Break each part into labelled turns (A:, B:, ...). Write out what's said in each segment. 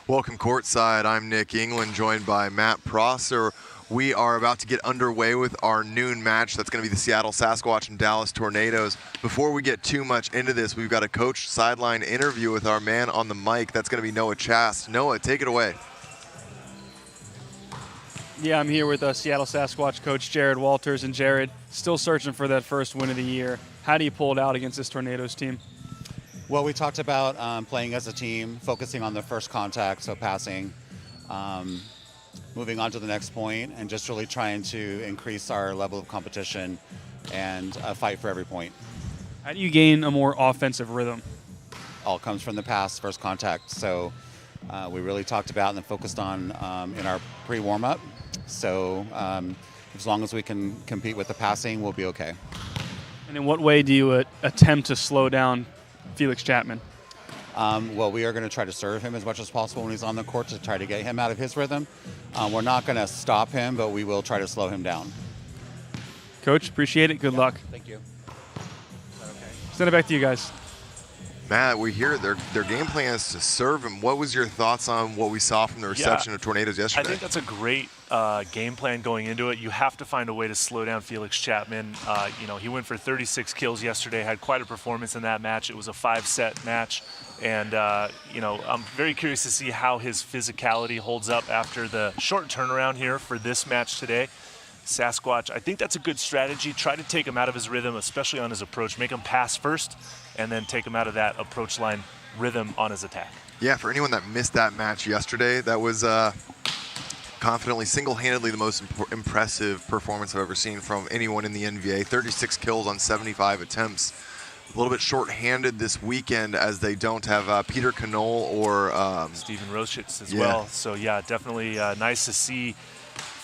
A: Welcome courtside. I'm Nick England, joined by Matt Prosser. We are about to get underway with our noon match. That's going to be the Seattle Sasquatch and Dallas Tornadoes. Before we get too much into this, we've got a coach sideline interview with our man on the mic. That's going to be Noah Chast. Noah, take it away.
B: Yeah, I'm here with Seattle Sasquatch coach Jared Walters. And Jared, still searching for that first win of the year. How do you pull it out against this Tornadoes team?
C: Well, we talked about playing as a team, focusing on the first contact, so passing, moving on to the next point, and just really trying to increase our level of competition and fight for every point.
B: How do you gain a more offensive rhythm?
C: All comes from the pass, first contact. So we really talked about and focused on in our pre-warm-up. So as long as we can compete with the passing, we'll be okay.
B: And in what way do you attempt to slow down Felix Chapman?
C: Well, we are going to try to serve him as much as possible when he's on the court to try to get him out of his rhythm. We're not going to stop him, but we will try to slow him down.
B: Coach, appreciate it. Good luck.
C: Thank you.
B: Send it back to you guys.
A: Matt, we hear their game plan is to serve him. What was your thoughts on what we saw from the reception of Tornadoes yesterday?
D: I think that's a great game plan going into it. You have to find a way to slow down Felix Chapman. He went for 36 kills yesterday, had quite a performance in that match. It was a 5-set match. And, I'm very curious to see how his physicality holds up after the short turnaround here for this match today. Sasquatch, I think that's a good strategy. Try to take him out of his rhythm, especially on his approach. Make him pass first, and then take him out of that approach line rhythm on his attack.
A: Yeah, for anyone that missed that match yesterday, that was confidently, single-handedly the most impressive performance I've ever seen from anyone in the NVA. 36 kills on 75 attempts. A little bit short-handed this weekend as they don't have Peter Knoll or
D: Steven Roschitz as well. So, yeah, definitely nice to see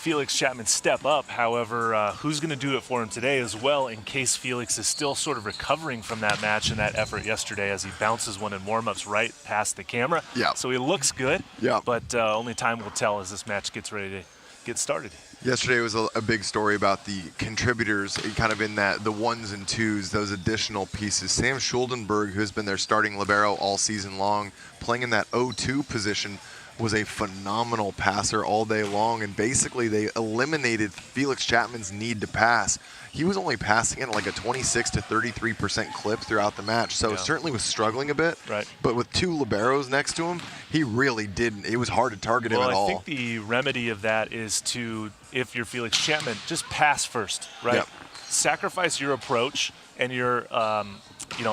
D: Felix Chapman step up. However, who's going to do it for him today as well, in case Felix is still sort of recovering from that match and that effort yesterday as he bounces one in warm-ups right past the camera.
A: Yeah.
D: So he looks good,
A: yeah,
D: but only time will tell as this match gets ready to get started.
A: Yesterday was a big story about the contributors, kind of in that the ones and twos, those additional pieces. Sam Schuldenberg, who's been their starting libero all season long, playing in that 0-2 position, was a phenomenal passer all day long, and basically they eliminated Felix Chapman's need to pass. He was only passing at like a 26 to 33% clip throughout the match, so certainly was struggling a bit.
D: Right.
A: But with two liberos next to him, he really didn't. It was hard to target him at all.
D: Well, I think the remedy of that is to, if you're Felix Chapman, just pass first, right?
A: Yep.
D: Sacrifice your approach and your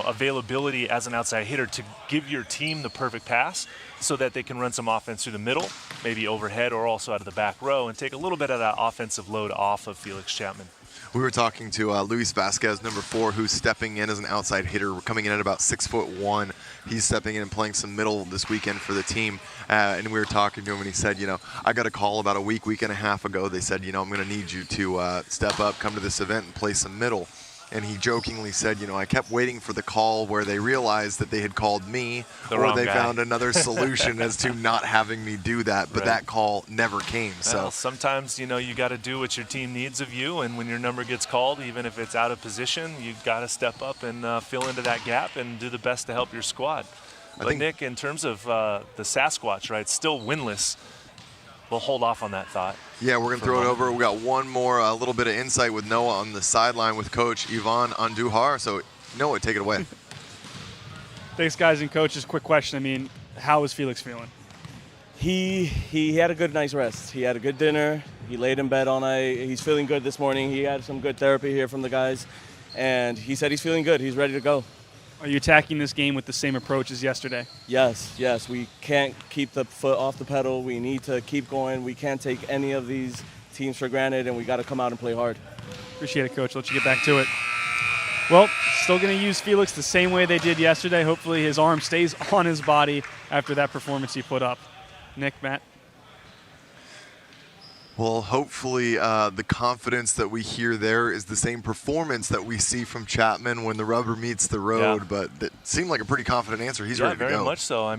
D: availability as an outside hitter to give your team the perfect pass so that they can run some offense through the middle, maybe overhead or also out of the back row, and take a little bit of that offensive load off of Felix Chapman.
A: We were talking to Luis Vasquez, number 4, who's stepping in as an outside hitter, coming in at about 6'1". He's stepping in and playing some middle this weekend for the team. And we were talking to him, and he said, I got a call about a week and a half ago. They said, I'm going to need you to step up, come to this event, and play some middle. And he jokingly said, I kept waiting for the call where they realized that they had called me, or they found another solution as to not having me do that. But that call never came.
D: Well, sometimes, you got to do what your team needs of you. And when your number gets called, even if it's out of position, you got to step up and fill into that gap and do the best to help your squad. But Nick, in terms of the Sasquatch, right, still winless, we'll hold off on that thought.
A: Yeah, we're going to throw it over. We got one more little bit of insight with Noah on the sideline with Coach Ivan Onduhar. So, Noah, take it away.
B: Thanks, guys and coaches. Quick question. How is Felix feeling?
E: He had a good night's rest. He had a good dinner. He laid in bed all night. He's feeling good this morning. He had some good therapy here from the guys. And he said he's feeling good. He's ready to go.
B: Are you attacking this game with the same approach as yesterday?
E: Yes. We can't keep the foot off the pedal. We need to keep going. We can't take any of these teams for granted, and we got to come out and play hard.
B: Appreciate it, Coach. Let you get back to it. Well, still going to use Felix the same way they did yesterday. Hopefully his arm stays on his body after that performance he put up. Nick, Matt?
A: Well, hopefully the confidence that we hear there is the same performance that we see from Chapman when the rubber meets the road. Yeah. But it seemed like a pretty confident answer. He's ready to go.
D: Yeah, very much so.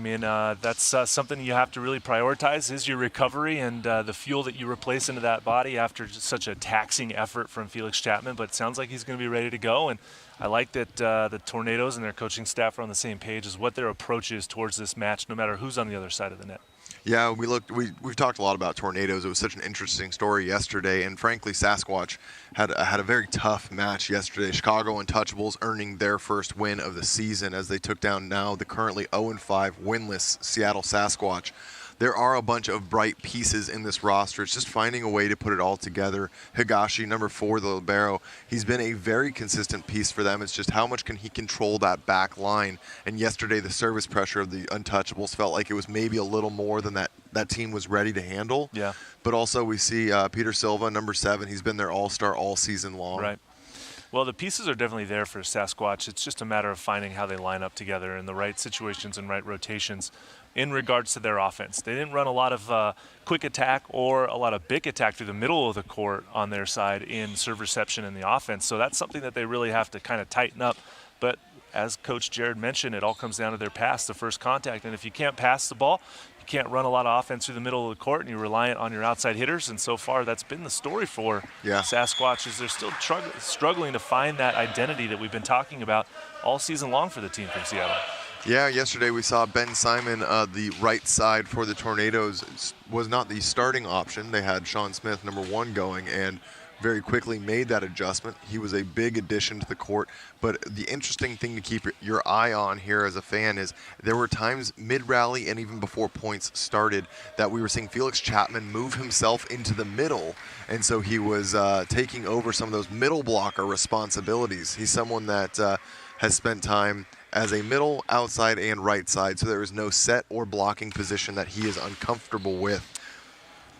D: That's something you have to really prioritize is your recovery and the fuel that you replace into that body after just such a taxing effort from Felix Chapman. But it sounds like he's going to be ready to go. And I like that the Tornadoes and their coaching staff are on the same page as what their approach is towards this match, no matter who's on the other side of the net.
A: Yeah, we've talked a lot about tornadoes. It was such an interesting story yesterday, and frankly, Sasquatch had a very tough match yesterday. Chicago Untouchables earning their first win of the season as they took down now the currently 0-5 winless Seattle Sasquatch. There are a bunch of bright pieces in this roster. It's just finding a way to put it all together. Higashi, number 4, the libero, he's been a very consistent piece for them. It's just how much can he control that back line. And yesterday, the service pressure of the Untouchables felt like it was maybe a little more than that team was ready to handle.
D: Yeah.
A: But also we see Peter Silva, number 7. He's been their all-star all season long.
D: Right. Well, the pieces are definitely there for Sasquatch. It's just a matter of finding how they line up together in the right situations and right rotations in regards to their offense. They didn't run a lot of quick attack or a lot of big attack through the middle of the court on their side in serve reception in the offense. So that's something that they really have to kind of tighten up. But as Coach Jared mentioned, it all comes down to their pass, the first contact. And if you can't pass the ball, you can't run a lot of offense through the middle of the court, and you're reliant on your outside hitters. And so far, that's been the story for Sasquatch, is they're still struggling to find that identity that we've been talking about all season long for the team from Seattle.
A: Yeah, yesterday we saw Ben Simon, the right side for the Tornadoes, was not the starting option. They had Sean Smith, number 1, going, and very quickly made that adjustment. He was a big addition to the court. But the interesting thing to keep your eye on here as a fan is there were times mid-rally and even before points started that we were seeing Felix Chapman move himself into the middle. And so he was taking over some of those middle blocker responsibilities. He's someone that has spent time as a middle, outside, and right side, so there is no set or blocking position that he is uncomfortable with.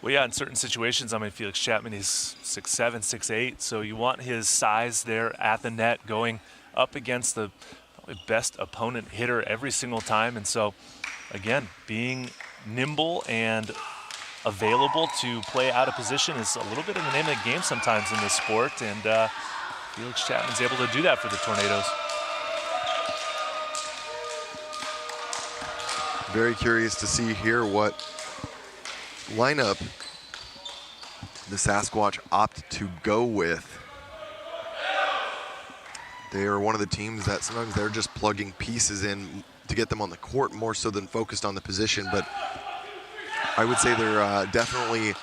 D: Well, yeah, in certain situations, I mean, Felix Chapman is 6'7", 6'8", so you want his size there at the net going up against the probably best opponent hitter every single time. And so, again, being nimble and available to play out of position is a little bit of the name of the game sometimes in this sport, and Felix Chapman's able to do that for the Tornadoes.
A: Very curious to see here what lineup the Sasquatch opt to go with. They are one of the teams that sometimes they're just plugging pieces in to get them on the court more so than focused on the position, but I would say they're definitely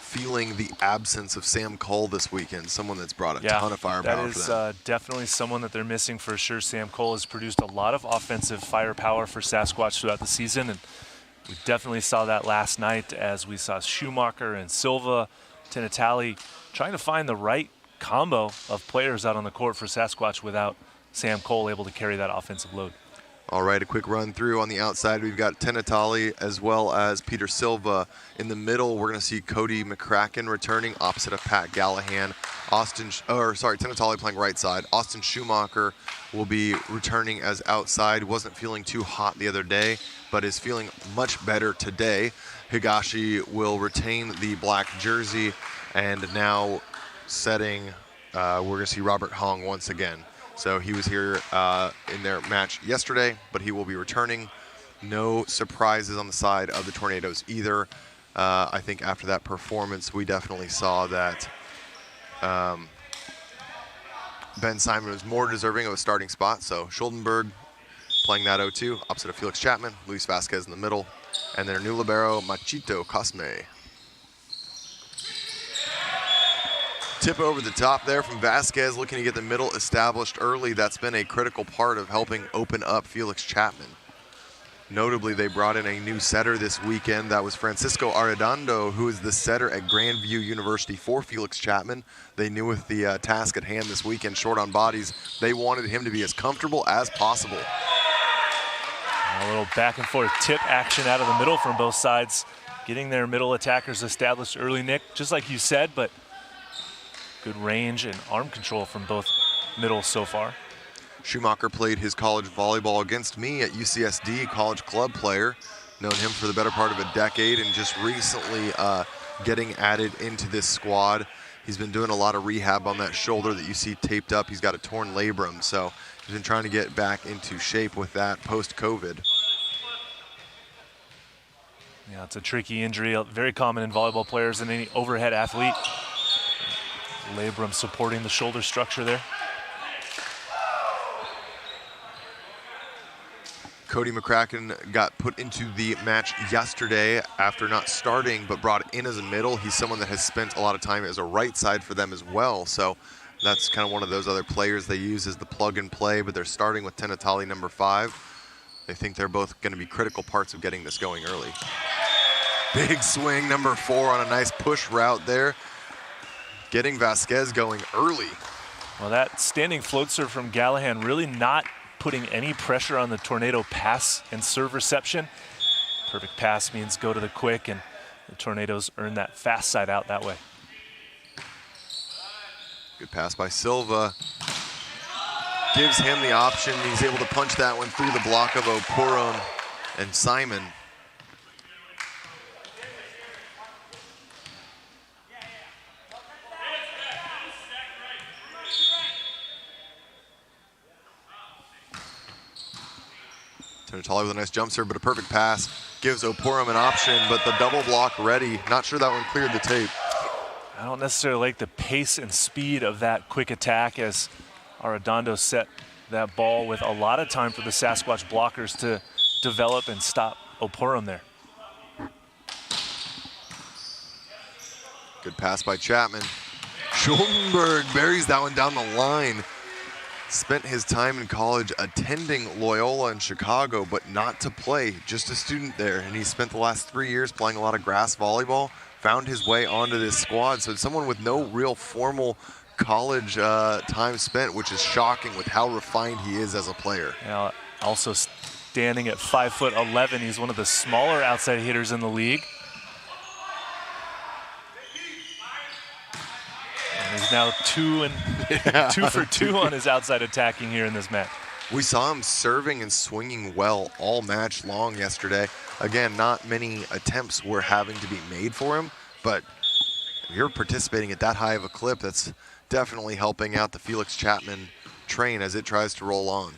A: feeling the absence of Sam Cole this weekend, someone that's brought a ton of firepower for them.
D: That is definitely someone that they're missing for sure. Sam Cole has produced a lot of offensive firepower for Sasquatch throughout the season, and we definitely saw that last night as we saw Schumacher and Silva, Tinatali trying to find the right combo of players out on the court for Sasquatch without Sam Cole able to carry that offensive load.
A: All right, a quick run through on the outside. We've got Tinatali as well as Peter Silva. In the middle, we're going to see Cody McCracken returning opposite of Pat Gallahan. Tinatali playing right side. Austin Schumacher will be returning as outside. Wasn't feeling too hot the other day, but is feeling much better today. Higashi will retain the black jersey, and now setting, we're going to see Robert Hong once again. So he was here in their match yesterday, but he will be returning. No surprises on the side of the Tornadoes either. I think after that performance, we definitely saw that Ben Simon was more deserving of a starting spot. So Schuldenberg playing that 0-2, opposite of Felix Chapman, Luis Vasquez in the middle, and their new libero, Machito Cosme. Tip over the top there from Vasquez, looking to get the middle established early. That's been a critical part of helping open up Felix Chapman. Notably, they brought in a new setter this weekend. That was Francisco Arredondo, who is the setter at Grandview University for Felix Chapman. They knew with the task at hand this weekend, short on bodies, they wanted him to be as comfortable as possible.
D: A little back and forth tip action out of the middle from both sides, getting their middle attackers established early, Nick, just like you said, but good range and arm control from both middles so far.
A: Schumacher played his college volleyball against me at UCSD, college club player. Known him for the better part of a decade and just recently getting added into this squad. He's been doing a lot of rehab on that shoulder that you see taped up. He's got a torn labrum, so he's been trying to get back into shape with that post-COVID.
D: Yeah, it's a tricky injury, very common in volleyball players and any overhead athlete. Labrum supporting the shoulder structure there.
A: Cody McCracken got put into the match yesterday after not starting, but brought in as a middle. He's someone that has spent a lot of time as a right side for them as well. So that's kind of one of those other players they use as the plug and play, but they're starting with Tenatali number 5. They think they're both going to be critical parts of getting this going early. Big swing, number 4 on a nice push route there. Getting Vasquez going early.
D: Well, that standing float serve from Gallahan really not putting any pressure on the Tornado pass and serve reception. Perfect pass means go to the quick, and the Tornadoes earn that fast side out that way.
A: Good pass by Silva. Gives him the option. He's able to punch that one through the block of Oporum and Simon. Tenatali with a nice jump serve, but a perfect pass. Gives Oporum an option, but the double block ready. Not sure that one cleared the tape.
D: I don't necessarily like the pace and speed of that quick attack, as Arredondo set that ball with a lot of time for the Sasquatch blockers to develop and stop Oporum there.
A: Good pass by Chapman. Schultenberg buries that one down the line. Spent his time in college attending Loyola in Chicago, but not to play, just a student there. And he spent the last 3 years playing a lot of grass volleyball, found his way onto this squad. So it's someone with no real formal college time spent, which is shocking with how refined he is as a player.
D: Now, also standing at 5'11", he's one of the smaller outside hitters in the league. And he's now 2 for 2 on his outside attacking here in this match.
A: We saw him serving and swinging well all match long yesterday. Again, not many attempts were having to be made for him, but if you're participating at that high of a clip, that's definitely helping out the Felix Chapman train as it tries to roll on.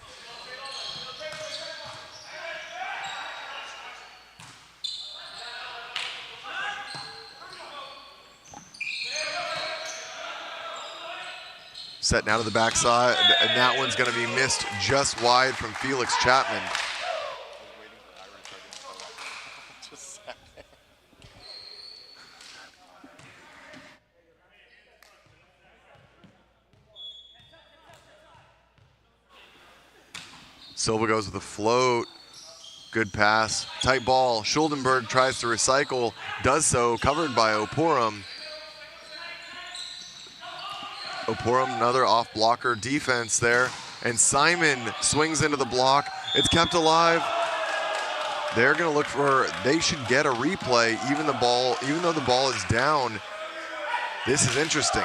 A: Set now to the backside, and that one's going to be missed just wide from Felix Chapman. Silva goes with a float. Good pass. Tight ball. Schuldenberg tries to recycle. Does so. Covered by Oporum. Oporum, another off blocker defense there. And Simon swings into the block. It's kept alive. They're going to look for, they should get a replay even though the ball is down. This is interesting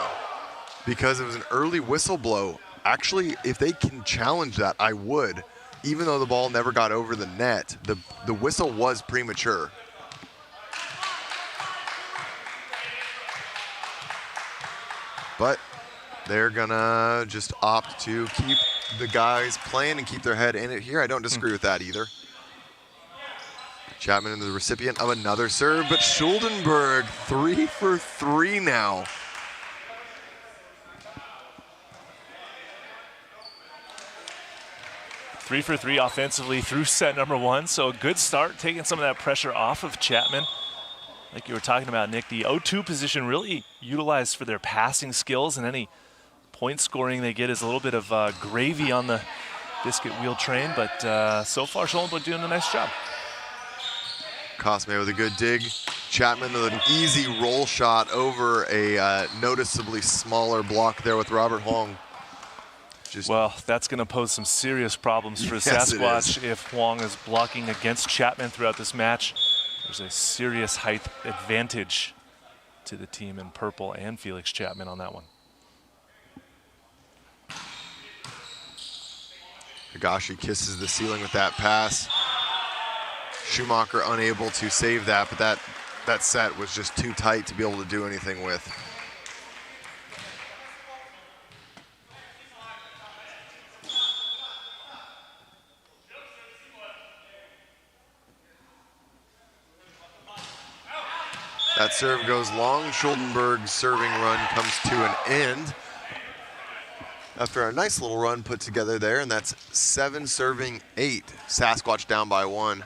A: because it was an early whistle blow. Actually, if they can challenge that, I would. Even though the ball never got over the net, the whistle was premature. But they're gonna just opt to keep the guys playing and keep their head in it here. I don't disagree with that either. Chapman is the recipient of another serve, but Schuldenberg 3 for 3 now.
D: Three for 3 offensively through set number 1, so a good start, taking some of that pressure off of Chapman. Like you were talking about, Nick, the 0-2 position really utilized for their passing skills, and any point scoring they get is a little bit of gravy on the biscuit wheel train, but so far Schuldenberg doing a nice job.
A: Cosme with a good dig. Chapman with an easy roll shot over a noticeably smaller block there with Robert Huang.
D: Well, that's going to pose some serious problems for Sasquatch if Huang is blocking against Chapman throughout this match. There's a serious height advantage to the team in purple and Felix Chapman on that one.
A: Higashi kisses the ceiling with that pass. Schumacher unable to save that, but that set was just too tight to be able to do anything with. That serve goes long. Schuldenberg's serving run comes to an end. After a nice little run put together there, and that's 7 serving 8. Sasquatch down by 1.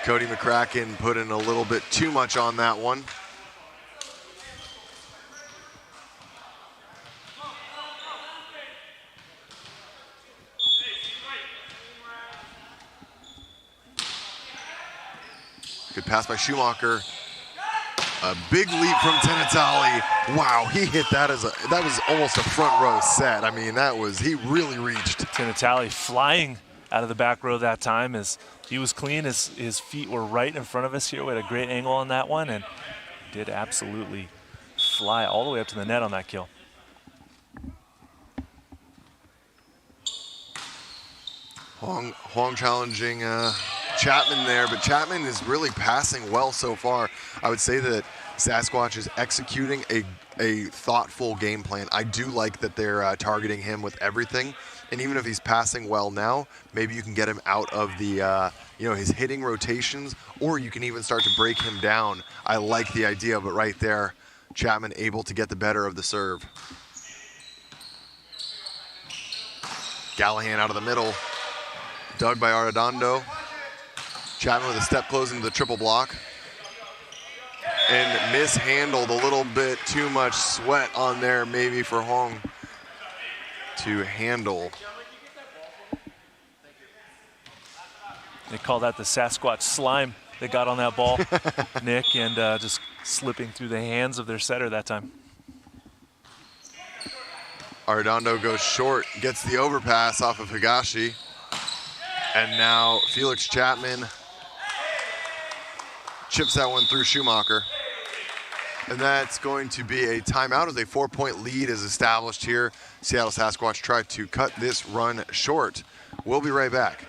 A: Cody McCracken put in a little bit too much on that one. Good pass by Schumacher. A big leap from Tinatali. Wow, he hit that that was almost a front row set. I mean, he really reached.
D: Tinatali flying out of the back row that time as he was clean. His feet were right in front of us here. We had a great angle on that one and did absolutely fly all the way up to the net on that kill.
A: Huang challenging Chapman there, but Chapman is really passing well so far. I would say that Sasquatch is executing a thoughtful game plan. I do like that they're targeting him with everything, and even if he's passing well now, maybe you can get him out of the his hitting rotations, or you can even start to break him down. I like the idea, but right there, Chapman able to get the better of the serve. Gallahan out of the middle, dug by Arredondo. Chapman with a step close into the triple block. And mishandled a little bit too much sweat on there maybe for Hong to handle.
D: They call that the Sasquatch slime that got on that ball, Nick, and just slipping through the hands of their setter that time.
A: Arredondo goes short, gets the overpass off of Higashi. And now Felix Chapman chips that one through Schumacher. And that's going to be a timeout as a 4-point lead is established here. Seattle Sasquatch tried to cut this run short. We'll be right back.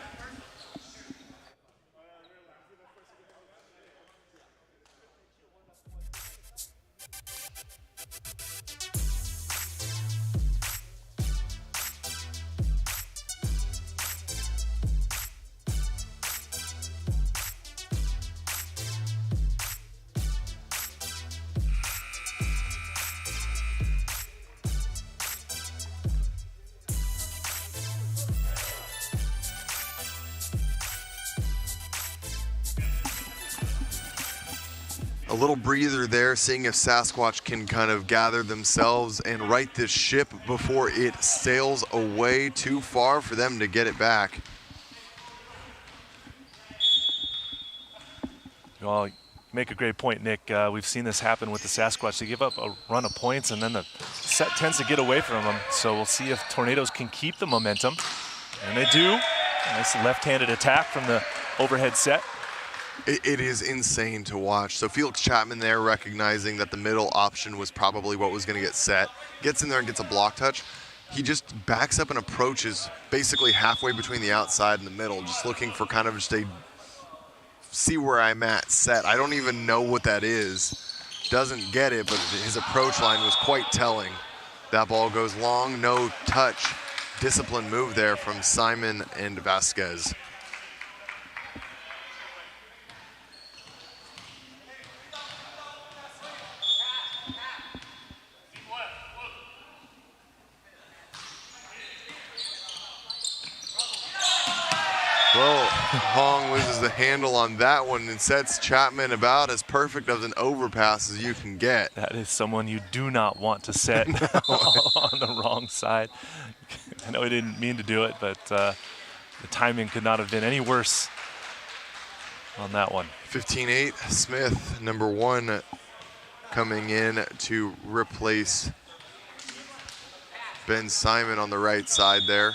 A: A little breather there, seeing if Sasquatch can kind of gather themselves and right this ship before it sails away too far for them to get it back.
D: Well, you make a great point, Nick. We've seen this happen with the Sasquatch. They give up a run of points, and then the set tends to get away from them. So we'll see if Tornadoes can keep the momentum. And they do. Nice left-handed attack from the overhead set.
A: It is insane to watch. So Felix Chapman there recognizing that the middle option was probably what was going to get set. Gets in there and gets a block touch. He just backs up and approaches basically halfway between the outside and the middle, just looking for kind of just a see where I'm at set. I don't even know what that is. Doesn't get it, but his approach line was quite telling. That ball goes long, no touch. Disciplined move there from Simon and Vasquez. Well, Hong loses the handle on that one and sets Chapman about as perfect of an overpass as you can get.
D: That is someone you do not want to set on the wrong side. I know he didn't mean to do it, but the timing could not have been any worse on that one.
A: 15-8, Smith, number 1, coming in to replace Ben Simon on the right side there.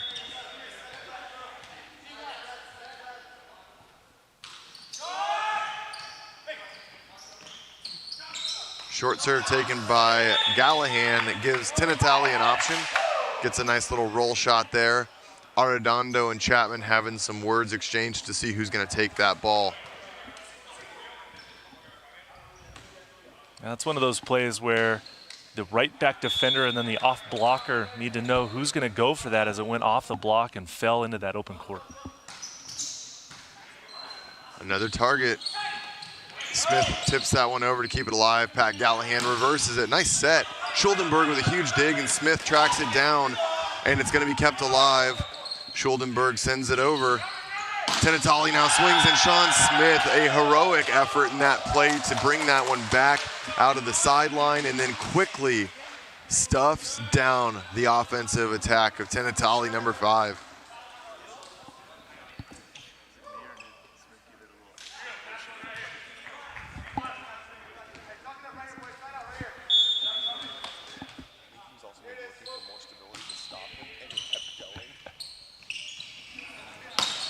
A: Short serve taken by Gallahan that gives Tinatali an option. Gets a nice little roll shot there. Arredondo and Chapman having some words exchanged to see who's going to take that ball.
D: That's one of those plays where the right back defender and then the off blocker need to know who's going to go for that as it went off the block and fell into that open court.
A: Another target Smith tips that one over to keep it alive. Pat Gallahan reverses it. Nice set. Schuldenberg with a huge dig, and Smith tracks it down, and it's going to be kept alive. Schuldenberg sends it over. Tenatali now swings, and Sean Smith, a heroic effort in that play to bring that one back out of the sideline, and then quickly stuffs down the offensive attack of Tenatali, number 5.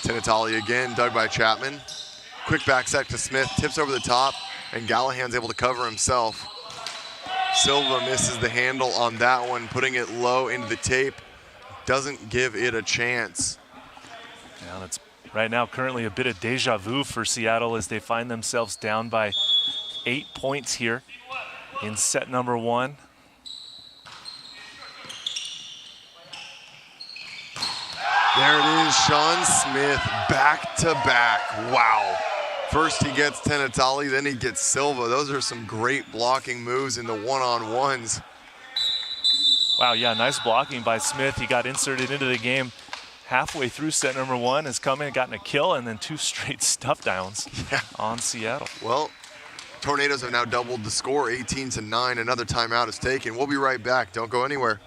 A: Tenatali again, dug by Chapman. Quick back set to Smith, tips over the top, and Gallahan's able to cover himself. Silva misses the handle on that one, putting it low into the tape. Doesn't give it a chance.
D: Yeah, it's right now currently a bit of deja vu for Seattle as they find themselves down by 8 points here in set number 1.
A: There it is, Sean Smith back to back. Wow. First he gets Tenatali, then he gets Silva. Those are some great blocking moves in the one-on-ones.
D: Wow, yeah, nice blocking by Smith. He got inserted into the game halfway through set number 1, has come in and gotten a kill, and then 2 straight stuff downs on Seattle.
A: Well, Tornadoes have now doubled the score, 18-9. Another timeout is taken. We'll be right back. Don't go anywhere.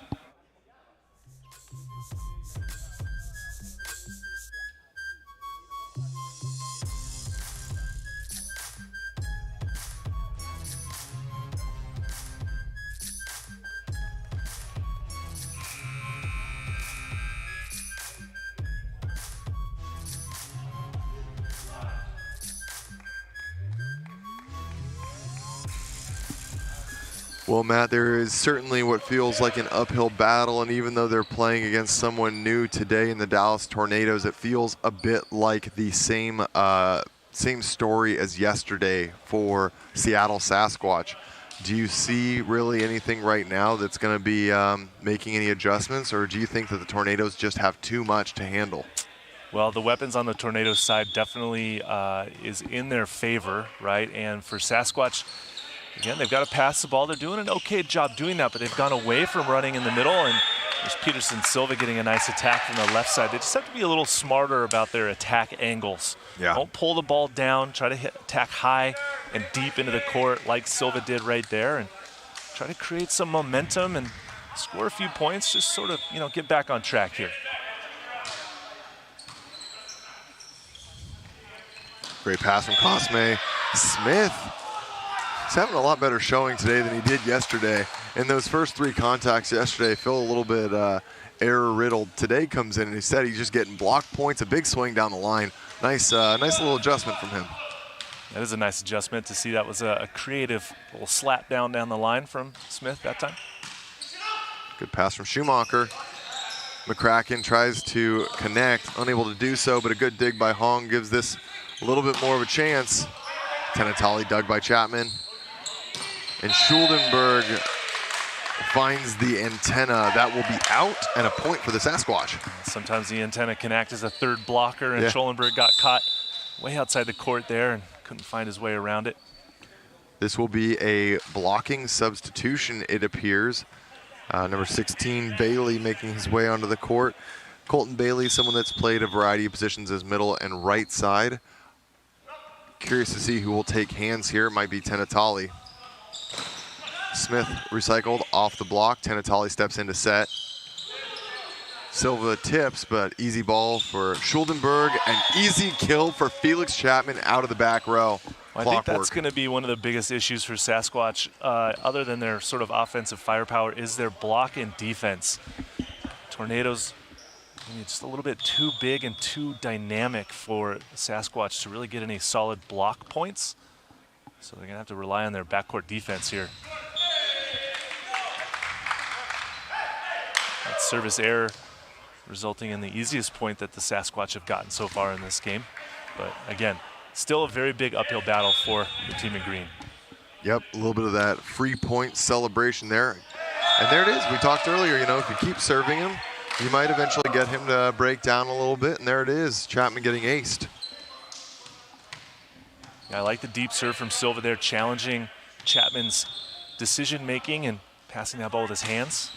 A: Well, Matt, there is certainly what feels like an uphill battle, and even though they're playing against someone new today in the Dallas Tornadoes, it feels a bit like the same story as yesterday for Seattle Sasquatch. Do you see really anything right now that's going to be making any adjustments, or do you think that the Tornadoes just have too much to handle?
D: Well, the weapons on the Tornadoes side definitely is in their favor, right? And for Sasquatch, again, they've got to pass the ball. They're doing an okay job doing that, but they've gone away from running in the middle, and there's Peterson Silva getting a nice attack from the left side. They just have to be a little smarter about their attack angles.
A: Yeah.
D: Don't pull the ball down. Try to attack high and deep into the court like Silva did right there, and try to create some momentum and score a few points. Just sort of, get back on track here.
A: Great pass from Cosme. Smith. He's having a lot better showing today than he did yesterday. In those first 3 contacts yesterday, feel a little bit error-riddled. Today comes in, and he said he's just getting block points, a big swing down the line. Nice little adjustment from him.
D: That is a nice adjustment to see. That was a creative little slap down the line from Smith that time.
A: Good pass from Schumacher. McCracken tries to connect, unable to do so, but a good dig by Hong gives this a little bit more of a chance. Tenatali dug by Chapman. And Schuldenberg finds the antenna. That will be out and a point for the Sasquatch.
D: Sometimes the antenna can act as a third blocker, and Schuldenberg got caught way outside the court there and couldn't find his way around it.
A: This will be a blocking substitution, it appears. Number 16, Bailey, making his way onto the court. Colton Bailey, someone that's played a variety of positions as middle and right side. Curious to see who will take hands here. It might be Tenatali. Smith recycled off the block. Tenatali steps into set. Silva tips, but easy ball for Schuldenberg. An easy kill for Felix Chapman out of the back row.
D: Well, I think that's going to be one of the biggest issues for Sasquatch, other than their sort of offensive firepower, is their block and defense. Tornadoes, just a little bit too big and too dynamic for Sasquatch to really get any solid block points. So they're going to have to rely on their backcourt defense here. That service error resulting in the easiest point that the Sasquatch have gotten so far in this game. But again, still a very big uphill battle for the team in green.
A: Yep, a little bit of that free point celebration there. And there it is. We talked earlier, if you keep serving him, you might eventually get him to break down a little bit. And there it is, Chapman getting aced.
D: I like the deep serve from Silva there, challenging Chapman's decision-making and passing that ball with his hands.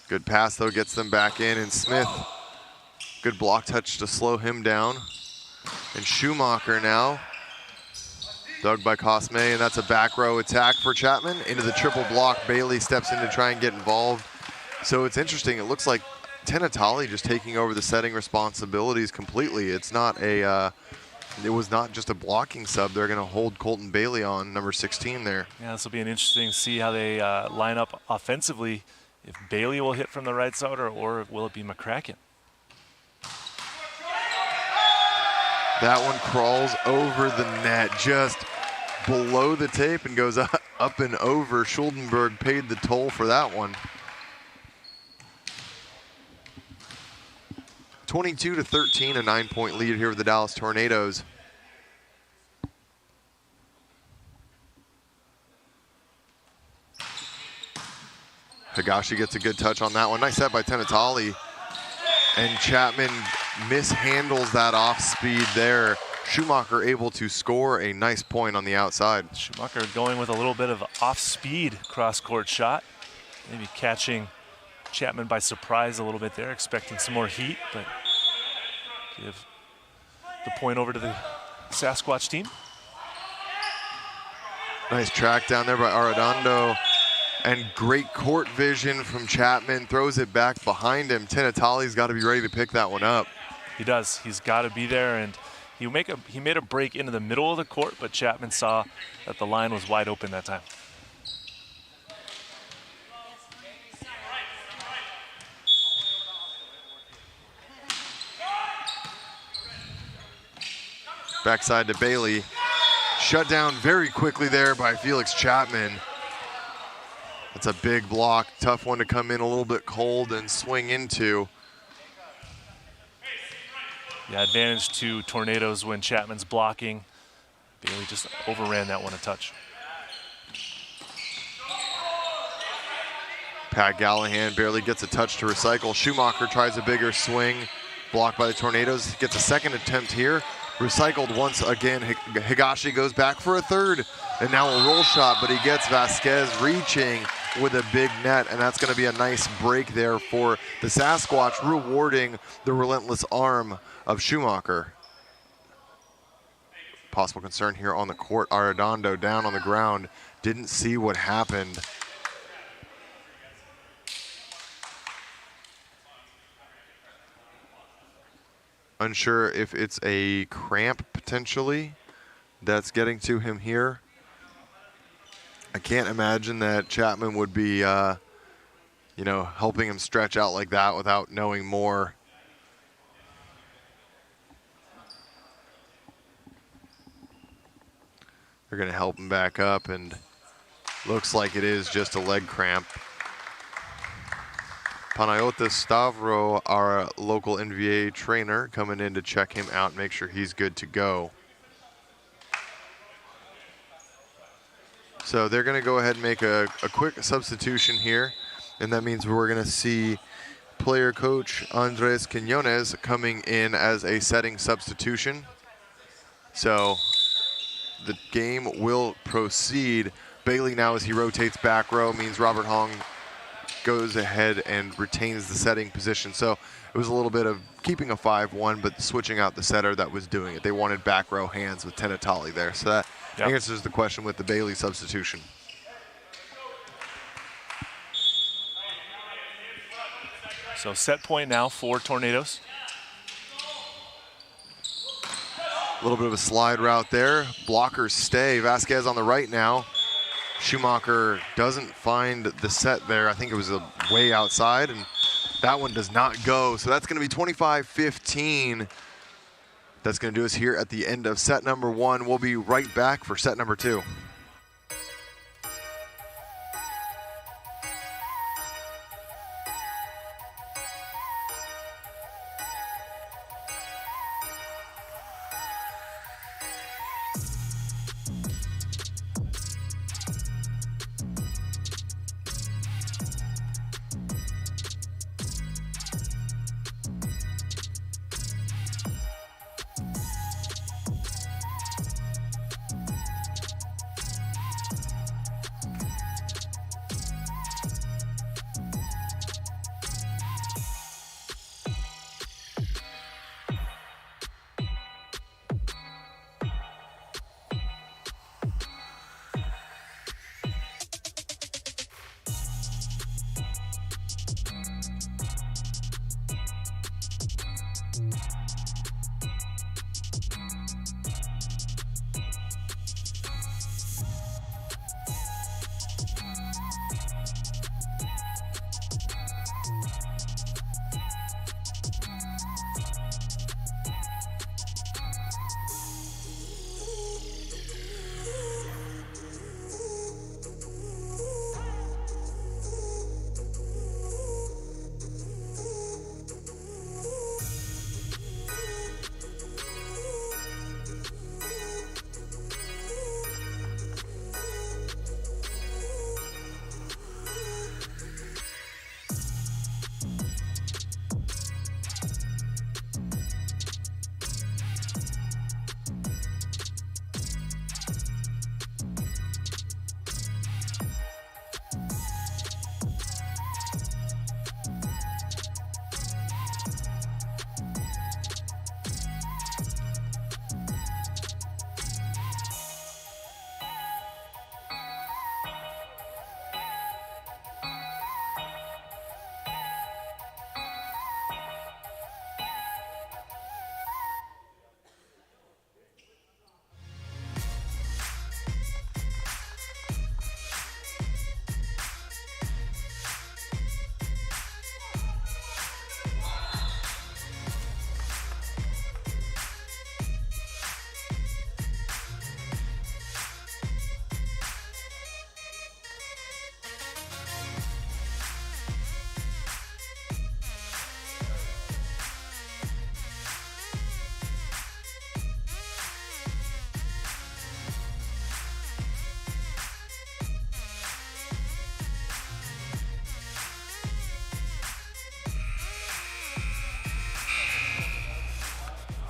A: Good pass, though, gets them back in. And Smith, good block touch to slow him down. And Schumacher now, dug by Cosme, and that's a back row attack for Chapman. Into the triple block, Bailey steps in to try and get involved. So it's interesting, it looks like Tenatali just taking over the setting responsibilities completely. It's not a, it was not just a blocking sub. They're gonna hold Colton Bailey on, number 16 there.
D: Yeah, this will be an interesting to see how they line up offensively. If Bailey will hit from the right side or will it be McCracken?
A: That one crawls over the net, just below the tape and goes up and over. Schuldenberg paid the toll for that one. 22-13, a 9-point lead here with the Dallas Tornadoes. Higashi gets a good touch on that one. Nice set by Tenatali. And Chapman mishandles that off speed there. Schumacher able to score a nice point on the outside.
D: Schumacher going with a little bit of off-speed cross-court shot. Maybe catching Chapman by surprise a little bit there, expecting some more heat, but give the point over to the Sasquatch team.
A: Nice track down there by Arredondo. And great court vision from Chapman. Throws it back behind him. Tenatali's got to be ready to pick that one up.
D: He does. He's got to be there, and he made a break into the middle of the court, but Chapman saw that the line was wide open that time.
A: Backside to Bailey. Shut down very quickly there by Felix Chapman. That's a big block. Tough one to come in a little bit cold and swing into.
D: Yeah, advantage to Tornadoes when Chapman's blocking. Bailey just overran that one a touch.
A: Pat Gallahan barely gets a touch to recycle. Schumacher tries a bigger swing. Blocked by the Tornadoes. Gets a second attempt here. Recycled once again. Higashi goes back for a third. And now a roll shot, but he gets Vasquez reaching with a big net, and that's going to be a nice break there for the Sasquatch, rewarding the relentless arm of Schumacher. Possible concern here on the court. Arredondo down on the ground. Didn't see what happened. Unsure if it's a cramp potentially that's getting to him here. I can't imagine that Chapman would be, you know, helping him stretch out like that without knowing more. They're going to help him back up, and looks like it is just a leg cramp. Panayotis Stavro, our local NVA trainer, coming in to check him out and make sure he's good to go. So they're going to go ahead and make a quick substitution here, and that means we're going to see player coach Andres Quinones coming in as a setting substitution. So the game will proceed. Bailey now, as he rotates back row, means Robert Hong goes ahead and retains the setting position. So it was a little bit of keeping a 5-1, but switching out the setter that was doing it. They wanted back row hands with Tenatali there. So that answers the question with the Bailey substitution.
D: So set point now for Tornadoes.
A: A little bit of a slide route there. Blockers stay. Vasquez on the right now. Schumacher doesn't find the set there. I think it was way outside, and that one does not go. So that's going to be 25-15. That's going to do us here at the end of set number 1. We'll be right back for set number 2.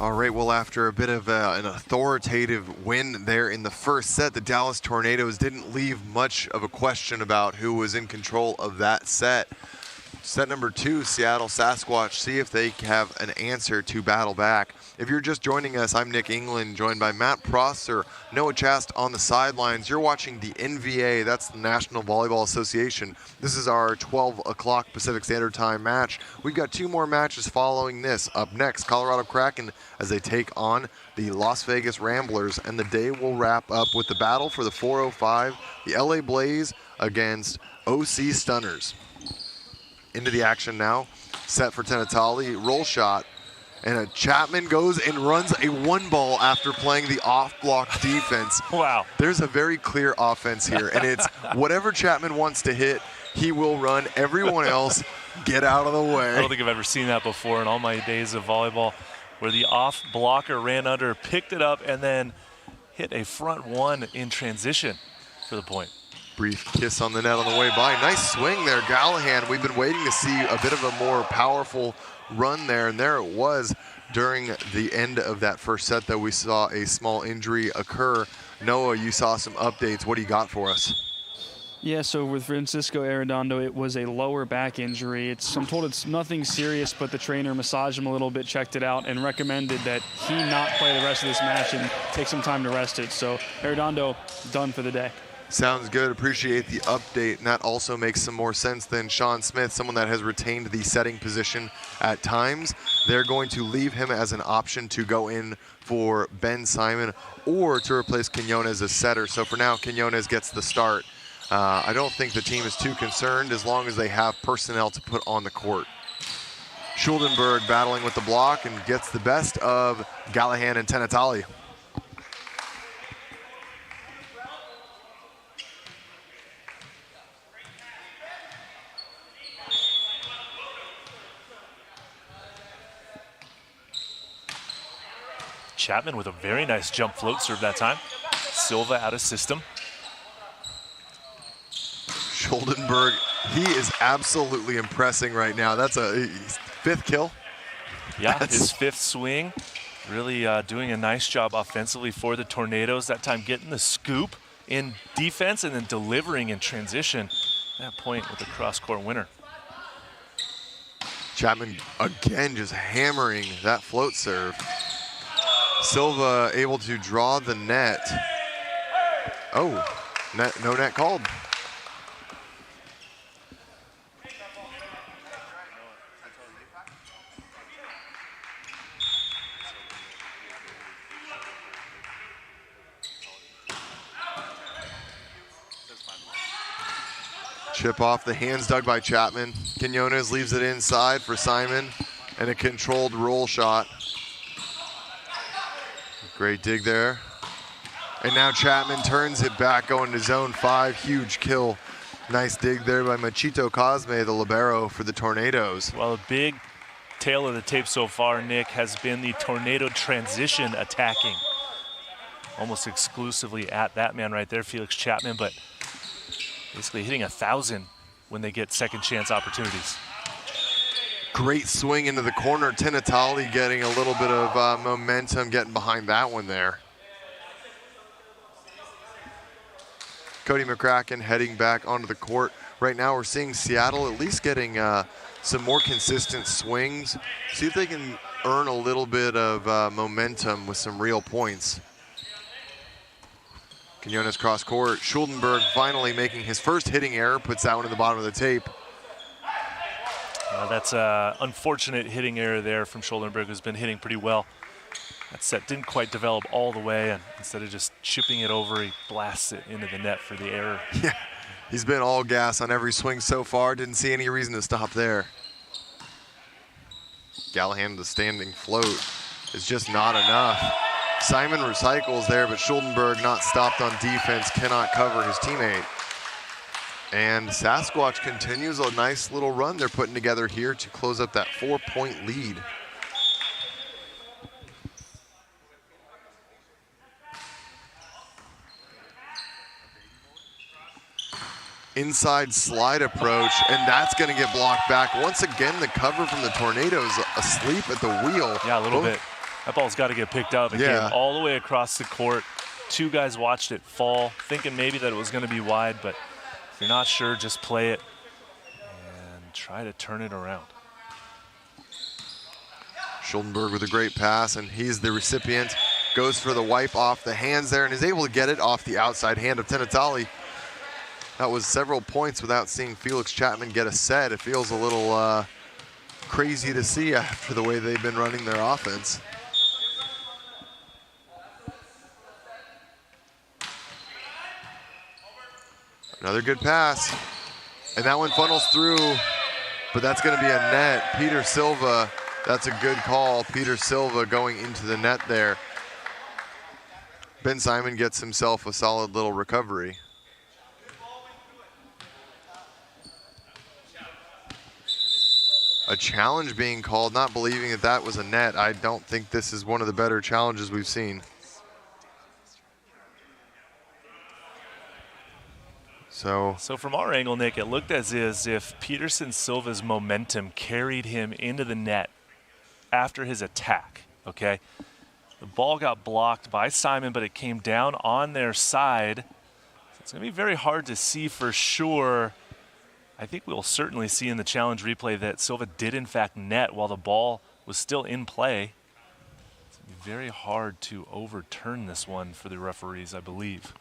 A: All right, well, after a bit of an authoritative win there in the first set, the Dallas Tornadoes didn't leave much of a question about who was in control of that set. Set number 2, Seattle Sasquatch, see if they have an answer to battle back. If you're just joining us, I'm Nick England, joined by Matt Prosser, Noah Chast on the sidelines. You're watching the NVA, that's the National Volleyball Association. This is our 12 o'clock Pacific Standard Time match. We've got 2 more matches following this. Up next, Colorado Kraken as they take on the Las Vegas Ramblers, and the day will wrap up with the battle for the 405, the LA Blaze against OC Stunners. Into the action now, set for Tenatali, roll shot, and Chapman goes and runs a 1 ball after playing the off-block defense.
D: Wow.
A: There's a very clear offense here, and it's whatever Chapman wants to hit, he will run. Everyone else, get out of the way.
D: I don't think I've ever seen that before in all my days of volleyball, where the off blocker ran under, picked it up, and then hit a front 1 in transition for the point.
A: Brief kiss on the net on the way by. Nice swing there, Gallahan. We've been waiting to see a bit of a more powerful run there, and there it was during the end of that first set, though we saw a small injury occur. Noah, you saw some updates. What do you got for us?
B: Yeah, so with Francisco Arredondo, it was a lower back injury. I'm told it's nothing serious, but the trainer massaged him a little bit, checked it out, and recommended that he not play the rest of this match and take some time to rest it. So Arredondo done for the day.
A: Sounds good. Appreciate the update. And that also makes some more sense than Sean Smith, someone that has retained the setting position at times. They're going to leave him as an option to go in for Ben Simon or to replace Quinones as setter. So for now, Quinones gets the start. I don't think the team is too concerned as long as they have personnel to put on the court. Schuldenberg battling with the block and gets the best of Gallahan and Tenatali.
D: Chapman with a very nice jump float serve that time. Silva out of system.
A: Schuldenberg, he is absolutely impressing right now. That's a 5th kill.
D: Yeah, his 5th swing. Really doing a nice job offensively for the Tornadoes. That time getting the scoop in defense and then delivering in transition. That point with the cross-court winner.
A: Chapman again just hammering that float serve. Silva able to draw the net. Oh, no net called. Chip off the hands dug by Chapman. Quinones leaves it inside for Simon, and a controlled roll shot. Great dig there. And now Chapman turns it back going to zone 5. Huge kill. Nice dig there by Machito Cosme, the libero for the Tornadoes.
D: Well, a big tail of the tape so far, Nick, has been the Tornado transition attacking. Almost exclusively at that man right there, Felix Chapman, but basically hitting 1,000 when they get second chance opportunities.
A: Great swing into the corner. Tenatali getting a little bit of momentum, getting behind that one there. Cody McCracken heading back onto the court. Right now we're seeing Seattle at least getting some more consistent swings. See if they can earn a little bit of momentum with some real points. Quinones cross court. Schuldenberg finally making his first hitting error, puts that one in the bottom of the tape.
D: That's an unfortunate hitting error there from Schuldenberg, who's been hitting pretty well. That set didn't quite develop all the way, and instead of just chipping it over, he blasts it into the net for the error.
A: Yeah, he's been all gas on every swing so far. Didn't see any reason to stop there. Gallahan, the standing float, is just not enough. Simon recycles there, but Schuldenberg not stopped on defense, cannot cover his teammate. And Sasquatch continues a nice little run they're putting together here to close up that 4-point lead. Inside slide approach, and that's going to get blocked back. Once again, the cover from the Tornadoes asleep at the wheel.
D: Yeah, a little bit. That ball's got to get picked up. It
A: Yeah.
D: came all the way across the court. 2 guys watched it fall, thinking maybe that it was going to be wide, but if you're not sure, just play it and try to turn it around.
A: Schuldenberg with a great pass, and he's the recipient. Goes for the wipe off the hands there and is able to get it off the outside hand of Tenatali. That was several points without seeing Felix Chapman get a set. It feels a little crazy to see after the way they've been running their offense. Another good pass. And that one funnels through, but that's going to be a net. Peter Silva, that's a good call. Peter Silva going into the net there. Ben Simon gets himself a solid little recovery. A challenge being called, not believing that that was a net. I don't think this is one of the better challenges we've seen. So
D: from our angle, Nick, it looked as if Peterson Silva's momentum carried him into the net after his attack, okay? The ball got blocked by Simon, but it came down on their side. So it's going to be very hard to see for sure. I think we'll certainly see in the challenge replay that Silva did, in fact, net while the ball was still in play. It's going to be very hard to overturn this one for the referees, I believe.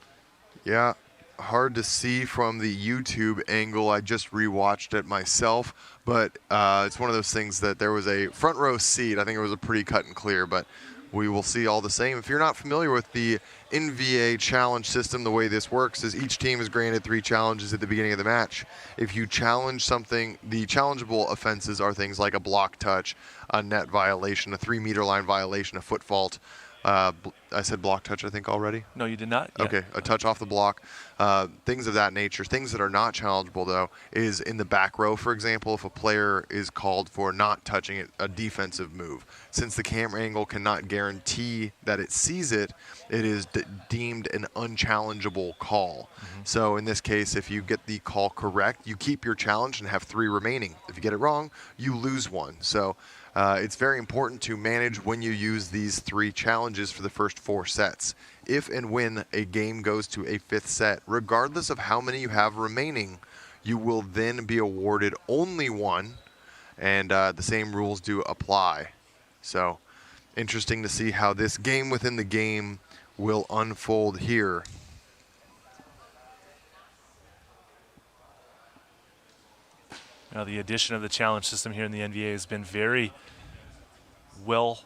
A: Yeah, hard to see from the YouTube angle. I just rewatched it myself, but it's one of those things that there was a front row seat. I think it was a pretty cut and clear, but we will see all the same. If you're not familiar with the NVA challenge system, the way this works is each team is granted 3 challenges at the beginning of the match. If you challenge something, the challengeable offenses are things like a block touch, a net violation, a 3-meter line violation, a foot fault. I said block touch, I think, already.
D: No, you did not yet.
A: Okay, a touch off the block, things of that nature. Things that are not challengeable, though, is in the back row, for example, if a player is called for not touching it, a defensive move. Since the camera angle cannot guarantee that it sees it, it is deemed an unchallengeable call. So in this case, if you get the call correct, you keep your challenge and have 3 remaining. If you get it wrong, you lose 1. So it's very important to manage when you use these 3 challenges for the first 4 sets. If and when a game goes to a 5th set, regardless of how many you have remaining, you will then be awarded only 1, and the same rules do apply. So interesting to see how this game within the game will unfold here.
D: Now, the addition of the challenge system here in the NVA has been very well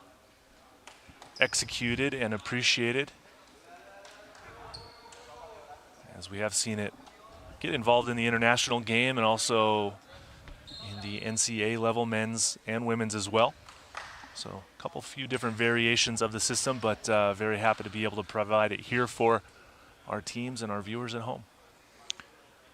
D: executed and appreciated, as we have seen it get involved in the international game and also in the NCAA level men's and women's as well. So a few different variations of the system, but very happy to be able to provide it here for our teams and our viewers at home.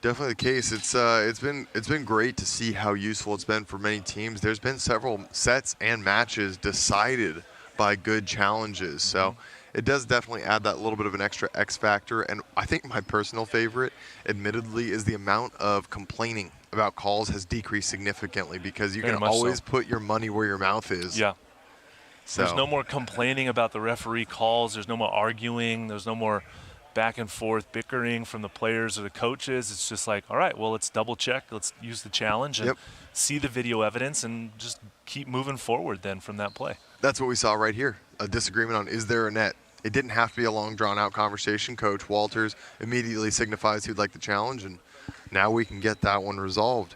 A: Definitely the case. It's been great to see how useful it's been for many teams. There's been several sets and matches decided by good challenges. So it does definitely add that little bit of an extra X factor. And I think my personal favorite, admittedly, is the amount of complaining about calls has decreased significantly, because you can always put your money where your mouth is.
D: Yeah.
A: So
D: there's no more complaining about the referee calls. There's no more arguing. There's no more back and forth bickering from the players or the coaches. It's just like, all right, well, let's double check. Let's use the challenge and see the video evidence and just keep moving forward then from that play.
A: That's what we saw right here, a disagreement on is there a net. It didn't have to be a long, drawn-out conversation. Coach Walters immediately signifies he'd like the challenge, and now we can get that one resolved.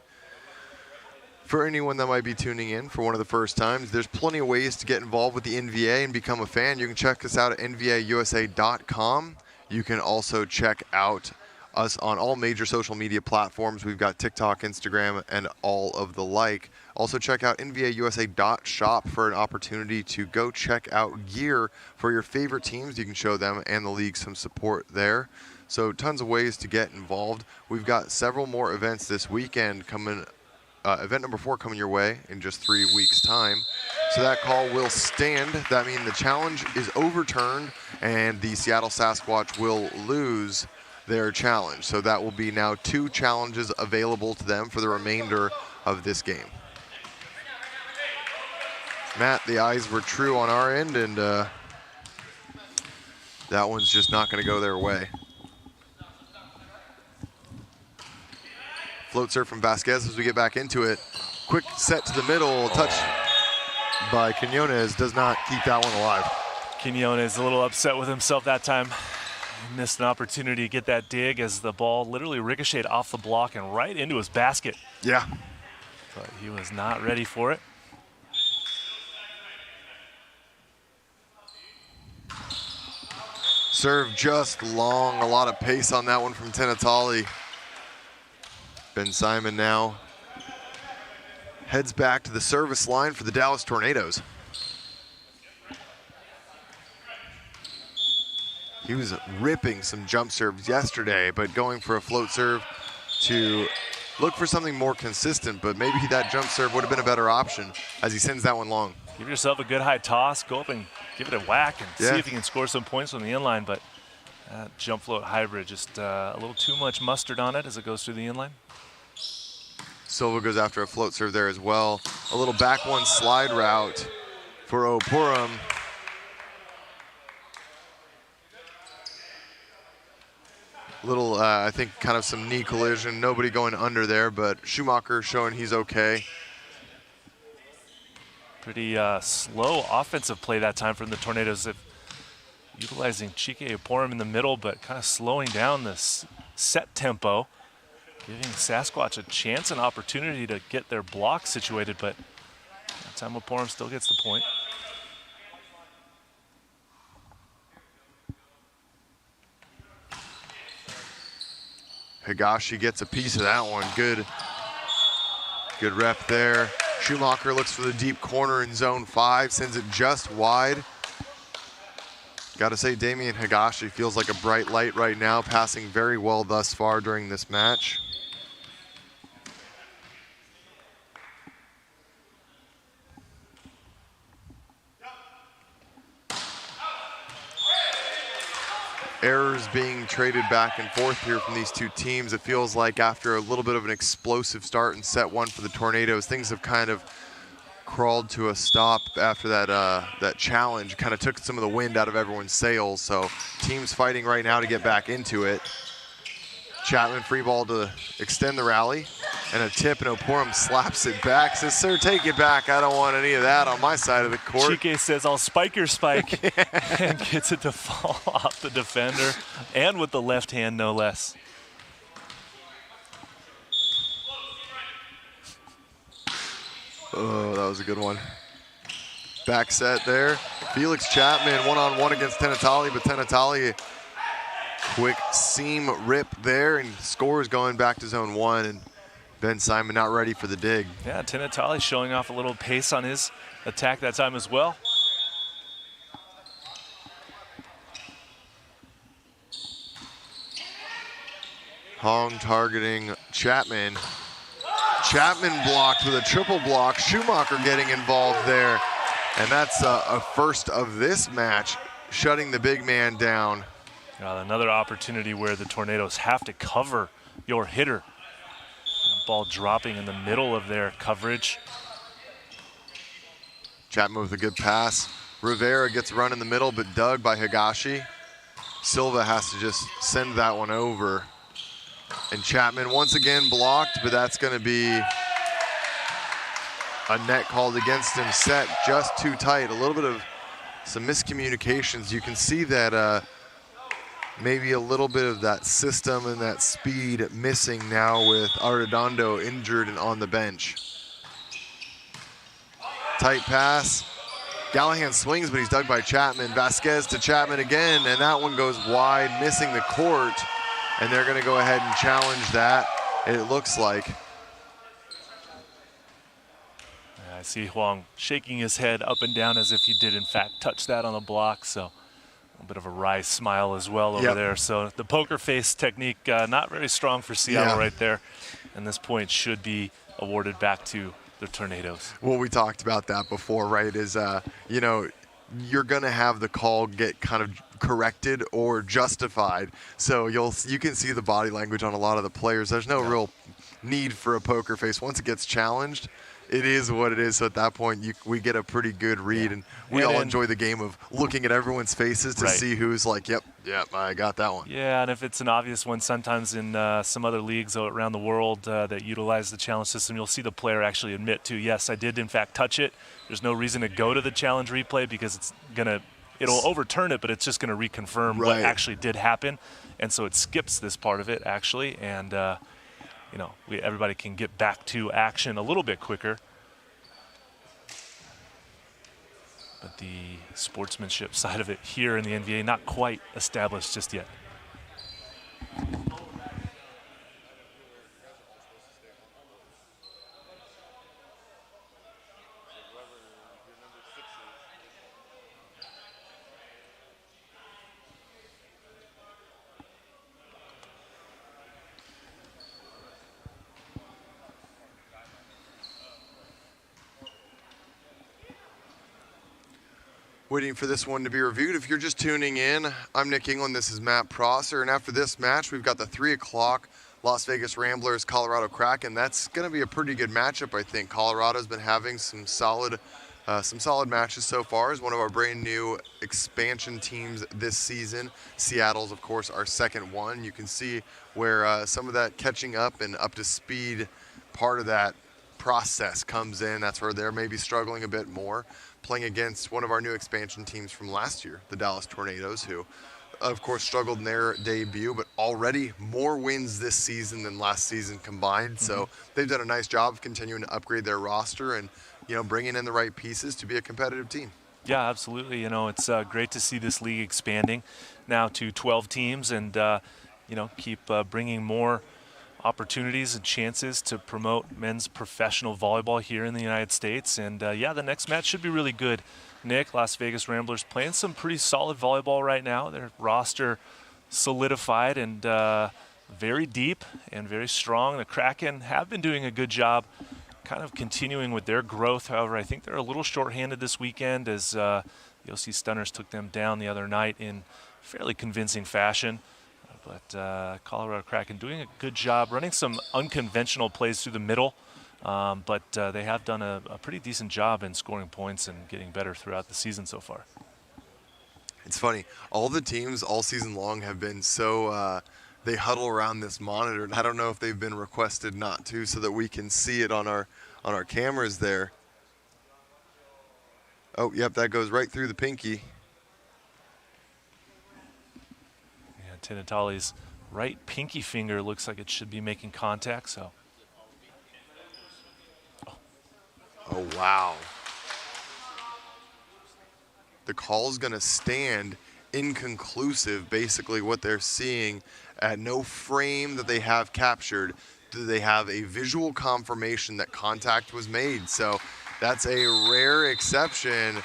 A: For anyone that might be tuning in for one of the first times, there's plenty of ways to get involved with the NVA and become a fan. You can check us out at nvausa.com. You can also check out us on all major social media platforms. We've got TikTok, Instagram, and all of the like. Also check out nvausa.shop for an opportunity to go check out gear for your favorite teams. You can show them and the league some support there. So tons of ways to get involved. We've got several more events this weekend coming. Event number 4 coming your way in just 3 weeks' time. So that call will stand. That means the challenge is overturned and the Seattle Sasquatch will lose their challenge. So that will be now 2 challenges available to them for the remainder of this game. Matt, the eyes were true on our end, and that one's just not going to go their way. Float serve from Vasquez as we get back into it. Quick set to the middle, touch by Quinones does not keep that one alive.
D: Quinones a little upset with himself that time. He missed an opportunity to get that dig as the ball literally ricocheted off the block and right into his basket.
A: Yeah.
D: But he was not ready for it.
A: Serve just long, a lot of pace on that one from Tenatali. Ben Simon now heads back to the service line for the Dallas Tornadoes. He was ripping some jump serves yesterday, but going for a float serve to look for something more consistent, but maybe that jump serve would have been a better option as he sends that one long.
D: Give yourself a good high toss, go up and give it a whack and see if you can score some points from the inline, but that jump float hybrid, just a little too much mustard on it as it goes through the inline.
A: Silva goes after a float serve there as well. A little back one slide route for Opurum. Little, I think, kind of some knee collision. Nobody going under there, but Schumacher showing he's okay.
D: Pretty slow offensive play that time from the Tornadoes, utilizing Chike Opurum in the middle, but kind of slowing down this set tempo, giving Sasquatch a chance and opportunity to get their block situated, but that time Opurum still gets the point.
A: Higashi gets a piece of that one. Good rep there. Schumacher looks for the deep corner in zone 5, sends it just wide. Got to say, Damian Higashi feels like a bright light right now, passing very well thus far during this match. Errors being traded back and forth here from these two teams. It feels like after a little bit of an explosive start in set 1 for the Tornadoes, things have kind of crawled to a stop after that challenge. Kind of took some of the wind out of everyone's sails. So teams fighting right now to get back into it. Chapman free ball to extend the rally. And a tip, and Opurum slaps it back. Says, sir, take it back. I don't want any of that on my side of the court.
D: Chike says, I'll spike your spike, and gets it to fall off the defender, and with the left hand, no less.
A: Oh, that was a good one. Back set there. Felix Chapman one-on-one against Tenatali, but Tenatali, quick seam rip there, and scores going back to zone 1. And Ben Simon not ready for the dig.
D: Yeah, Tenatali showing off a little pace on his attack that time as well.
A: Hong targeting Chapman. Chapman blocked with a triple block. Schumacher getting involved there. And that's a first of this match, shutting the big man down.
D: Another opportunity where the Tornadoes have to cover your hitter. Ball dropping in the middle of their coverage.
A: Chapman with a good pass. Rivera gets run in the middle, but dug by Higashi. Silva has to just send that one over. And Chapman once again blocked, but that's going to be a net called against him. Set just too tight. A little bit of some miscommunications. You can see that maybe a little bit of that system and that speed missing now with Arredondo injured and on the bench. Tight pass. Gallahan swings, but he's dug by Chapman. Vasquez to Chapman again, and that one goes wide, missing the court. And they're going to go ahead and challenge that, it looks like.
D: I see Huang shaking his head up and down as if he did, in fact, touch that on the block. So a bit of a wry smile as well over there. So the poker face technique, not very strong for Seattle right there. And this point should be awarded back to the Tornadoes.
A: Well, we talked about that before, right? Is, you know, you're going to have the call get kind of corrected or justified. So you can see the body language on a lot of the players. There's no real need for a poker face. Once it gets challenged, it is what it is. So at that point, we get a pretty good read, and we all enjoy the game of looking at everyone's faces to see who's like, yep, I got that one.
D: Yeah, and if it's an obvious one, sometimes in some other leagues around the world that utilize the challenge system, you'll see the player actually admit to, yes, I did in fact touch it. There's no reason to go to the challenge replay because it'll overturn it, but it's just going to reconfirm what actually did happen, and so it skips this part of it actually, and everybody can get back to action a little bit quicker. But the sportsmanship side of it here in the NVA not quite established just yet.
A: Waiting for this one to be reviewed. If you're just tuning in, I'm Nick England. This is Matt Prosser. And after this match, we've got the 3 o'clock Las Vegas Ramblers, Colorado Kraken. That's going to be a pretty good matchup, I think. Colorado's been having some solid matches so far as one of our brand new expansion teams this season. Seattle's, of course, our second one. You can see where some of that catching up and up to speed part of that process comes in. That's where they're maybe struggling a bit more, playing against one of our new expansion teams from last year, the Dallas Tornadoes, who, of course, struggled in their debut, but already more wins this season than last season combined. So they've done a nice job of continuing to upgrade their roster and, bringing in the right pieces to be a competitive team.
D: Yeah, absolutely. It's great to see this league expanding now to 12 teams and, keep bringing more opportunities and chances to promote men's professional volleyball here in the United States. And the next match should be really good. Nick, Las Vegas Ramblers playing some pretty solid volleyball right now. Their roster solidified and very deep and very strong. The Kraken have been doing a good job kind of continuing with their growth. However, I think they're a little shorthanded this weekend as the OC Stunners took them down the other night in fairly convincing fashion. But Colorado Kraken doing a good job running some unconventional plays through the middle, but they have done a pretty decent job in scoring points and getting better throughout the season so far.
A: It's funny. All the teams all season long have been so they huddle around this monitor, and I don't know if they've been requested not to so that we can see it on our cameras there. Oh, yep, that goes right through the pinky.
D: Tinatali's right pinky finger looks like it should be making contact, so.
A: Oh, wow. The call's going to stand inconclusive. Basically what they're seeing at no frame that they have captured, do they have a visual confirmation that contact was made. So that's a rare exception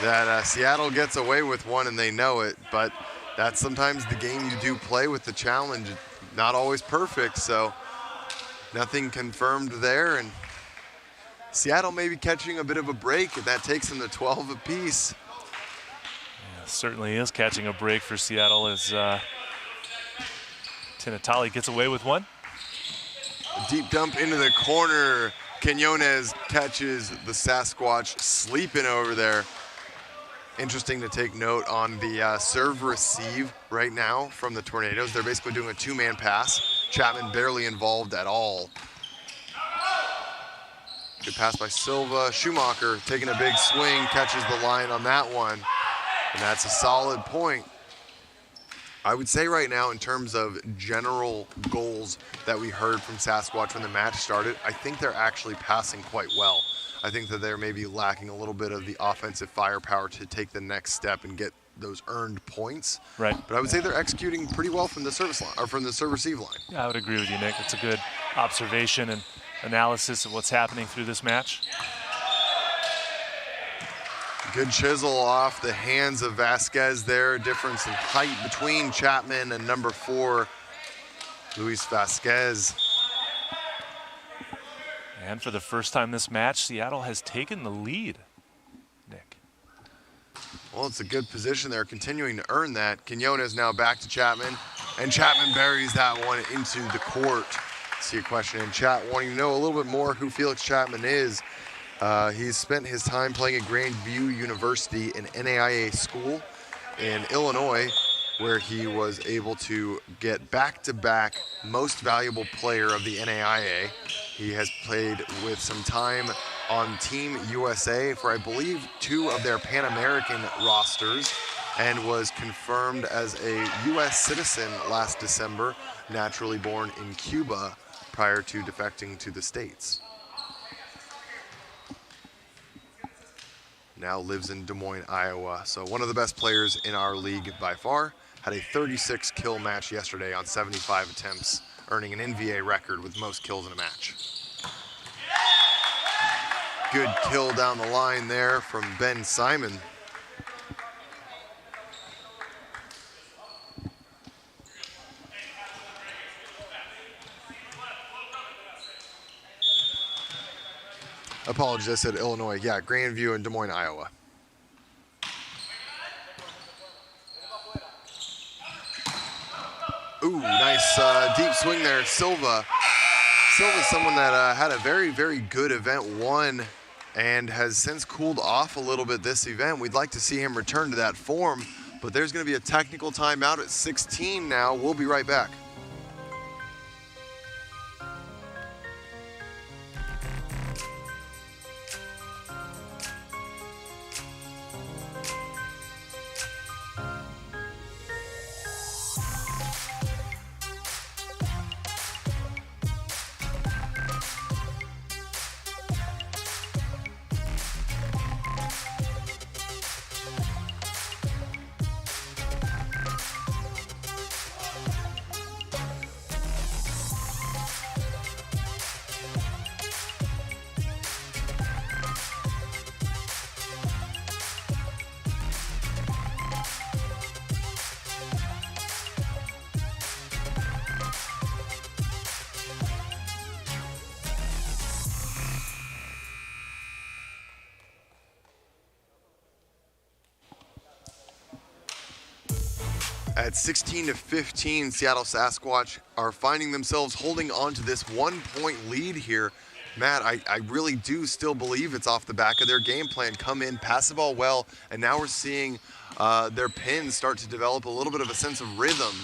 A: that Seattle gets away with one and they know it, but that's sometimes the game you do play with the challenge. Not always perfect, so nothing confirmed there. And Seattle may be catching a bit of a break, and that takes them to 12 apiece.
D: Yeah, certainly is catching a break for Seattle as Tinatali gets away with one.
A: A deep dump into the corner. Quinones catches the Sasquatch sleeping over there. Interesting to take note on the serve-receive right now from the Tornadoes. They're basically doing a two-man pass. Chapman barely involved at all. Good pass by Silva. Schumacher taking a big swing, catches the line on that one. And that's a solid point. I would say right now, in terms of general goals that we heard from Sasquatch when the match started, I think they're actually passing quite well. I think that they're maybe lacking a little bit of the offensive firepower to take the next step and get those earned points.
D: Right.
A: But I would say they're executing pretty well from the service line, or from the serve-receive line.
D: Yeah, I would agree with you, Nick. It's a good observation and analysis of what's happening through this match.
A: Good chisel off the hands of Vasquez there. Difference in height between Chapman and number 4, Luis Vasquez.
D: And for the first time this match, Seattle has taken the lead, Nick.
A: Well, it's a good position there, continuing to earn that. Quinones now back to Chapman, and Chapman buries that one into the court. See a question in chat wanting to know a little bit more who Felix Chapman is. He's spent his time playing at Grandview University, an NAIA school in Illinois, where he was able to get back-to-back most valuable player of the NAIA. He has played with some time on Team USA for, I believe, 2 of their Pan American rosters, and was confirmed as a U.S. citizen last December, naturally born in Cuba prior to defecting to the States. Now lives in Des Moines, Iowa. So one of the best players in our league by far. Had a 36 kill match yesterday on 75 attempts, earning an NVA record with most kills in a match. Good kill down the line there from Ben Simon. Apologies, I said Illinois. Yeah, Grandview and Des Moines, Iowa. Ooh, nice deep swing there, Silva. Silva's someone that had a very, very good event one and has since cooled off a little bit this event. We'd like to see him return to that form, but there's going to be a technical timeout at 16 now. We'll be right back. At 16-15, Seattle Sasquatch are finding themselves holding on to this 1-point lead here. Matt, I really do still believe it's off the back of their game plan. Come in, pass the ball well, and now we're seeing their pins start to develop a little bit of a sense of rhythm.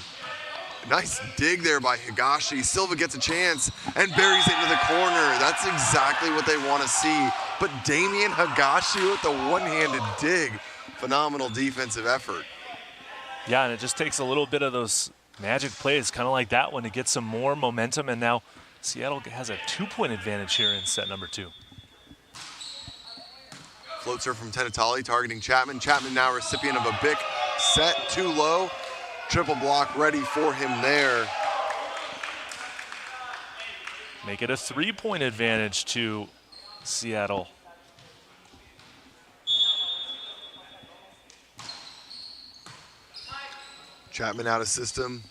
A: Nice dig there by Higashi. Silva gets a chance and buries it into the corner. That's exactly what they want to see. But Damian Higashi with the one-handed dig. Phenomenal defensive effort.
D: Yeah, and it just takes a little bit of those magic plays, kind of like that one, to get some more momentum. And now Seattle has a 2-point advantage here in set number 2.
A: Floats her from Tenatali, targeting Chapman. Chapman now recipient of a big set, too low. Triple block ready for him there.
D: Make it a 3-point advantage to Seattle.
A: Chapman out of system.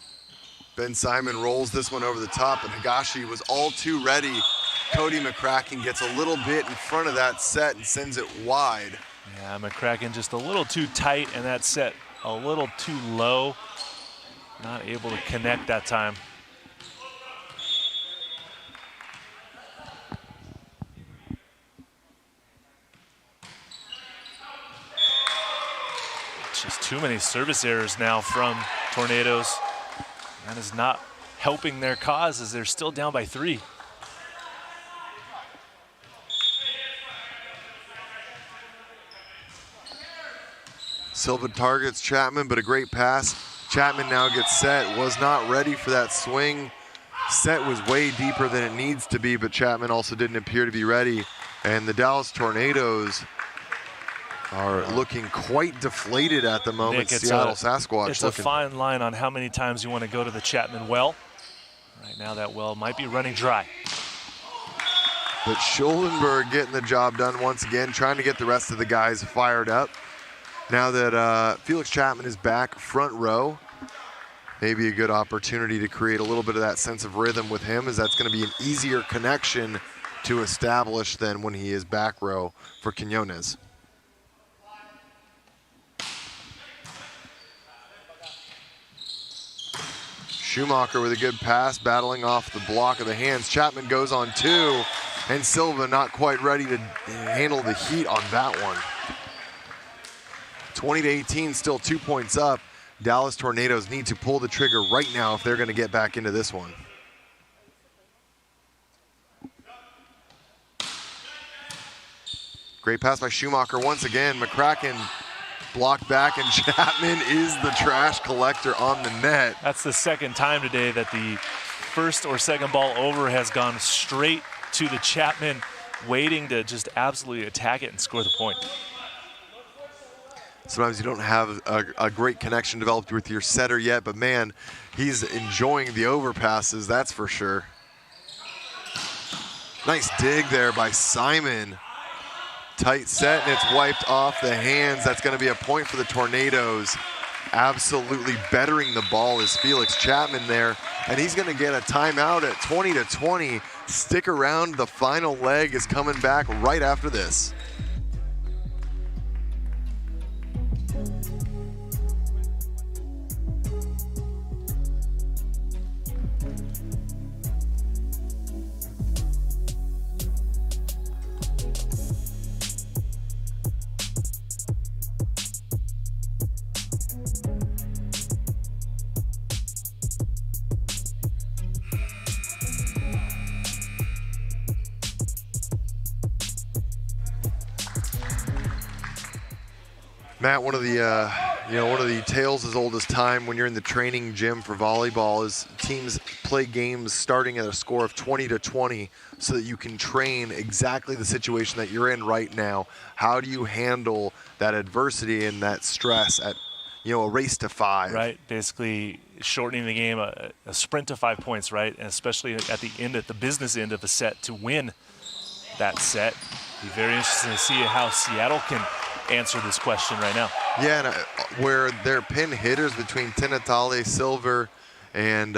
A: Ben Simon rolls this one over the top, and Higashi was all too ready. Cody McCracken gets a little bit in front of that set and sends it wide.
D: Yeah, McCracken just a little too tight, and that set a little too low. Not able to connect that time. Just too many service errors now from Tornadoes. That is not helping their cause as they're still down by 3.
A: Silva targets Chapman, but a great pass. Chapman now gets set, was not ready for that swing. Set was way deeper than it needs to be, but Chapman also didn't appear to be ready. And the Dallas Tornadoes are looking quite deflated at the moment.
D: Nick,
A: Seattle Sasquatch
D: it's a fine line on how many times you want to go to the Chapman well. Right now that well might be running dry.
A: But Schollenberg getting the job done once again, trying to get the rest of the guys fired up. Now that Felix Chapman is back front row, maybe a good opportunity to create a little bit of that sense of rhythm with him, as that's going to be an easier connection to establish than when he is back row for Quinones. Schumacher with a good pass, battling off the block of the hands. Chapman goes on 2, and Silva not quite ready to handle the heat on that one. 20-18, still 2 points up. Dallas Tornadoes need to pull the trigger right now if they're going to get back into this one. Great pass by Schumacher once again. McCracken blocked back, and Chapman is the trash collector on the net.
D: That's the second time today that the first or second ball over has gone straight to the Chapman, waiting to just absolutely attack it and score the point.
A: Sometimes you don't have a great connection developed with your setter yet, but man, he's enjoying the overpasses, that's for sure. Nice dig there by Simon. Tight set, and it's wiped off the hands. That's going to be a point for the Tornadoes. Absolutely bettering the ball is Felix Chapman there, and he's going to get a timeout at 20-20. Stick around, the final leg is coming back right after this. Matt, one of the tales as old as time when you're in the training gym for volleyball is teams play games starting at a score of 20-20 so that you can train exactly the situation that you're in right now. How do you handle that adversity and that stress at, a race to 5?
D: Right, basically shortening the game, a sprint to 5 points, right? And especially at the business end of the set to win that set. Be very interesting to see how Seattle can answer this question right now.
A: Yeah, and where their pin hitters between Tinatale, Silver, and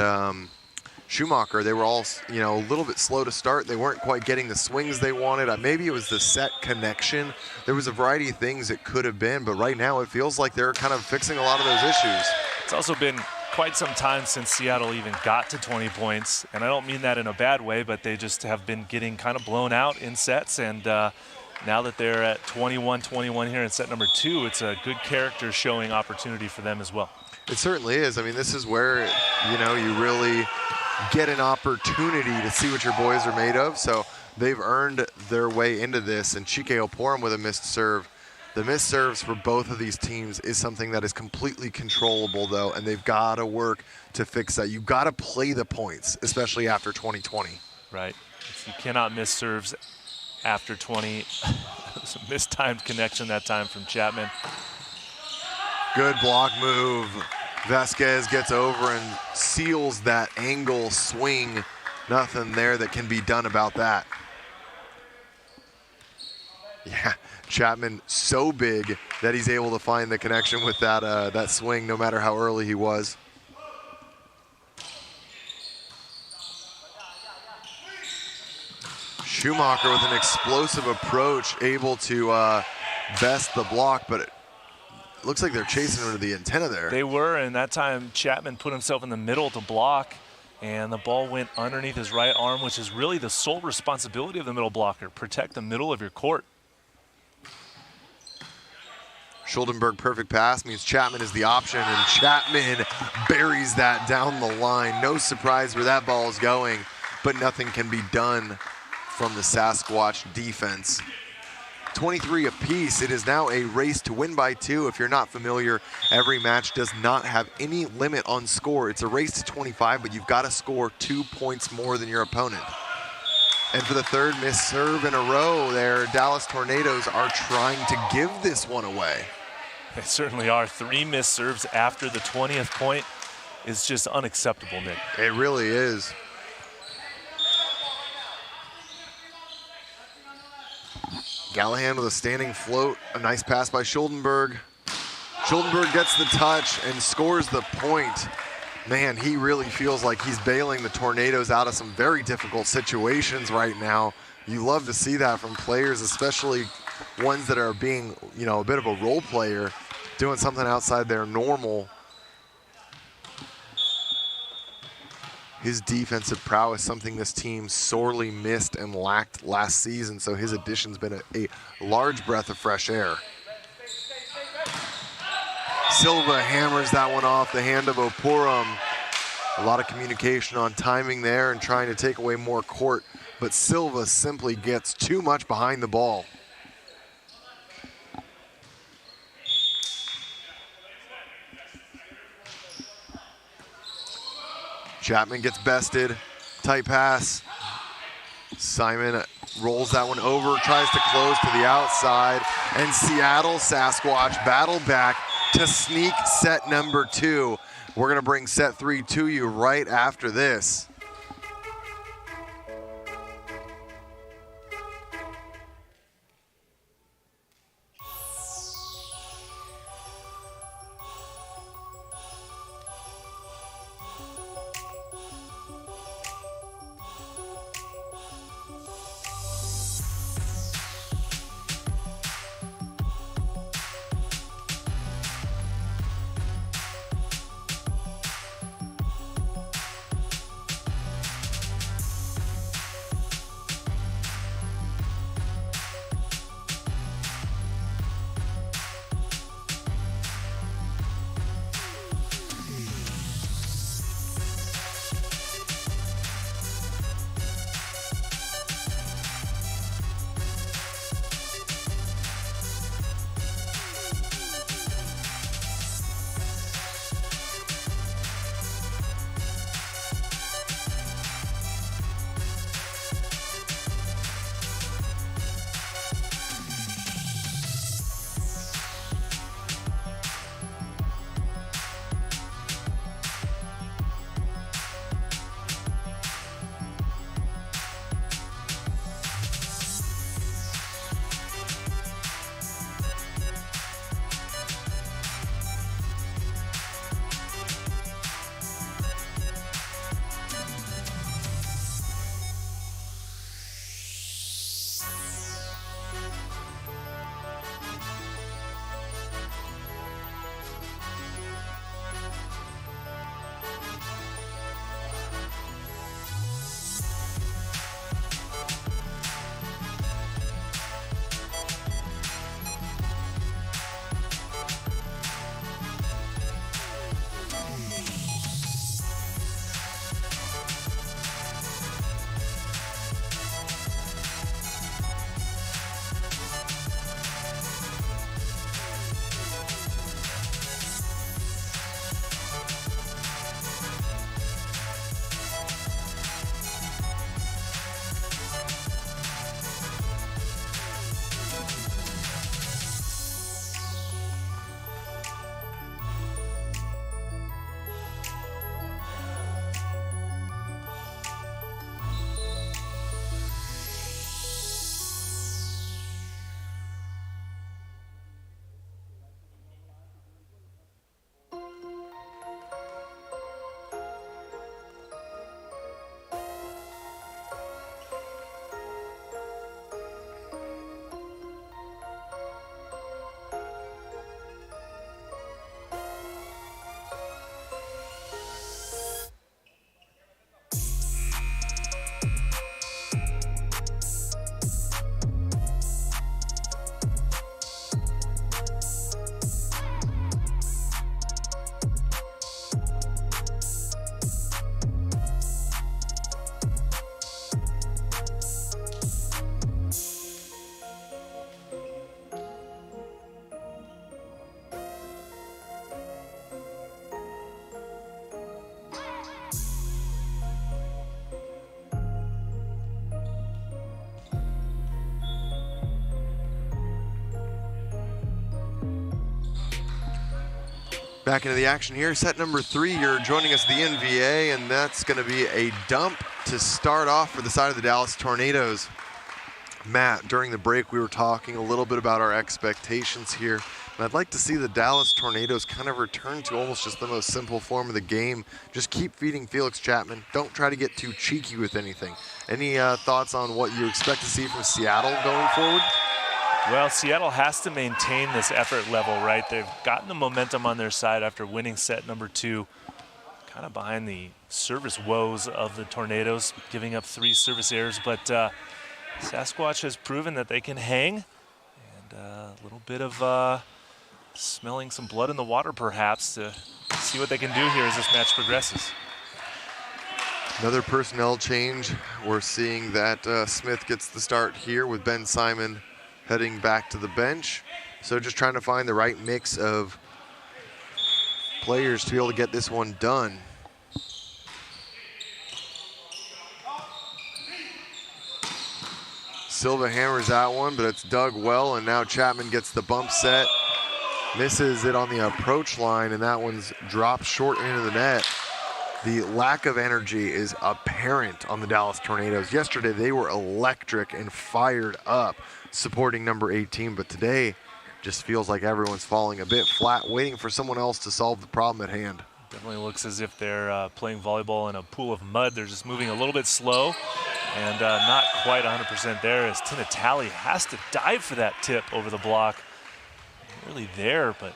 A: Schumacher, they were all, a little bit slow to start. They weren't quite getting the swings they wanted. Maybe it was the set connection. There was a variety of things it could have been, but right now it feels like they're kind of fixing a lot of those issues.
D: It's also been quite some time since Seattle even got to 20 points, and I don't mean that in a bad way, but they just have been getting kind of blown out in sets, and now that they're at 21-21 here in set number 2, it's a good character showing opportunity for them as well.
A: It certainly is. I mean, this is where, you really get an opportunity to see what your boys are made of. So they've earned their way into this. And Chike Oporum with a missed serve. The missed serves for both of these teams is something that is completely controllable, though, and they've got to work to fix that. You've got to play the points, especially after 20-20.
D: Right. You cannot miss serves after 20. It was a mistimed connection that time from Chapman.
A: Good block move. Vasquez gets over and seals that angle swing. Nothing there that can be done about that. Yeah, Chapman so big that he's able to find the connection with that swing no matter how early he was. Schumacher with an explosive approach, able to best the block, but it looks like they're chasing him to the antenna there.
D: They were, and that time Chapman put himself in the middle to block, and the ball went underneath his right arm, which is really the sole responsibility of the middle blocker. Protect the middle of your court.
A: Schuldenberg perfect pass means Chapman is the option, and Chapman buries that down the line. No surprise where that ball is going, but nothing can be done from the Sasquatch defense. 23 apiece. It is now a race to win by 2. If you're not familiar, every match does not have any limit on score. It's a race to 25, but you've got to score 2 points more than your opponent. And for the third missed serve in a row there, Dallas Tornadoes are trying to give this one away.
D: They certainly are. 3 missed serves after the 20th point is just unacceptable, Nick.
A: It really is. Gallahan with a standing float, a nice pass by Schuldenberg. Schuldenberg gets the touch and scores the point. Man, he really feels like he's bailing the Tornadoes out of some very difficult situations right now. You love to see that from players, especially ones that are being, a bit of a role player, doing something outside their normal. his defensive prowess, something this team sorely missed and lacked last season. So his addition's been a large breath of fresh air. Silva hammers that one off the hand of Opurum. A lot of communication on timing there and trying to take away more court, but Silva simply gets too much behind the ball. Chapman gets bested, tight pass. Simon rolls that one over, tries to close to the outside, and Seattle Sasquatch battle back to sneak set number 2. We're gonna bring set 3 to you right after this. Back into the action here, set number 3. You're joining us at the NVA, and that's going to be a dump to start off for the side of the Dallas Tornadoes. Matt, during the break, we were talking a little bit about our expectations here, and I'd like to see the Dallas Tornadoes kind of return to almost just the most simple form of the game. Just keep feeding Felix Chapman. Don't try to get too cheeky with anything. Any thoughts on what you expect to see from Seattle going forward?
D: Well, Seattle has to maintain this effort level, right? They've gotten the momentum on their side after winning set number 2. kind of behind the service woes of the Tornadoes, giving up 3 service errors. But Sasquatch has proven that they can hang, and a little bit of smelling some blood in the water, perhaps, to see what they can do here as this match progresses.
A: Another personnel change. We're seeing that Smith gets the start here with Ben Simon heading back to the bench. So just trying to find the right mix of players to be able to get this one done. Silva hammers that one, but it's dug well, and now Chapman gets the bump set. Misses it on the approach line, and that one's dropped short into the net. The lack of energy is apparent on the Dallas Tornadoes. Yesterday, they were electric and fired up supporting number 18, but today just feels like everyone's falling a bit flat, waiting for someone else to solve the problem at hand.
D: Definitely looks as if they're playing volleyball in a pool of mud. They're just moving a little bit slow and not quite 100% there, as Tinatali has to dive for that tip over the block. Really there, but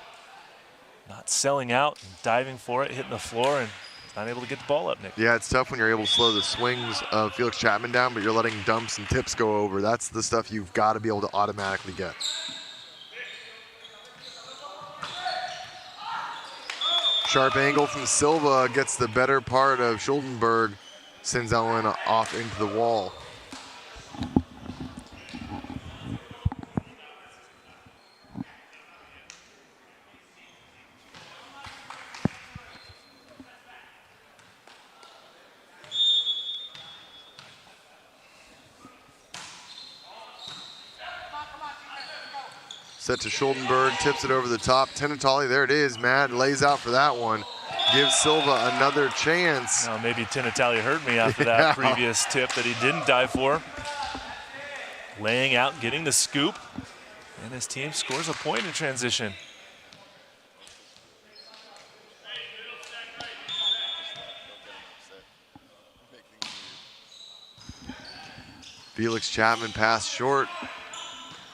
D: not selling out and diving for it, hitting the floor, and not able to get the ball up, Nick.
A: Yeah, it's tough when you're able to slow the swings of Felix Chapman down, but you're letting dumps and tips go over. That's the stuff you've got to be able to automatically get. Sharp angle from Silva gets the better part of Schuldenberg, sends that one off into the wall. Set to Schuldenberg, tips it over the top. Tinatali, there it is. Mad lays out for that one. Gives Silva another chance.
D: Well, maybe Tinatali heard me after that previous tip that he didn't dive for. Laying out, getting the scoop, and his team scores a point in transition.
A: Felix Chapman passed short.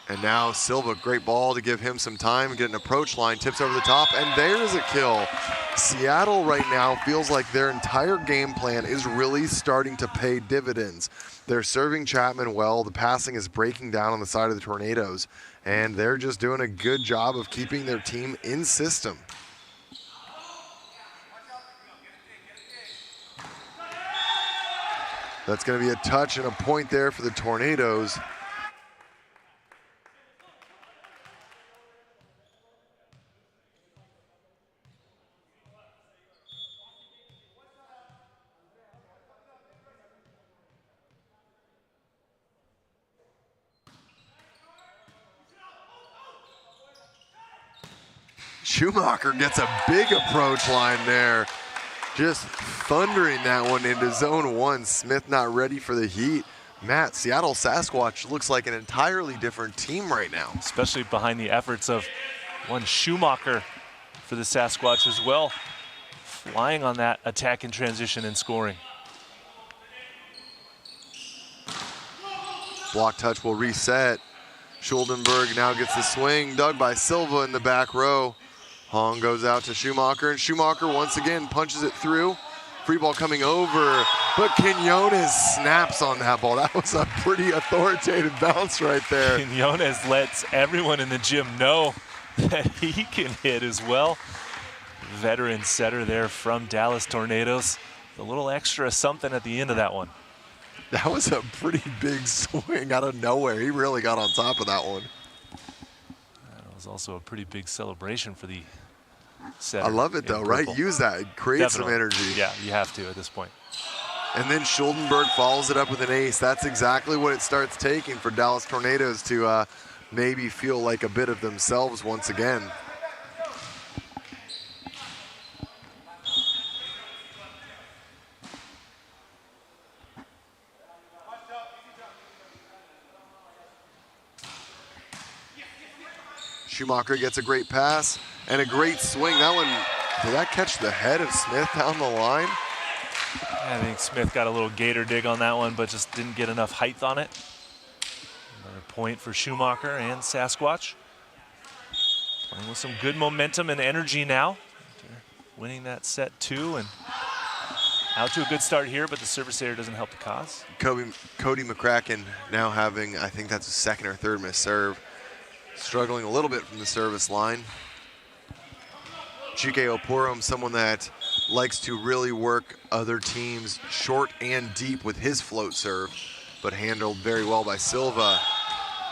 A: And now Silva, great ball to give him some time, get an approach line, tips over the top, and there's a kill. Seattle right now feels like their entire game plan is really starting to pay dividends. They're serving Chapman well, the passing is breaking down on the side of the Tornadoes, and they're just doing a good job of keeping their team in system. That's going to be a touch and a point there for the Tornadoes. Schumacher gets a big approach line there. Just thundering that one into zone 1. Smith not ready for the heat. Matt, Seattle Sasquatch looks like an entirely different team right now.
D: Especially behind the efforts of one Schumacher for the Sasquatch as well. Flying on that attack in transition and scoring.
A: Block touch will reset. Schuldenberg now gets the swing, dug by Silva in the back row. Hong goes out to Schumacher, and Schumacher once again punches it through. Free ball coming over, but Quinones snaps on that ball. That was a pretty authoritative bounce right there.
D: Quinones lets everyone in the gym know that he can hit as well. Veteran setter there from Dallas Tornadoes. A little extra something at the end of that one.
A: That was a pretty big swing out of nowhere. He really got on top of that one.
D: That was also a pretty big celebration for the setter.
A: I love it though, right? Use that, create some energy.
D: Yeah, you have to at this point.
A: And then Schuldenberg follows it up with an ace. That's exactly what it starts taking for Dallas Tornadoes to maybe feel like a bit of themselves once again. Schumacher gets a great pass and a great swing. That one, did that catch the head of Smith down the line?
D: I think Smith got a little gator dig on that one, but just didn't get enough height on it. Another point for Schumacher and Sasquatch. Playing with some good momentum and energy now. After winning that set 2 and Out to a good start here, but the service error doesn't help the cause.
A: Cody McCracken now having, I think that's his second or third miss serve. Struggling a little bit from the service line. Chike Oporum, someone that likes to really work other teams short and deep with his float serve, but handled very well by Silva.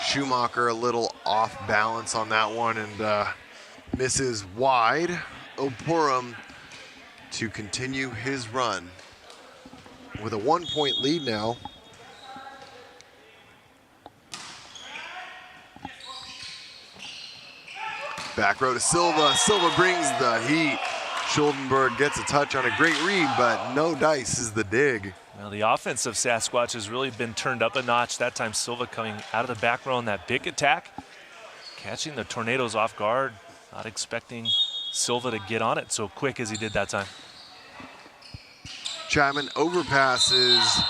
A: Schumacher a little off balance on that one and misses wide. Oporum to continue his run with a 1-point lead now. Back row to Silva. Silva brings the heat. Schuldenberg gets a touch on a great read, but no dice is the dig.
D: Well, the offense of Sasquatch has really been turned up a notch. That time Silva coming out of the back row on that big attack, catching the Tornadoes off guard, not expecting Silva to get on it so quick as he did that time.
A: Chapman overpasses,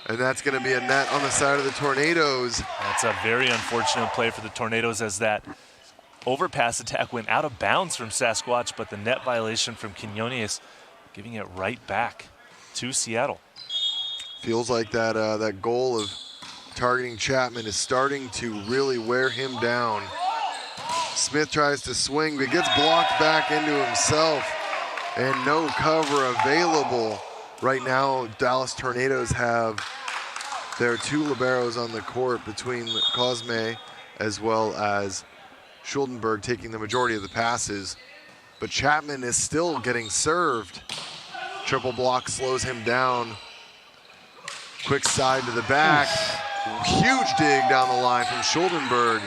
A: and that's going to be a net on the side of the Tornadoes.
D: That's a very unfortunate play for the Tornadoes as that overpass attack went out of bounds from Sasquatch, but the net violation from Quinones giving it right back to Seattle.
A: Feels like that goal of targeting Chapman is starting to really wear him down. Smith tries to swing, but gets blocked back into himself, and no cover available. Right now, Dallas Tornadoes have their two liberos on the court between Cosme as well as Schuldenberg taking the majority of the passes. But Chapman is still getting served. Triple block slows him down. Quick side to the back. Huge dig down the line from Schuldenberg.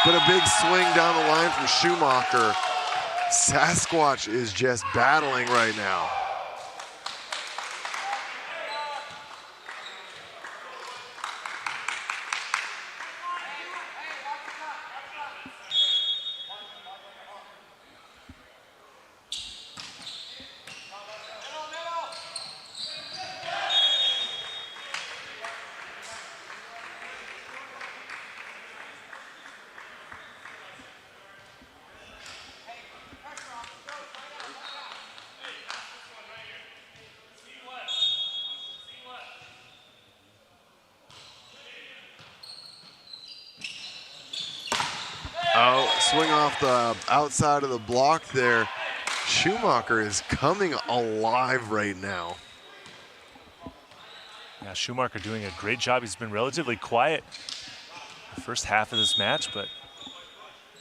A: But a big swing down the line from Schumacher. Sasquatch is just battling right now. Oh, swing off the outside of the block there. Schumacher is coming alive right now.
D: Yeah, Schumacher doing a great job. He's been relatively quiet the first half of this match, but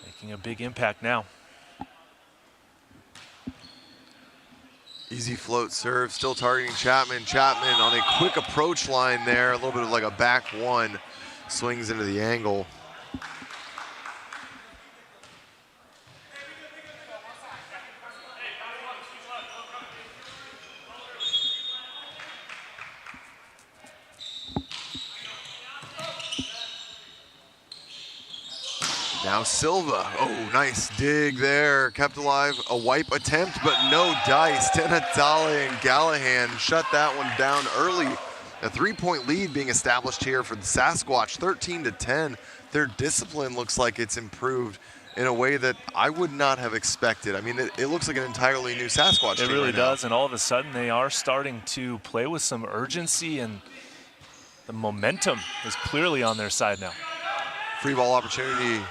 D: making a big impact now.
A: Easy float serve, still targeting Chapman. Chapman on a quick approach line there, a little bit of like a back one, swings into the angle. Now Silva, oh, nice dig there. Kept alive, a wipe attempt, but no dice. Tenatale and Gallahan shut that one down early. A 3-point lead being established here for the Sasquatch, 13-10. Their discipline looks like it's improved in a way that I would not have expected. I mean, it looks like an entirely new Sasquatch team.
D: It really
A: right
D: does,
A: now.
D: and all of a sudden they are starting to play with some urgency, and the momentum is clearly on their side now.
A: Free ball opportunity.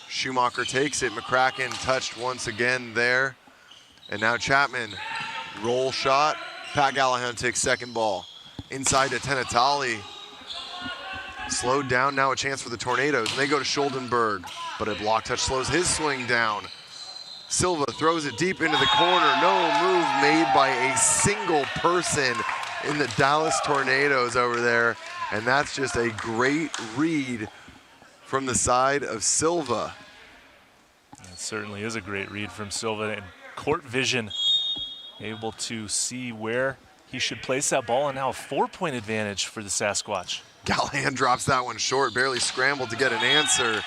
A: Schumacher takes it. McCracken touched once again there. And now Chapman, roll shot. Pat Gallahan takes second ball. Inside to Tenatale. Slowed down, now a chance for the Tornadoes. And they go to Schuldenberg, but a block touch slows his swing down. Silva throws it deep into the corner. No move made by a single person in the Dallas Tornadoes over there. And that's just a great read from the side of Silva.
D: It certainly is a great read from Silva, and court vision, able to see where he should place that ball, and now a 4-point advantage for the Sasquatch.
A: Gallahan drops that one short, barely scrambled to get an answer,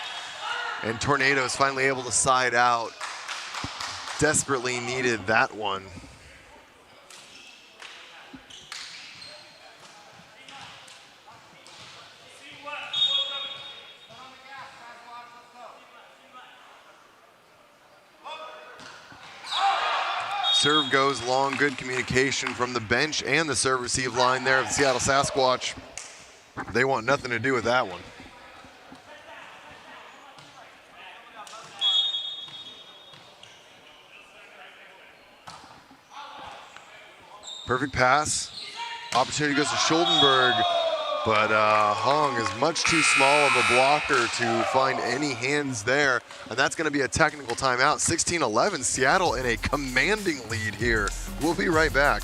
A: and Tornadoes finally able to side out. Desperately needed that one. Serve goes long, good communication from the bench and the serve-receive line there of the Seattle Sasquatch. They want nothing to do with that one. Perfect pass. Opportunity goes to Schuldenberg, but Hong is much too small of a blocker to find any hands there, and that's going to be a technical timeout. 16-11, Seattle in a commanding lead here. We'll be right back.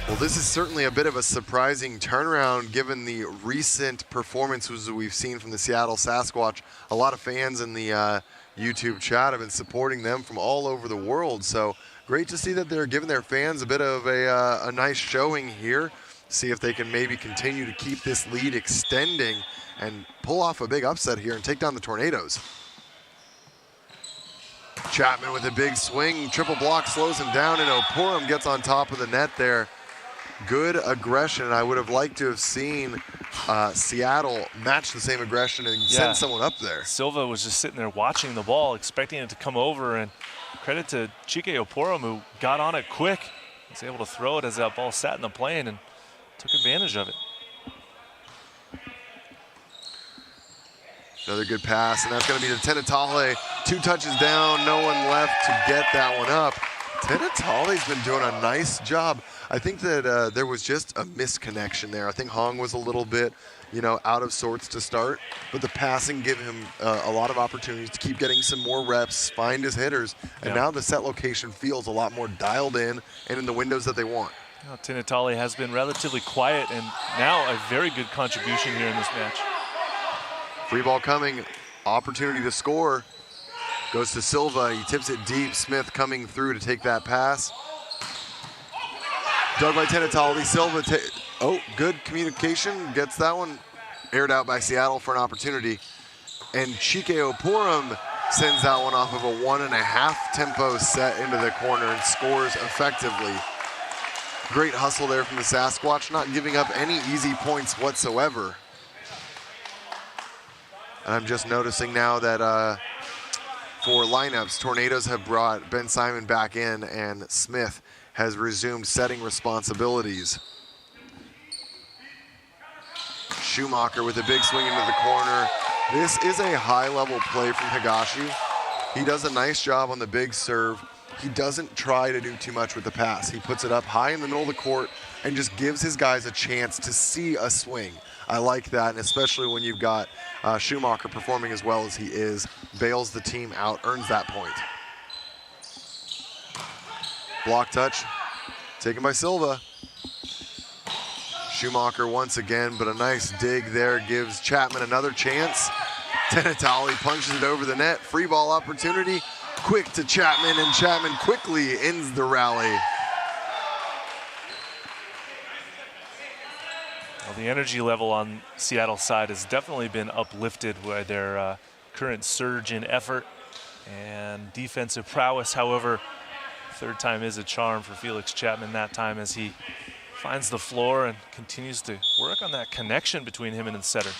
A: Well, this is certainly a bit of a surprising turnaround given the recent performances we've seen from the Seattle Sasquatch. A lot of fans in the YouTube chat have been supporting them from all over the world. So great to see that they're giving their fans a bit of a nice showing here. See if they can maybe continue to keep this lead extending and pull off a big upset here and take down the Tornadoes. Chapman with a big swing. Triple block slows him down, and Oporum gets on top of the net there. Good aggression, and I would have liked to have seen Seattle match the same aggression and send someone up there.
D: Silva was just sitting there watching the ball, expecting it to come over, and credit to Chike Oporum, who got on it quick. He was able to throw it as that ball sat in the plane and took advantage of it.
A: Another good pass, and that's going to be to Tenatale. 2 touches down, no one left to get that one up. Tenatale's been doing a nice job. I think that there was just a misconnection there. I think Hong was a little bit, out of sorts to start, but the passing gave him a lot of opportunities to keep getting some more reps, find his hitters, and now the set location feels a lot more dialed in and in the windows that they want.
D: Tenatale has been relatively quiet, and now a very good contribution here in this match.
A: Free ball coming, opportunity to score. Goes to Silva, he tips it deep. Smith coming through to take that pass. Dug by Tenatale, Silva, good communication, gets that one aired out by Seattle for an opportunity. And Chike Oporum sends that one off of a 1.5 tempo set into the corner and scores effectively. Great hustle there from the Sasquatch, not giving up any easy points whatsoever. And I'm just noticing now that for lineups, Tornadoes have brought Ben Simon back in, and Smith has resumed setting responsibilities. Schumacher with a big swing into the corner. This is a high-level play from Higashi. He does a nice job on the big serve. He doesn't try to do too much with the pass. He puts it up high in the middle of the court and just gives his guys a chance to see a swing. I like that, and especially when you've got Schumacher performing as well as he is, bails the team out, earns that point. Block touch, taken by Silva. Schumacher once again, but a nice dig there gives Chapman another chance. Tenatale punches it over the net. Free ball opportunity, quick to Chapman, and Chapman quickly ends the rally.
D: Well, the energy level on Seattle's side has definitely been uplifted by their current surge in effort and defensive prowess. However, third time is a charm for Felix Chapman that time, as he finds the floor and continues to work on that connection between him and the setter.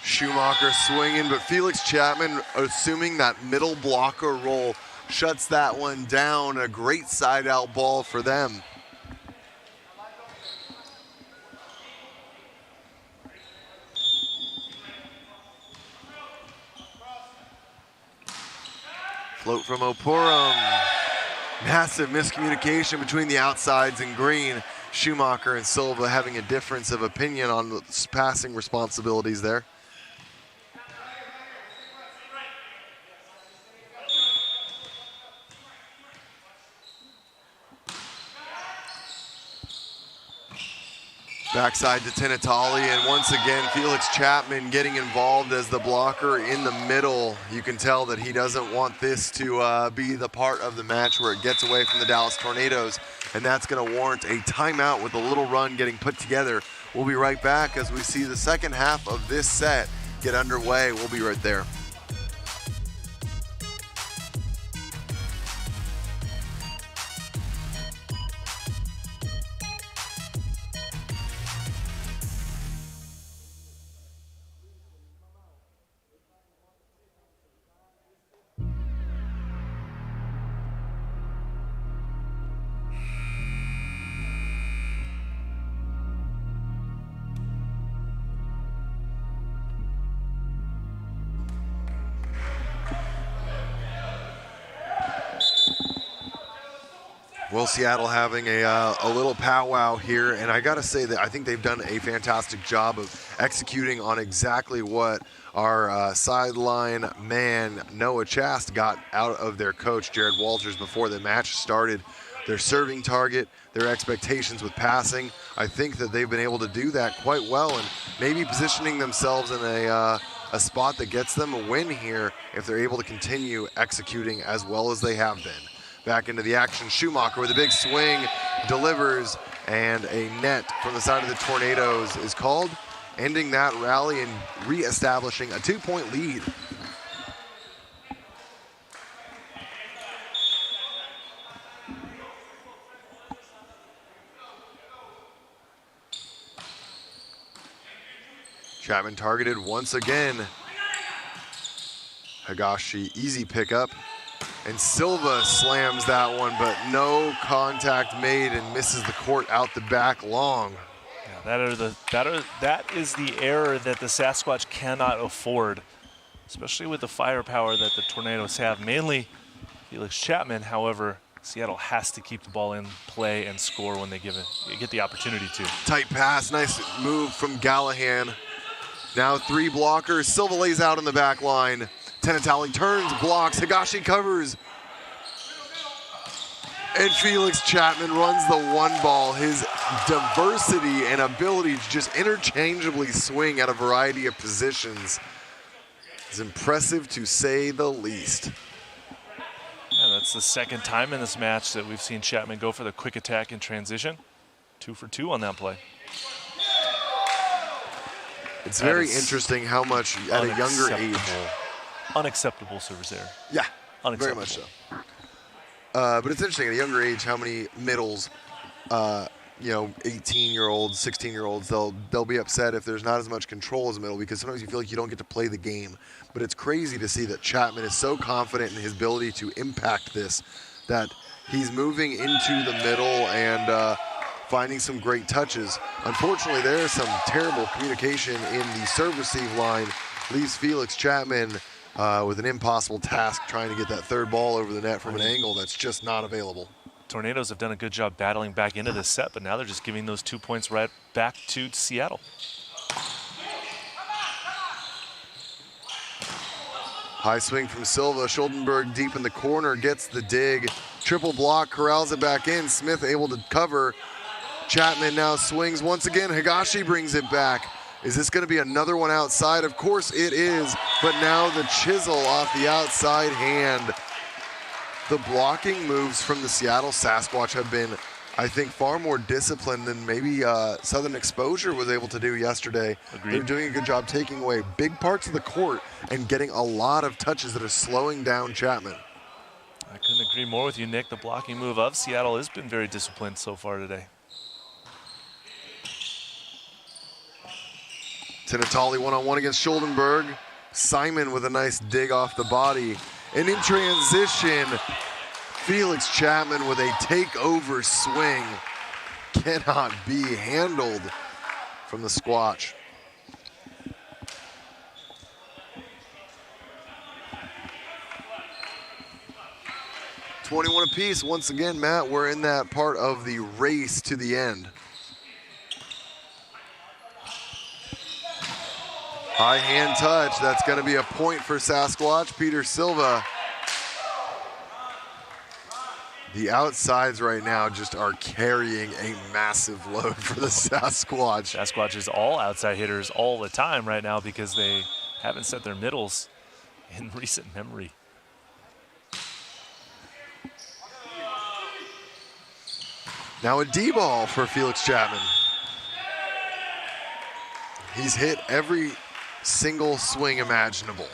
A: Schumacher swinging, but Felix Chapman, assuming that middle blocker role, shuts that one down. A great side out ball for them. Float from Oporum. Massive miscommunication between the outsides and green. Schumacher and Silva having a difference of opinion on the passing responsibilities there. Backside to Tinatali, and once again, Felix Chapman getting involved as the blocker in the middle. You can tell that he doesn't want this to be the part of the match where it gets away from the Dallas Tornadoes, and that's going to warrant a timeout with a little run getting put together. We'll be right back as we see the second half of this set get underway. We'll be right there. Well, Seattle having a little powwow here, and I got to say that I think they've done a fantastic job of executing on exactly what our sideline man Noah Chast got out of their coach Jared Walters before the match started. Their serving target, their expectations with passing. I think that they've been able to do that quite well, and maybe positioning themselves in a spot that gets them a win here if they're able to continue executing as well as they have been. Back into the action, Schumacher with a big swing, delivers, and a net from the side of the Tornadoes is called, ending that rally and reestablishing a 2-point lead. Chapman targeted once again. Higashi, easy pickup. And Silva slams that one, but no contact made and misses the court out the back long.
D: Yeah, that is the error that the Sasquatch cannot afford, especially with the firepower that the Tornadoes have, mainly Felix Chapman. However, Seattle has to keep the ball in play and score when they get the opportunity to.
A: Tight pass, nice move from Gallahan. Now 3 blockers, Silva lays out in the back line. Tinatali turns, blocks, Higashi covers. And Felix Chapman runs the one ball. His diversity and ability to just interchangeably swing at a variety of positions is impressive to say the least.
D: Yeah, that's the second time in this match that we've seen Chapman go for the quick attack in transition. 2 for 2 on that play.
A: It's very interesting how much at a younger age.
D: Unacceptable service error.
A: Yeah,
D: very
A: much so. But it's interesting at a younger age how many middles, 18-year-olds, 16-year-olds, they'll be upset if there's not as much control as a middle, because sometimes you feel like you don't get to play the game. But it's crazy to see that Chapman is so confident in his ability to impact this, that he's moving into the middle and finding some great touches. Unfortunately, there is some terrible communication in the serve-receive line, leaves Felix Chapman with an impossible task trying to get that third ball over the net from an angle that's just not available.
D: Tornadoes have done a good job battling back into this set, but now they're just giving those 2 points right back to Seattle.
A: High swing from Silva. Schuldenberg deep in the corner, gets the dig. Triple block, corrals it back in. Smith able to cover. Chapman now swings once again. Higashi brings it back. Is this going to be another one outside? Of course it is, but now the chisel off the outside hand. The blocking moves from the Seattle Sasquatch have been, I think, far more disciplined than maybe Southern Exposure was able to do yesterday.
D: Agreed.
A: They're doing a good job taking away big parts of the court and getting a lot of touches that are slowing down Chapman.
D: I couldn't agree more with you, Nick. The blocking move of Seattle has been very disciplined so far today.
A: Tinatali one-on-one against Schuldenberg. Simon with a nice dig off the body. And in transition, Felix Chapman with a takeover swing. Cannot be handled from the Squatch. 21 apiece. Once again, Matt, we're in that part of the race to the end. High hand touch. That's going to be a point for Sasquatch. Peter Silva. The outsides right now just are carrying a massive load for the Sasquatch.
D: Sasquatch is all outside hitters all the time right now because they haven't set their middles in recent memory.
A: Now a D ball for Felix Chapman. He's hit every single swing imaginable.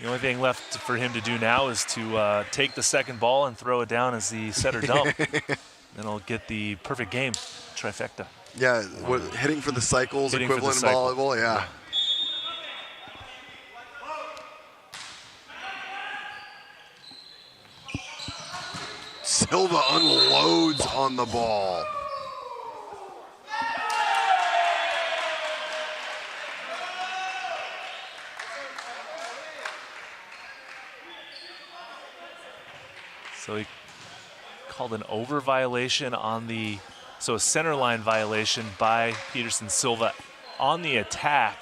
D: The only thing left for him to do now is to take the second ball and throw it down as the setter dump. Then he'll get the perfect game trifecta.
A: Yeah, hitting for the cycles
D: Hitting
A: equivalent
D: for the
A: in
D: cycle.
A: volleyball, yeah. Silva unloads on the ball.
D: So he called an over violation on the, so a center line violation by Peterson Silva on the attack.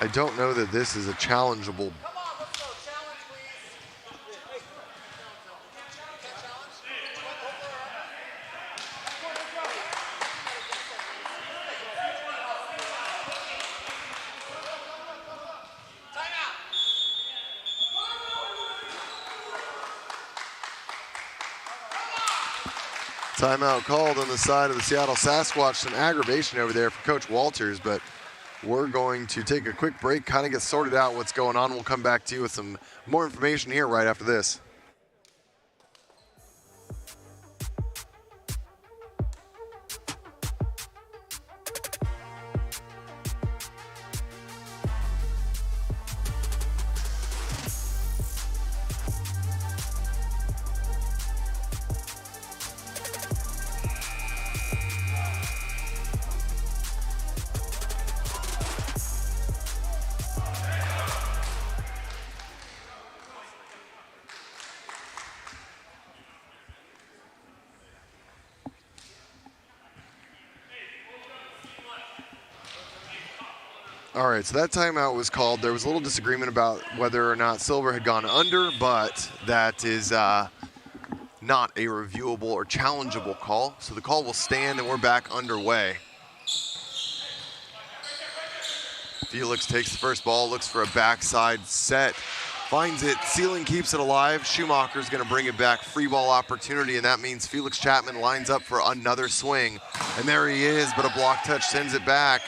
A: I don't know that this is a challengeable. Timeout called on the side of the Seattle Sasquatch. Some aggravation over there for Coach Walters, but we're going to take a quick break, kind of get sorted out what's going on. We'll come back to you with some more information here right after this. All right, so that timeout was called. There was a little disagreement about whether or not Silver had gone under, but that is not a reviewable or challengeable call. So the call will stand, and we're back underway. Felix takes the first ball, looks for a backside set, finds it, Ceiling keeps it alive. Schumacher's going to bring it back, free ball opportunity, and that means Felix Chapman lines up for another swing. And there he is, but a block touch sends it back.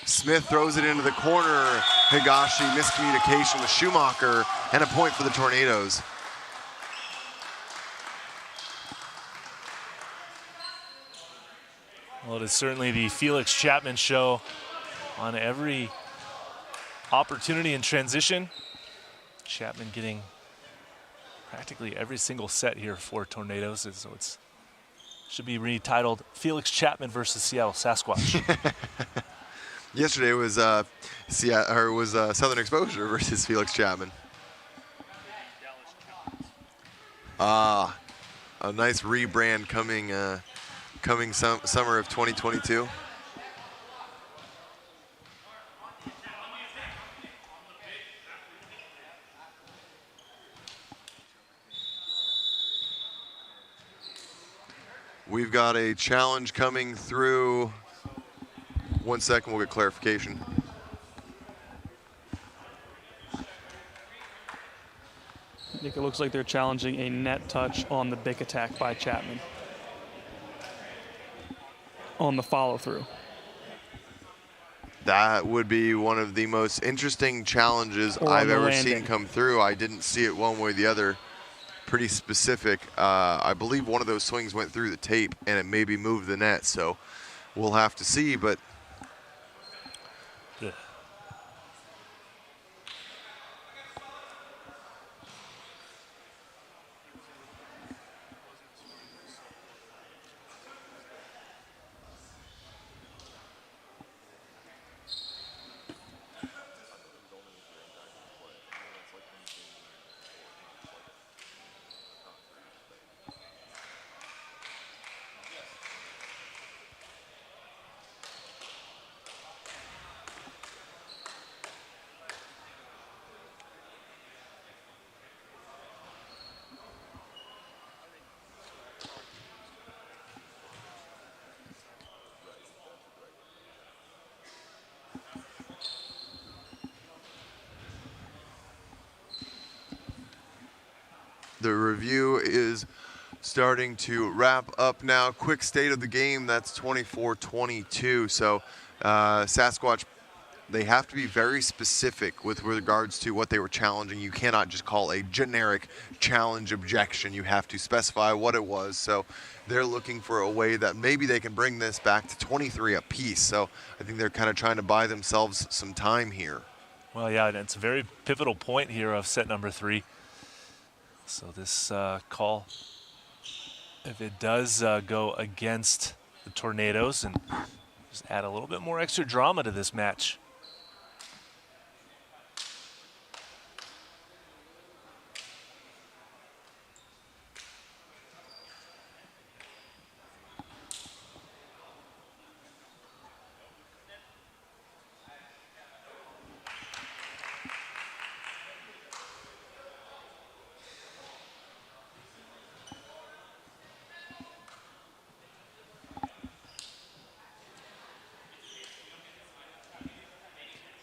A: Smith throws it into the corner. Higashi, miscommunication with Schumacher, and a point for the Tornadoes.
D: Well, it is certainly the Felix Chapman show on every opportunity in transition. Chapman getting practically every single set here for Tornadoes, so it's should be retitled Felix Chapman versus Seattle Sasquatch.
A: Yesterday was Southern Exposure versus Felix Chapman. A nice rebrand coming summer of 2022. We've got a challenge coming through. 1 second, we'll get clarification.
B: Nick, it looks like they're challenging a net touch on the big attack by Chapman. On the follow-through.
A: That would be one of the most interesting challenges I've ever seen come through. I didn't see it one way or the other. Pretty specific. I believe one of those swings went through the tape and it maybe moved the net, so we'll have to see, but The review is starting to wrap up now. Quick state of the game, that's 24-22. So Sasquatch, they have to be very specific with regards to what they were challenging. You cannot just call a generic challenge objection. You have to specify what it was. So they're looking for a way that maybe they can bring this back to 23 apiece. So I think they're kind of trying to buy themselves some time here.
D: Well, yeah, and it's a very pivotal point here of set number 3. So this call, if it does go against the Tornadoes, and just add a little bit more extra drama to this match.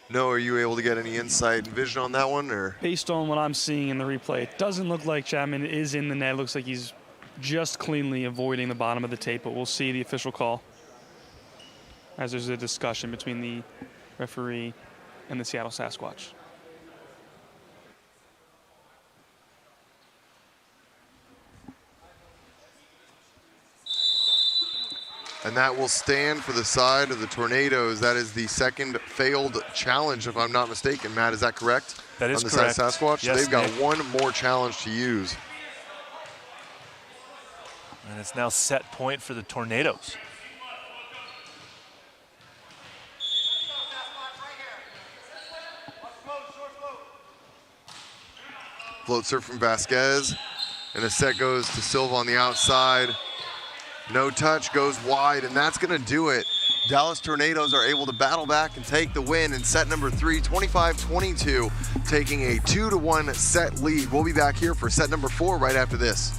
A: No, are you able to get any insight and vision on that one? Or
B: Based on what I'm seeing in the replay, it doesn't look like Chapman is in the net. It looks like he's just cleanly avoiding the bottom of the tape, but we'll see the official call as there's a discussion between the referee and the Seattle Sasquatch.
A: And that will stand for the side of the Tornadoes. That is the second failed challenge, if I'm not mistaken. Matt, is that correct?
D: That is
A: correct. On the
D: correct.
A: side of Sasquatch?
D: Yes,
A: They've got
D: Nick.
A: one more challenge to use.
D: And it's now set point for the Tornadoes.
A: Float serve from Vasquez. And a set goes to Silva on the outside. No touch, goes wide, and that's going to do it. Dallas Tornadoes are able to battle back and take the win in set number 3, 25-22, taking a 2-1 set lead. We'll be back here for set number 4 right after this.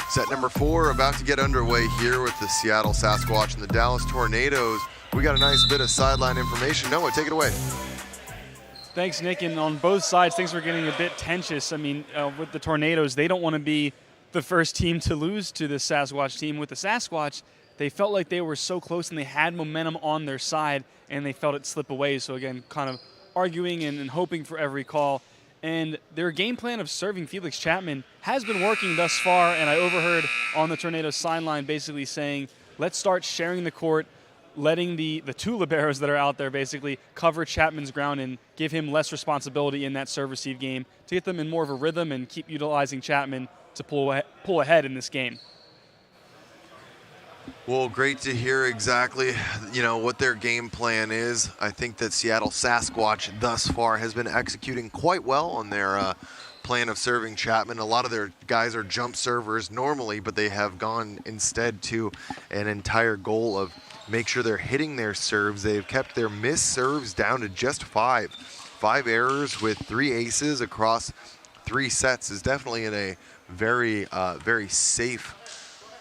A: Set number 4 about to get underway here with the Seattle Sasquatch and the Dallas Tornadoes. We got a nice bit of sideline information. Noah, take it away.
B: Thanks, Nick. And on both sides, things were getting a bit tense. I mean, with the Tornadoes, they don't want to be the first team to lose to the Sasquatch team. With the Sasquatch, they felt like they were so close and they had momentum on their side, and they felt it slip away. So again, kind of arguing and hoping for every call. And their game plan of serving Felix Chapman has been working thus far, and I overheard on the Tornadoes sideline basically saying, let's start sharing the court, letting the two liberos that are out there basically cover Chapman's ground and give him less responsibility in that serve-receive game to get them in more of a rhythm and keep utilizing Chapman to pull ahead in this game.
A: Well, great to hear exactly, what their game plan is. I think that Seattle Sasquatch thus far has been executing quite well on their plan of serving Chapman. A lot of their guys are jump servers normally, but they have gone instead to an entire goal of make sure they're hitting their serves. They've kept their missed serves down to just 5. 5 errors with 3 aces across 3 sets is definitely in a very, very safe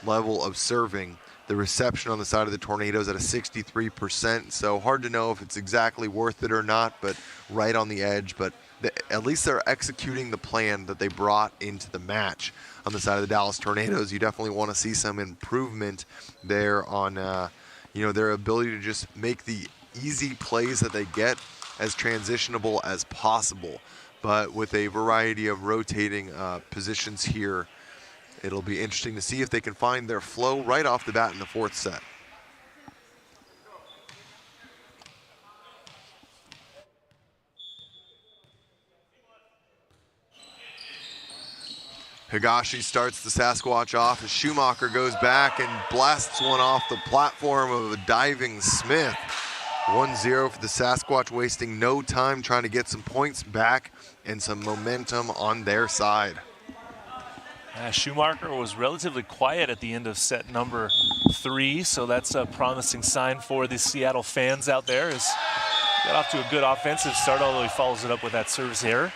A: level of serving. The reception on the side of the Tornadoes at a 63%, so hard to know if it's exactly worth it or not, but right on the edge. But at least they're executing the plan that they brought into the match. On the side of the Dallas Tornadoes, you definitely want to see some improvement there on their ability to just make the easy plays that they get as transitionable as possible. But with a variety of rotating positions here, it'll be interesting to see if they can find their flow right off the bat in the 4th set. Higashi starts the Sasquatch off as Schumacher goes back and blasts one off the platform of a diving Smith. 1-0 for the Sasquatch, wasting no time trying to get some points back and some momentum on their side.
D: Schumacher was relatively quiet at the end of set number 3, so that's a promising sign for the Seattle fans out there. As got off to a good offensive start, although he follows it up with that service error.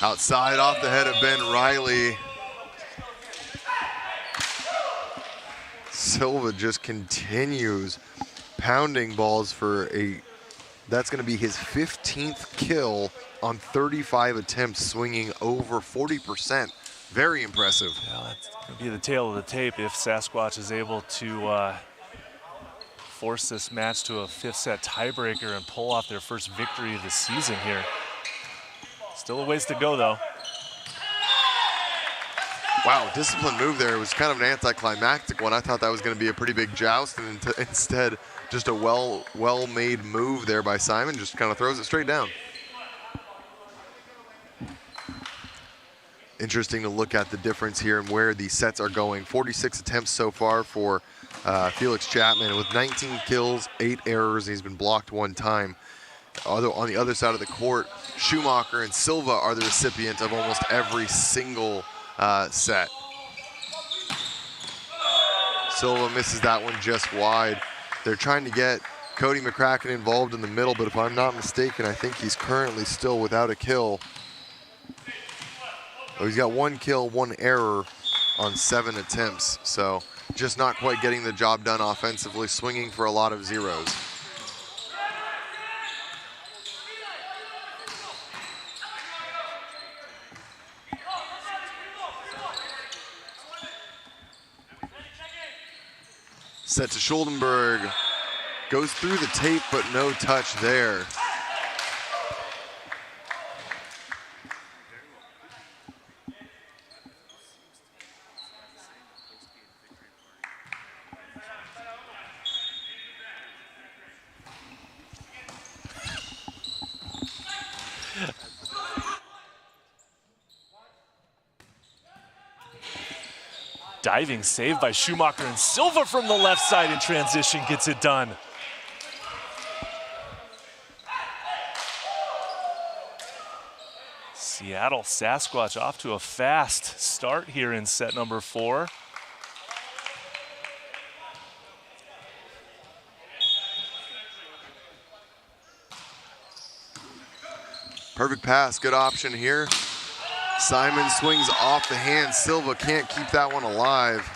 A: Outside off the head of Ben Riley. Silva just continues pounding balls for that's going to be his 15th kill on 35 attempts, swinging over 40%. Very impressive.
D: Yeah, that's going to be the tail of the tape if Sasquatch is able to force this match to a 5th set tiebreaker and pull off their first victory of the season here. Still a ways to go, though.
A: Wow, disciplined move there. It was kind of an anticlimactic one. I thought that was going to be a pretty big joust, and instead just a well-made move there by Simon. Just kind of throws it straight down. Interesting to look at the difference here and where these sets are going. 46 attempts so far for Felix Chapman with 19 kills, 8 errors. He's been blocked 1 time. Although on the other side of the court, Schumacher and Silva are the recipient of almost every single set. Silva misses that one just wide. They're trying to get Cody McCracken involved in the middle, but if I'm not mistaken, I think he's currently still without a kill. Oh, he's got 1 kill, 1 error on 7 attempts, so just not quite getting the job done offensively, swinging for a lot of zeros. Set to Schuldenberg, goes through the tape, but no touch there.
D: Diving save by Schumacher, and Silva from the left side in transition gets it done. Seattle Sasquatch off to a fast start here in set number 4.
A: Perfect pass, good option here. Simon swings off the hand. Silva can't keep that one alive.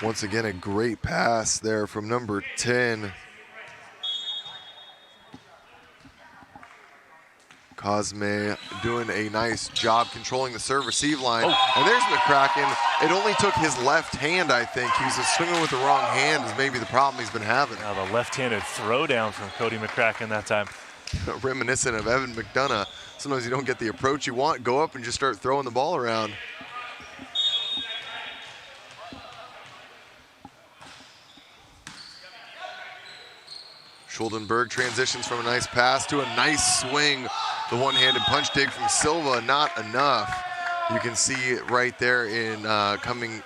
A: Once again, a great pass there from number 10. Cosme doing a nice job controlling the serve-receive line. Oh. And there's McCracken. It only took his left hand, I think. He was just swinging with the wrong hand is maybe the problem he's been having.
D: Now the left-handed throwdown from Cody McCracken that time.
A: Reminiscent of Evan McDonough. Sometimes you don't get the approach you want, go up and just start throwing the ball around. Schuldenberg transitions from a nice pass to a nice swing. The one-handed punch dig from Silva, not enough. You can see right there in coming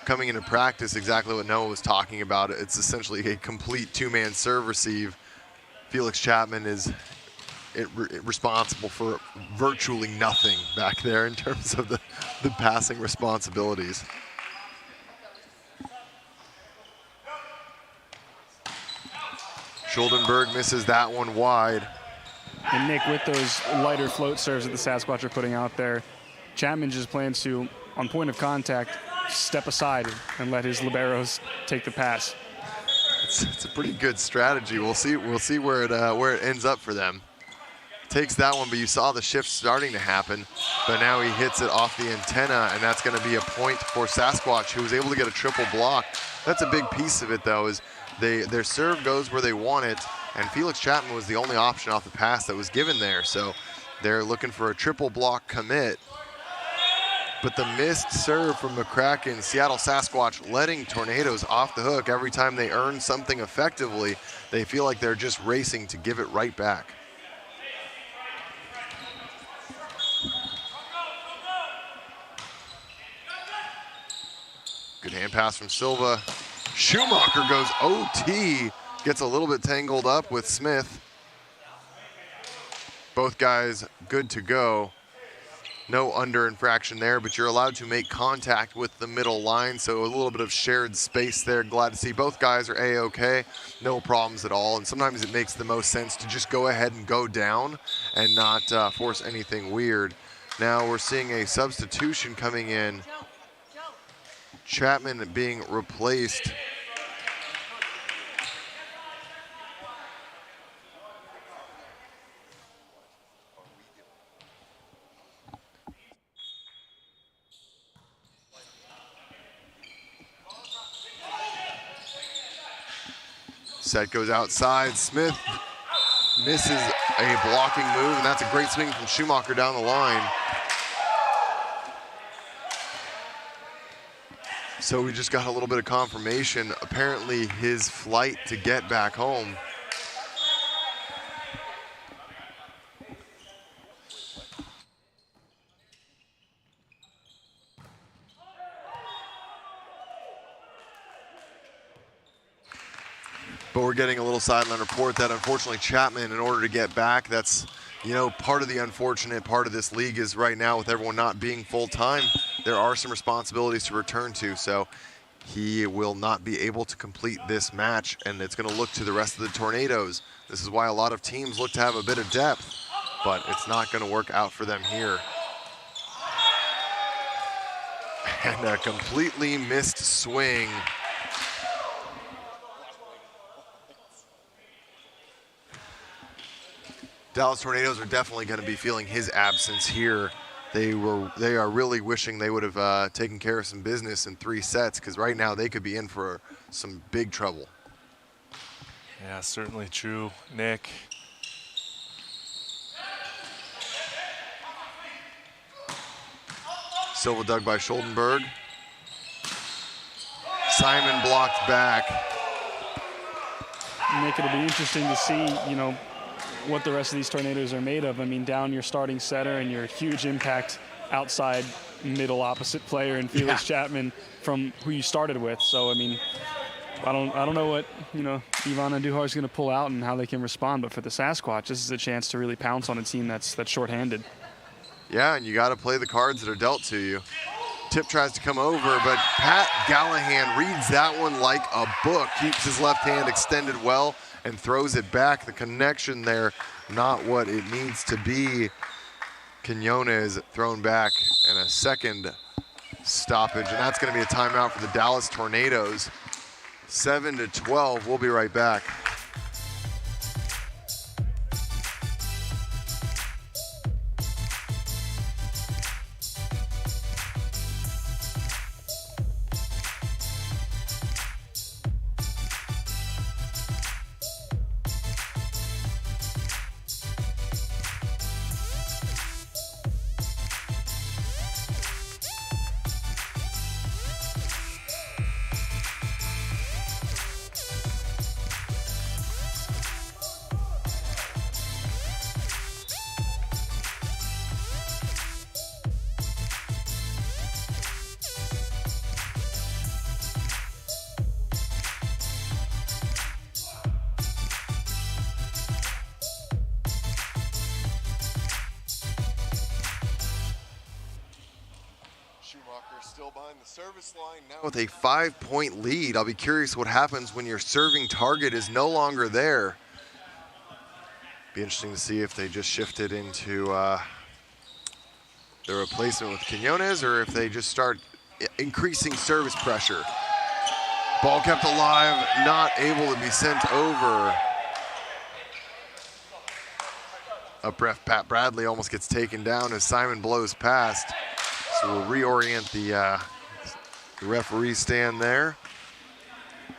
A: into practice exactly what Noah was talking about. It's essentially a complete two-man serve receive. Felix Chapman is responsible for virtually nothing back there in terms of the passing responsibilities. Schuldenberg misses that one wide.
B: And Nick, with those lighter float serves that the Sasquatch are putting out there, Chapman just plans to, on point of contact, step aside and let his liberos take the pass.
A: It's a pretty good strategy. We'll see where it ends up for them. Takes that one, but you saw the shift starting to happen. But now he hits it off the antenna, and that's going to be a point for Sasquatch, who was able to get a triple block. That's a big piece of it, though, is their serve goes where they want it, and Felix Chapman was the only option off the pass that was given there. So they're looking for a triple block commit. But the missed serve from McCracken, Seattle Sasquatch letting Tornadoes off the hook every time they earn something effectively. They feel like they're just racing to give it right back. Good hand pass from Silva. Schumacher goes OT, gets a little bit tangled up with Smith. Both guys good to go. No under infraction there, but you're allowed to make contact with the middle line, so a little bit of shared space there. Glad to see both guys are A-okay, no problems at all, and sometimes it makes the most sense to just go ahead and go down and not force anything weird. Now we're seeing a substitution coming in. Chapman being replaced. Set goes outside. Smith misses a blocking move, and that's a great swing from Schumacher down the line. So we just got a little bit of confirmation. Apparently his flight to get back home. But we're getting a little sideline report that unfortunately Chapman, in order to get back, that's, part of the unfortunate part of this league is right now with everyone not being full-time, there are some responsibilities to return to. So he will not be able to complete this match, and it's going to look to the rest of the Tornadoes. This is why a lot of teams look to have a bit of depth, but it's not going to work out for them here. And a completely missed swing. Dallas Tornadoes are definitely going to be feeling his absence here. They are really wishing they would have taken care of some business in 3 sets, because right now they could be in for some big trouble.
D: Yeah, certainly true, Nick.
A: Silva dug by Schuldenberg. Simon blocked back.
B: Nick, it'll be interesting to see, what the rest of these Tornadoes are made of. I mean, down your starting center and your huge impact outside middle opposite player in Felix Chapman from who you started with. So, I mean, I don't know what, Ivan Onduhar is going to pull out and how they can respond, but for the Sasquatch, this is a chance to really pounce on a team that's shorthanded.
A: Yeah, and you got to play the cards that are dealt to you. Tip tries to come over, but Pat Gallahan reads that one like a book, keeps his left hand extended well, and throws it back. The connection there, not what it needs to be. Quinones thrown back, and a second stoppage, and that's going to be a timeout for the Dallas Tornadoes. 7-12. We'll be right back. Still behind the service line now with a 5-point lead. I'll be curious what happens when your serving target is no longer there. Be interesting to see if they just shifted into the replacement with Quinones or if they just start increasing service pressure. Ball kept alive, not able to be sent over. Up ref Pat Bradley almost gets taken down as Simon blows past. So we'll reorient the referee stand there.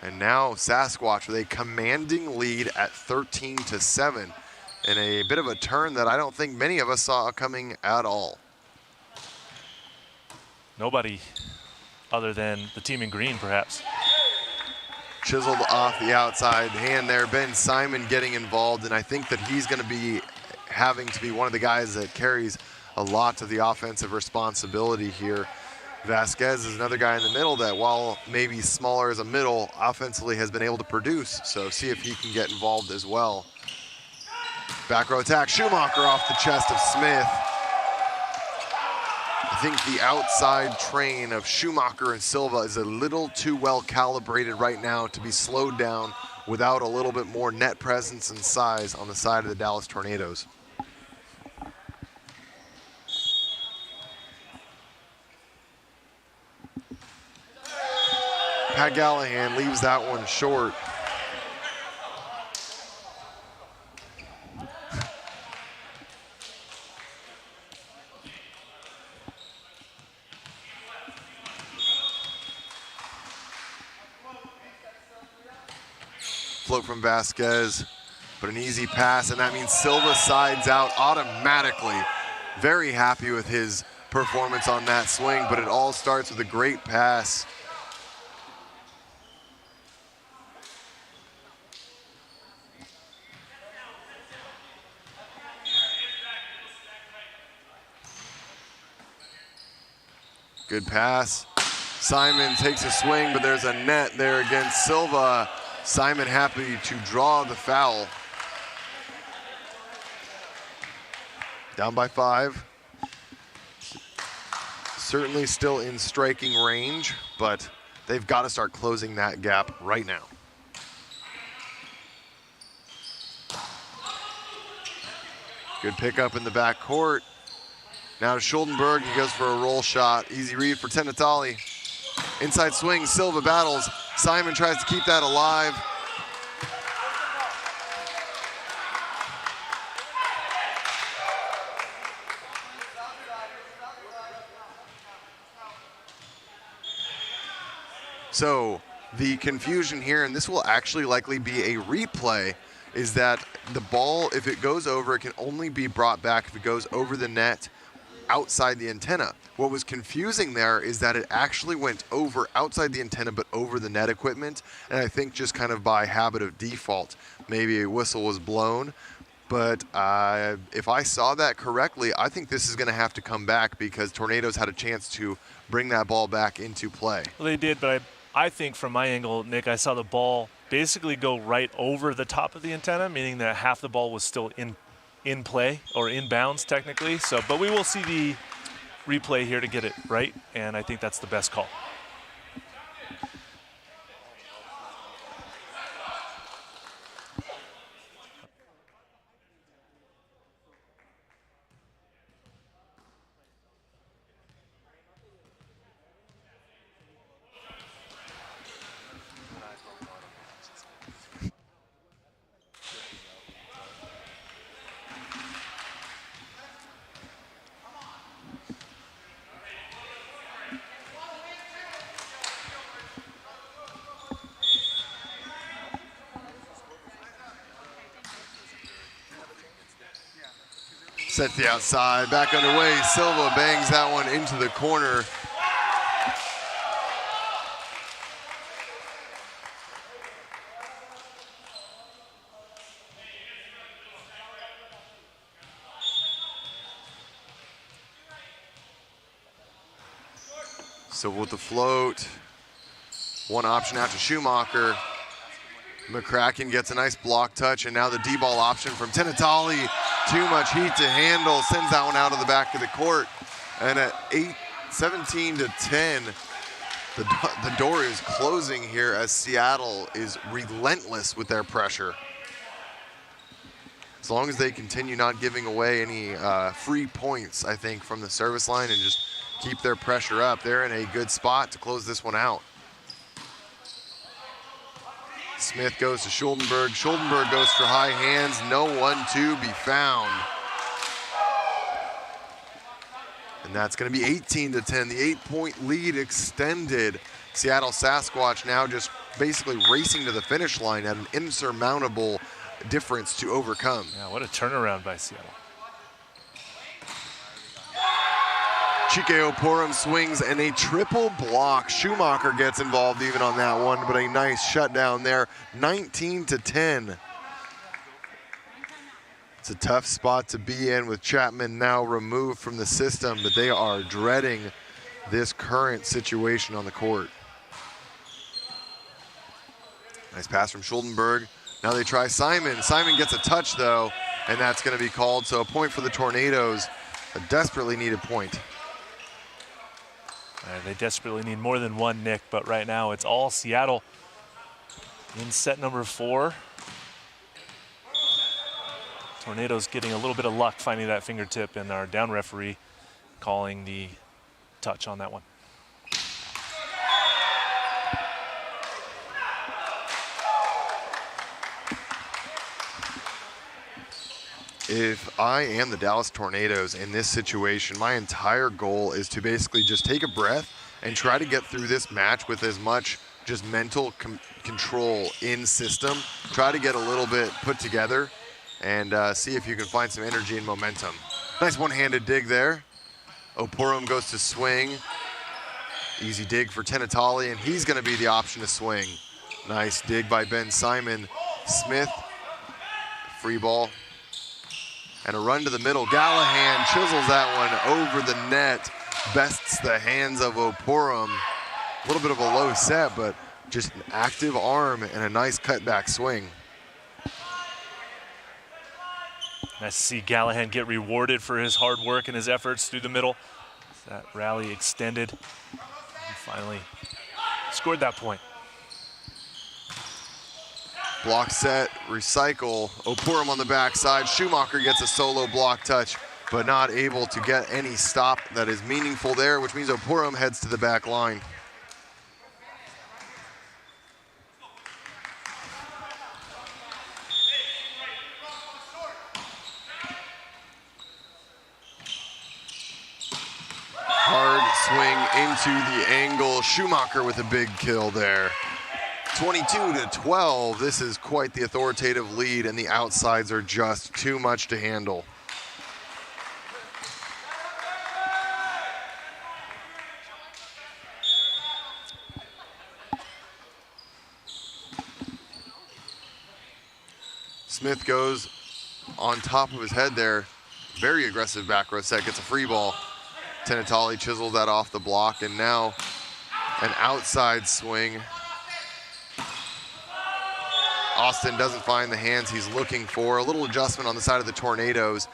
A: And now Sasquatch with a commanding lead at 13-7 in a bit of a turn that I don't think many of us saw coming at all.
D: Nobody other than the team in green, perhaps.
A: Chiseled off the outside hand there. Ben Simon getting involved, and I think that he's going to be having to be one of the guys that carries a lot of the offensive responsibility here. Vasquez is another guy in the middle that, while maybe smaller as a middle, offensively has been able to produce. So see if he can get involved as well. Back row attack, Schumacher off the chest of Smith. I think the outside train of Schumacher and Silva is a little too well calibrated right now to be slowed down without a little bit more net presence and size on the side of the Dallas Tornadoes. Pat Gallahan leaves that one short. Float from Vasquez, but an easy pass, and that means Silva sides out automatically. Very happy with his performance on that swing, but it all starts with a great pass. Good pass. Simon takes a swing, but there's a net there against Silva. Simon happy to draw the foul. Down by 5. Certainly still in striking range, but they've got to start closing that gap right now. Good pickup in the back court. Now to Schuldenberg, he goes for a roll shot. Easy read for Tenatali. Inside swing, Silva battles. Simon tries to keep that alive. So the confusion here, and this will actually likely be a replay, is that the ball, if it goes over, it can only be brought back if it goes over the net outside the antenna. What was confusing there is that it actually went over outside the antenna but over the net equipment, and I think just kind of by habit of default, maybe a whistle was blown. But if I saw that correctly, I think this is going to have to come back because Tornadoes had a chance to bring that ball back into play.
D: Well, they did, but I think from my angle, Nick, I saw the ball basically go right over the top of the antenna, meaning that half the ball was still in play or in bounds technically. So, but we will see replay here to get it right, and I think that's the best call.
A: Sets the outside, back underway. Silva bangs that one into the corner. So with the float, one option out to Schumacher. McCracken gets a nice block touch, and now the D-ball option from Tenatali. Too much heat to handle, sends that one out of the back of the court. And at 17 to 10, the door is closing here as Seattle is relentless with their pressure. As long as they continue not giving away any free points, I think, from the service line and just keep their pressure up, they're in a good spot to close this one out. Smith goes to Schuldenberg. Schuldenberg goes for high hands. No one to be found. And that's going to be 18 to 10. The 8-point lead extended. Seattle Sasquatch now just basically racing to the finish line at an insurmountable difference to overcome.
D: Yeah, what a turnaround by Seattle.
A: Chike Oporum swings and a triple block. Schumacher gets involved even on that one, but a nice shutdown there. 19 to 10. It's a tough spot to be in with Chapman now removed from the system, but they are dreading this current situation on the court. Nice pass from Schuldenberg. Now they try Simon. Simon gets a touch though, and that's going to be called. So a point for the Tornadoes, a desperately needed point.
D: They desperately need more than one, Nick, but right now it's all Seattle in set number 4. Tornadoes getting a little bit of luck finding that fingertip, and our down referee calling the touch on that one.
A: If I am the Dallas Tornadoes in this situation, my entire goal is to basically just take a breath and try to get through this match with as much just mental control in system. Try to get a little bit put together and see if you can find some energy and momentum. Nice one-handed dig there. Oporum goes to swing. Easy dig for Tenatali, and he's going to be the option to swing. Nice dig by Ben Simon. Smith, free ball. And a run to the middle. Gallahan chisels that one over the net. Bests the hands of Oporum. A little bit of a low set, but just an active arm and a nice cutback swing.
D: Nice to see Gallahan get rewarded for his hard work and his efforts through the middle. That rally extended. He finally scored that point.
A: Block set, recycle. Oporum on the backside. Schumacher gets a solo block touch, but not able to get any stop that is meaningful there, which means Oporum heads to the back line. Hard swing into the angle. Schumacher with a big kill there. 22 to 12. This is quite the authoritative lead, and the outsides are just too much to handle. Smith goes on top of his head there. Very aggressive back row set, gets a free ball. Tenatali chiseled that off the block, and now an outside swing. Austin doesn't find the hands he's looking for. A little adjustment on the side of the Tornadoes.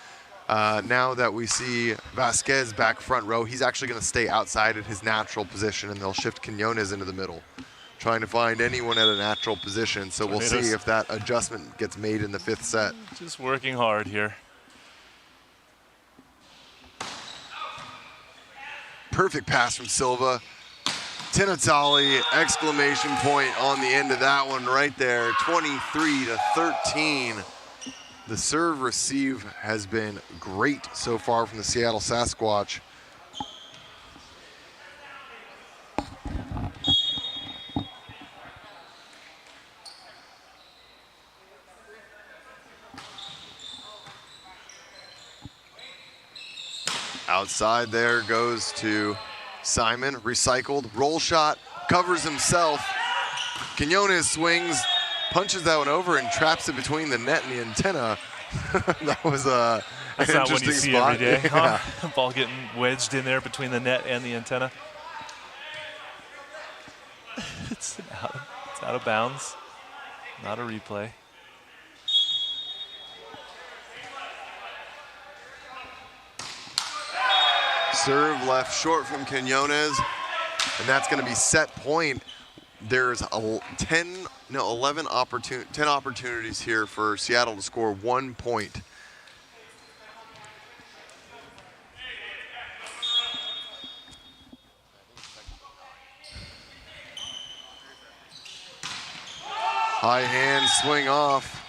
A: Now that we see Vasquez back front row, he's actually going to stay outside at his natural position, and they'll shift Quinones into the middle, trying to find anyone at a natural position. So we'll see if that adjustment gets made in the 5th set.
D: Just working hard here.
A: Perfect pass from Silva. Tinatali, exclamation point on the end of that one right there, 23-13. The serve receive has been great so far from the Seattle Sasquatch. Outside there goes to Simon, recycled, roll shot, covers himself. Quinones swings, punches that one over and traps it between the net and the antenna. That was an
D: That's not
A: interesting
D: what you see
A: spot.
D: every day.
A: Yeah.
D: Huh? Ball getting wedged in there between the net and the antenna. It's out of bounds. Not a replay.
A: Serve left short from Quinones, and that's going to be set point. There's 10 opportunities here for Seattle to score 1 point. High hand swing off.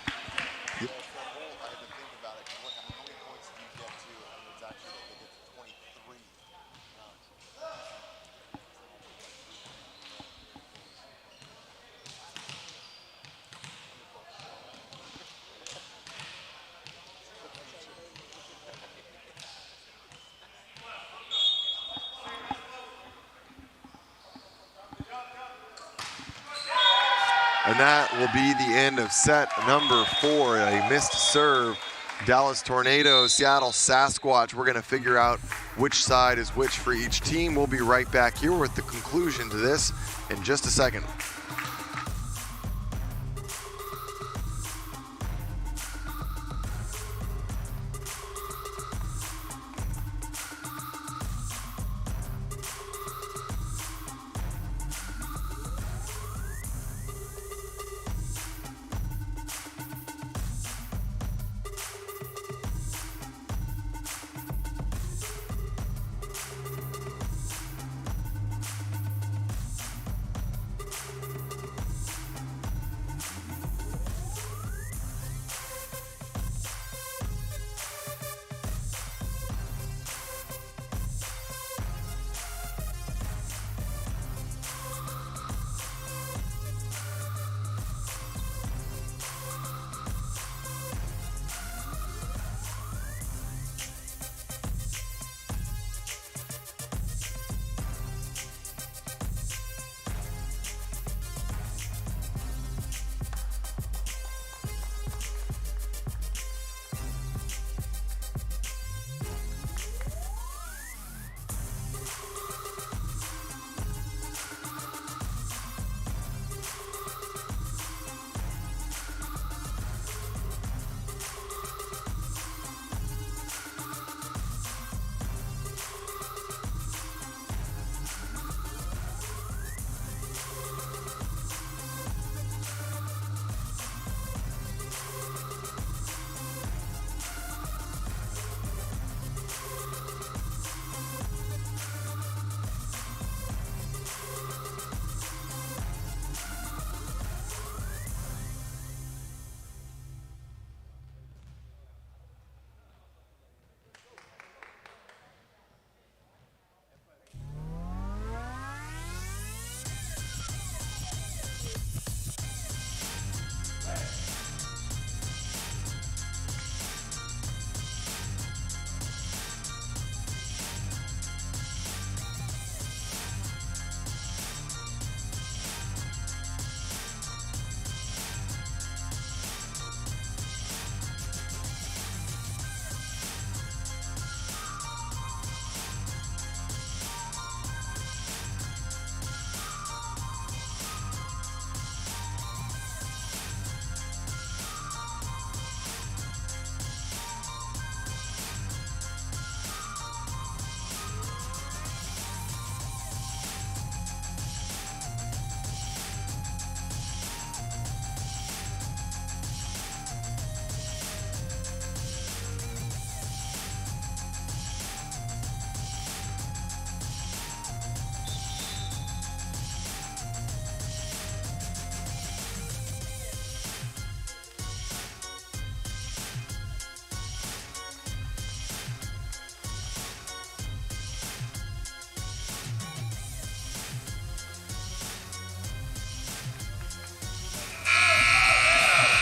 A: And that will be the end of set number 4, a missed serve. Dallas Tornado, Seattle Sasquatch. We're going to figure out which side is which for each team. We'll be right back here with the conclusion to this in just a second.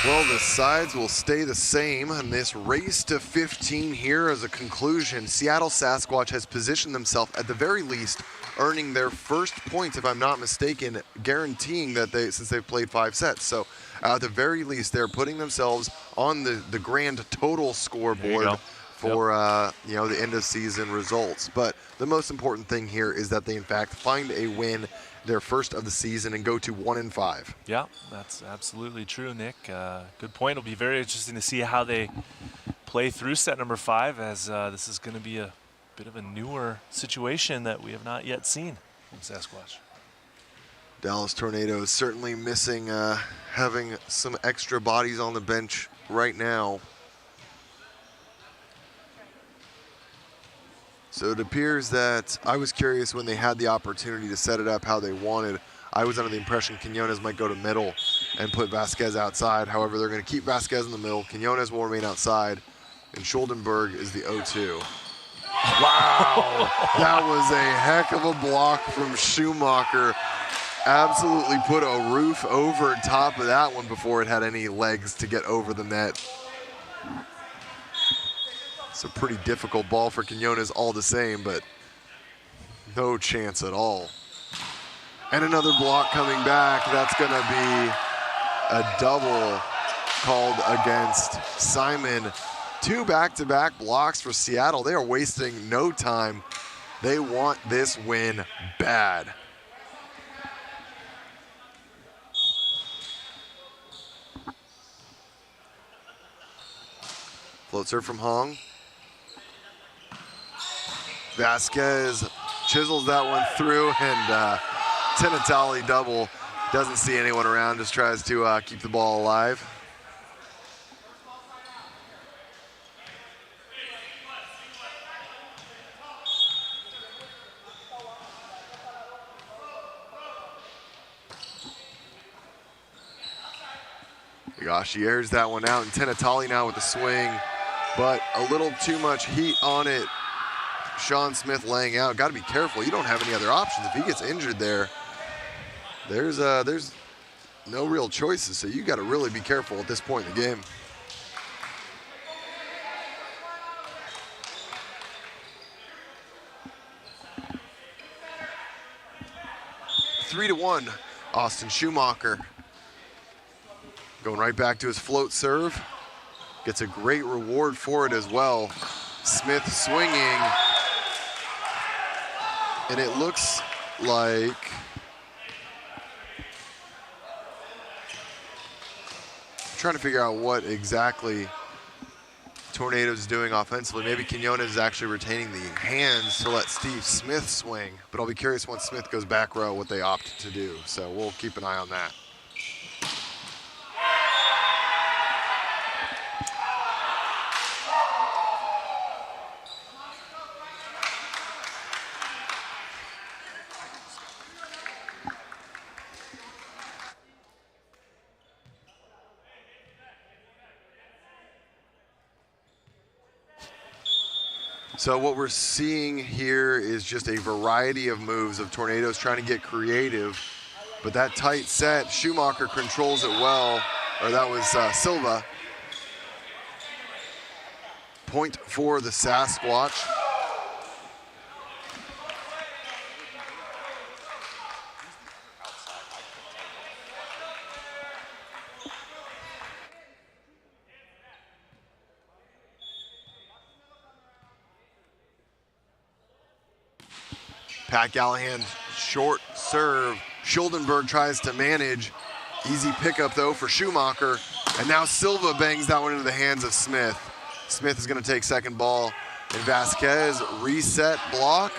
A: Well, the sides will stay the same in this race to 15 here as a conclusion. Seattle Sasquatch has positioned themselves, at the very least, earning their first points, if I'm not mistaken, guaranteeing that since they've played 5 sets. So at the very least, they're putting themselves on the grand total scoreboard for the end of season results. But the most important thing here is that they in fact find a win, their first of the season, and go to 1-5.
D: Yeah, that's absolutely true, Nick. Good point. It'll be very interesting to see how they play through set number 5, as this is going to be a bit of a newer situation that we have not yet seen from Sasquatch.
A: Dallas Tornadoes certainly missing having some extra bodies on the bench right now. So it appears that I was curious when they had the opportunity to set it up how they wanted. I was under the impression Quinones might go to middle and put Vasquez outside. However, they're going to keep Vasquez in the middle. Quinones will remain outside, and Schuldenberg is the 0-2. Wow, that was a heck of a block from Schumacher. Absolutely put a roof over top of that one before it had any legs to get over the net. It's a pretty difficult ball for Quinones all the same, but no chance at all. And another block coming back. That's going to be a double called against Simon. 2 back-to-back blocks for Seattle. They are wasting no time. They want this win bad. Float serve from Hong. Vasquez chisels that one through, and Tinatali double. Doesn't see anyone around, just tries to keep the ball alive. Higashi airs that one out, and Tinatali now with the swing, but a little too much heat on it. Sean Smith laying out. Got to be careful. You don't have any other options. If he gets injured there, there's no real choices. So you got to really be careful at this point in the game. Three to 1, Austin Schumacher. Going right back to his float serve. Gets a great reward for it as well. Smith swinging. And it looks like I'm trying to figure out what exactly Tornadoes is doing offensively. Maybe Quinones is actually retaining the hands to let Steve Smith swing. But I'll be curious once Smith goes back row what they opt to do. So we'll keep an eye on that. So what we're seeing here is just a variety of moves of Tornadoes trying to get creative, but that tight set, Schumacher controls it well, or that was Silva. Point for the Sasquatch. Pat Gallahan, short serve. Schuldenberg tries to manage. Easy pickup, though, for Schumacher. And now Silva bangs that one into the hands of Smith. Smith is going to take second ball. And Vasquez, reset block.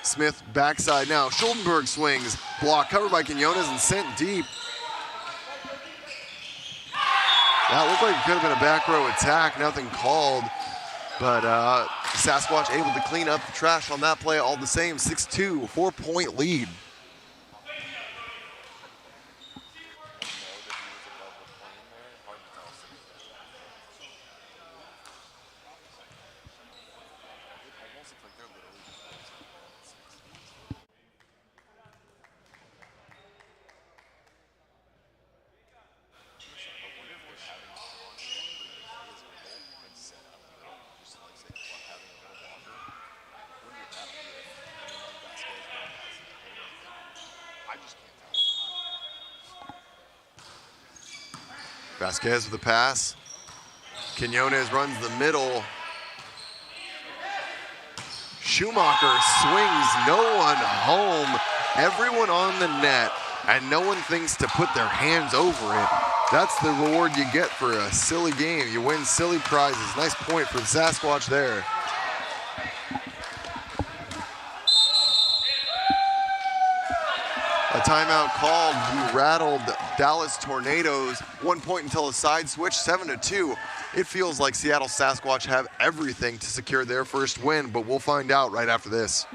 A: Smith backside now. Schuldenberg swings. Block covered by Quinones and sent deep. That looked like it could have been a back row attack. Nothing called. But Sasquatch able to clean up the trash on that play all the same. 6-2, 4-point lead. Vasquez with the pass. Quinones runs the middle. Schumacher swings no one home. Everyone on the net, and no one thinks to put their hands over it. That's the reward you get for a silly game. You win silly prizes. Nice point for the Sasquatch there. A timeout called. He rattled Dallas Tornadoes. 1 point until a side switch, 7-2. It feels like Seattle Sasquatch have everything to secure their first win, but we'll find out right after this.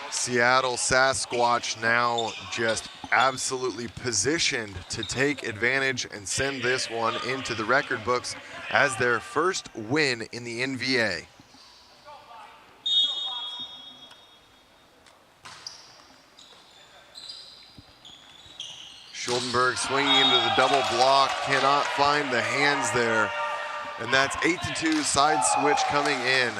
A: Seattle Sasquatch now just absolutely positioned to take advantage and send this one into the record books as their first win in the NVA. Schuldenberg swinging into the double block, cannot find the hands there. And that's 8-2 side switch coming in.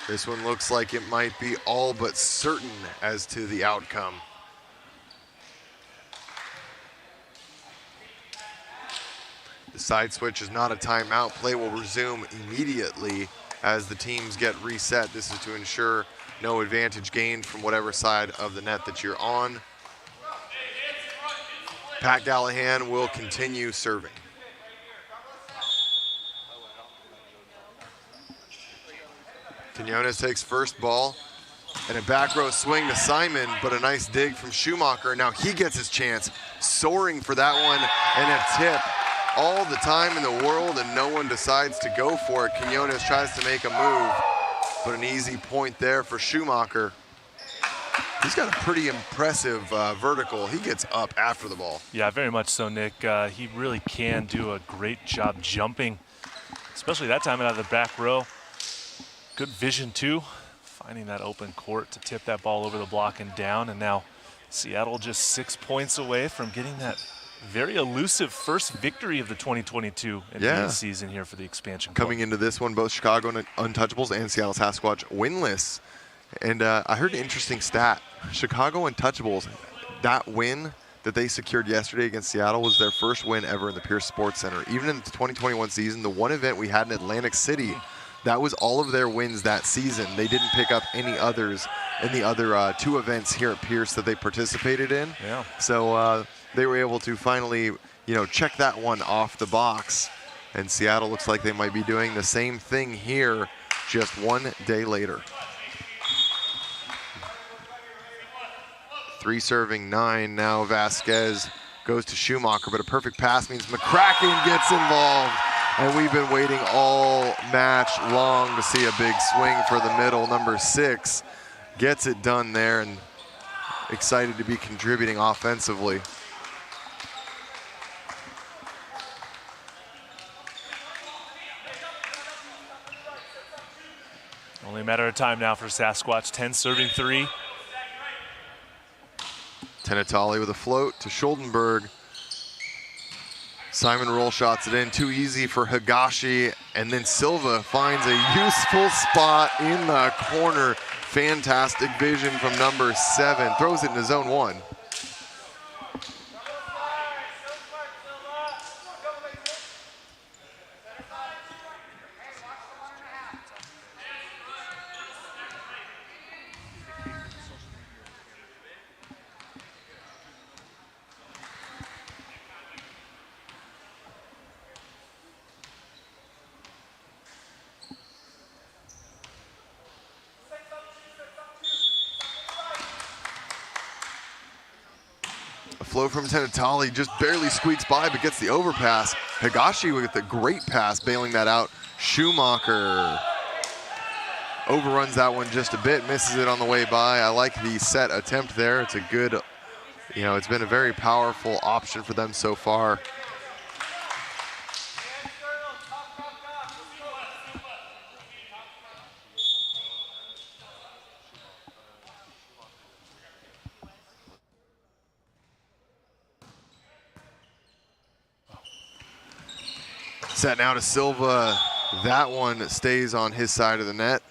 A: This one looks like it might be all but certain as to the outcome. The side switch is not a timeout. Play will resume immediately as the teams get reset. This is to ensure no advantage gained from whatever side of the net that you're on. Pat Gallahan will continue serving. Quinones takes first ball, and a back row swing to Simon, but a nice dig from Schumacher. Now he gets his chance, soaring for that one, and a tip. All the time in the world, and no one decides to go for it. Quinones tries to make a move, but an easy point there for Schumacher. He's got a pretty impressive vertical. He gets up after the ball.
D: Yeah, very much so, Nick. He really can do a great job jumping, especially that time out of the back row. Good vision, too, finding that open court to tip that ball over the block and down. And now Seattle just 6 points away from getting that very elusive first victory of the 2022 NBA season here for the expansion club.
A: Coming into this one, both Chicago Untouchables and Seattle Sasquatch winless. And I heard an interesting stat. Chicago Untouchables, that win that they secured yesterday against Seattle was their first win ever in the Pierce Sports Center. Even in the 2021 season, the one event we had in Atlantic City, that was all of their wins that season. They didn't pick up any others in the other two events here at Pierce that they participated in.
D: Yeah.
A: So they were able to finally, check that one off the box. And Seattle looks like they might be doing the same thing here just 1 day later. 3 serving 9 now. Vasquez goes to Schumacher, but a perfect pass means McCracken gets involved. And we've been waiting all match long to see a big swing for the middle. Number 6 gets it done there, and excited to be contributing offensively.
D: Only a matter of time now for Sasquatch. 10 serving 3.
A: Tenatali with a float to Schuldenberg. Simon roll shots it in, too easy for Higashi, and then Silva finds a useful spot in the corner. Fantastic vision from number 7, throws it into zone 1. Flow from Tenatali, just barely squeaks by, but gets the overpass. Higashi with a great pass, bailing that out. Schumacher overruns that one just a bit, misses it on the way by. I like the set attempt there. It's a good, it's been a very powerful option for them so far. Set now to Silva. That one stays on his side of the net.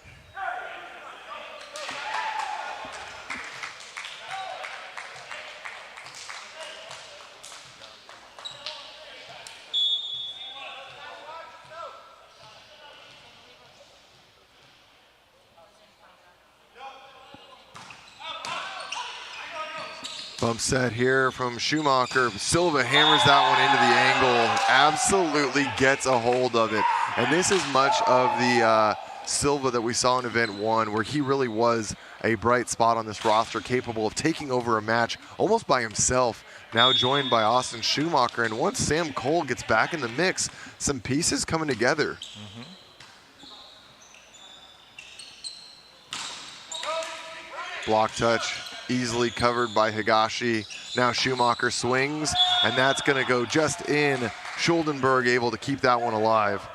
A: Bump set here from Schumacher. Silva hammers that one into the angle. Absolutely gets a hold of it. And this is much of the Silva that we saw in Event 1, where he really was a bright spot on this roster, capable of taking over a match almost by himself. Now joined by Austin Schumacher. And once Sam Cole gets back in the mix, some pieces coming together. Block touch. Easily covered by Higashi. Now Schumacher swings, and that's going to go just in. Schuldenberg able to keep that one alive.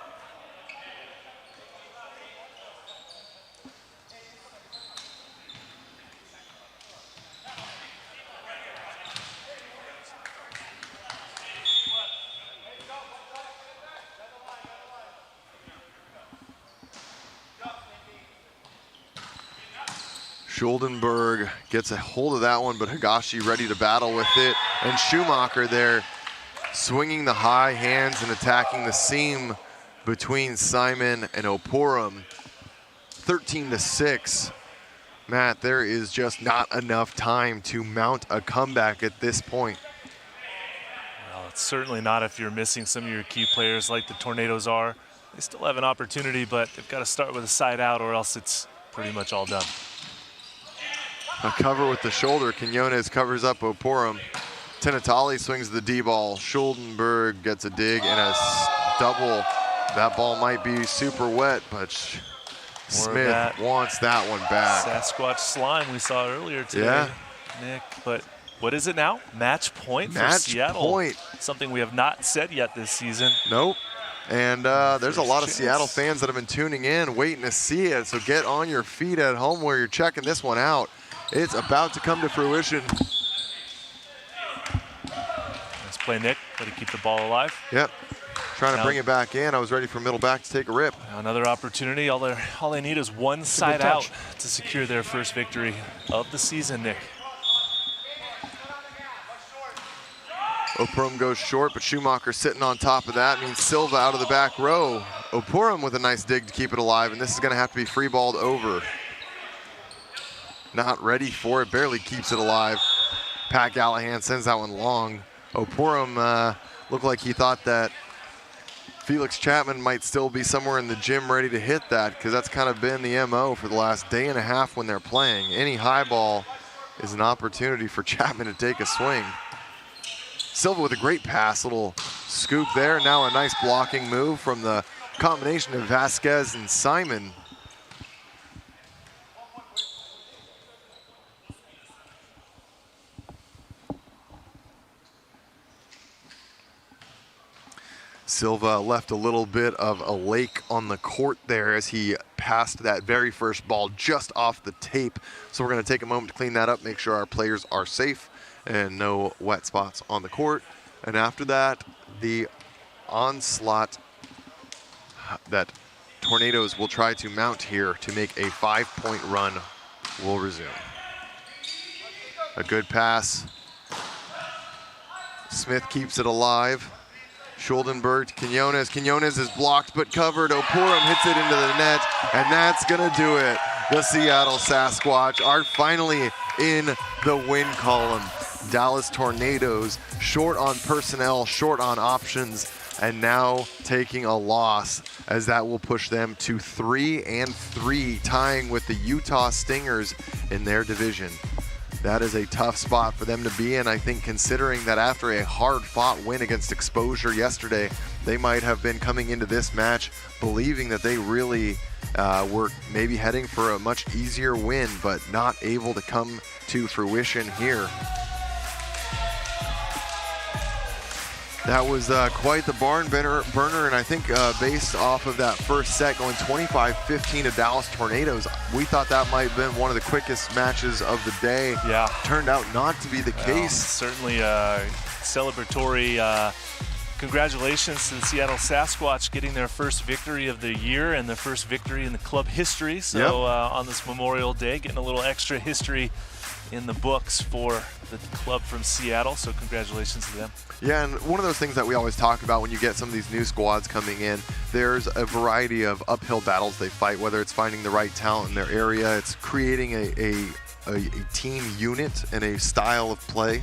A: Schuldenberg gets a hold of that one, but Higashi ready to battle with it. And Schumacher there swinging the high hands and attacking the seam between Simon and Oporum. 13-6. Matt, there is just not enough time to mount a comeback at this point.
D: Well, it's certainly not if you're missing some of your key players like the Tornadoes are. They still have an opportunity, but they've got to start with a side out or else it's pretty much all done.
A: A cover with the shoulder. Quinones covers up Oporum. Tinatali swings the D-ball. Schuldenberg gets a dig and a double. That ball might be super wet, but Smith wants that one back.
D: Sasquatch slime we saw earlier today,
A: yeah.
D: Nick. But what is it now? Match point for Seattle.
A: Match point.
D: Something we have not said yet this season.
A: Nope. And there's a lot of Seattle fans that have been tuning in, waiting to see it. So get on your feet at home where you're checking this one out. It's about to come to fruition.
D: Nice play, Nick. Got to keep the ball alive.
A: Yep. Trying to bring it back in. I was ready for middle back to take a rip.
D: Another opportunity. All they need is one side out to secure their first victory of the season, Nick.
A: Oporum goes short, but Schumacher sitting on top of that means Silva out of the back row. Oporum with a nice dig to keep it alive, and this is going to have to be free-balled over. Not ready for it, barely keeps it alive. Pat Gallahan sends that one long. Oporum looked like he thought that Felix Chapman might still be somewhere in the gym ready to hit that, because that's kind of been the MO for the last day and a half when they're playing. Any high ball is an opportunity for Chapman to take a swing. Silva with a great pass, little scoop there. Now a nice blocking move from the combination of Vasquez and Simon. Silva left a little bit of a lake on the court there as he passed that very first ball just off the tape. So we're going to take a moment to clean that up, make sure our players are safe and no wet spots on the court. And after that, the onslaught that Tornadoes will try to mount here to make a 5-point run will resume. A good pass. Smith keeps it alive. Schuldenberg to Quinones. Quinones is blocked but covered. Oporum hits it into the net, and that's going to do it. The Seattle Sasquatch are finally in the win column. Dallas Tornadoes short on personnel, short on options, and now taking a loss, as that will push them to 3-3, tying with the Utah Stingers in their division. That is a tough spot for them to be in, I think, considering that after a hard-fought win against Exposure yesterday, they might have been coming into this match believing that they really were maybe heading for a much easier win, but not able to come to fruition here. That was quite the barn burner, and I think based off of that first set going 25-15 to Dallas Tornadoes, we thought that might have been one of the quickest matches of the day.
D: Yeah.
A: Turned out not to be the case.
D: Certainly celebratory. Congratulations to the Seattle Sasquatch getting their first victory of the year and their first victory in the club history. So on this Memorial Day, getting a little extra history in the books for the club from Seattle, so congratulations to them.
A: Yeah, and one of those things that we always talk about when you get some of these new squads coming in, there's a variety of uphill battles they fight, whether it's finding the right talent in their area, it's creating a team unit and a style of play.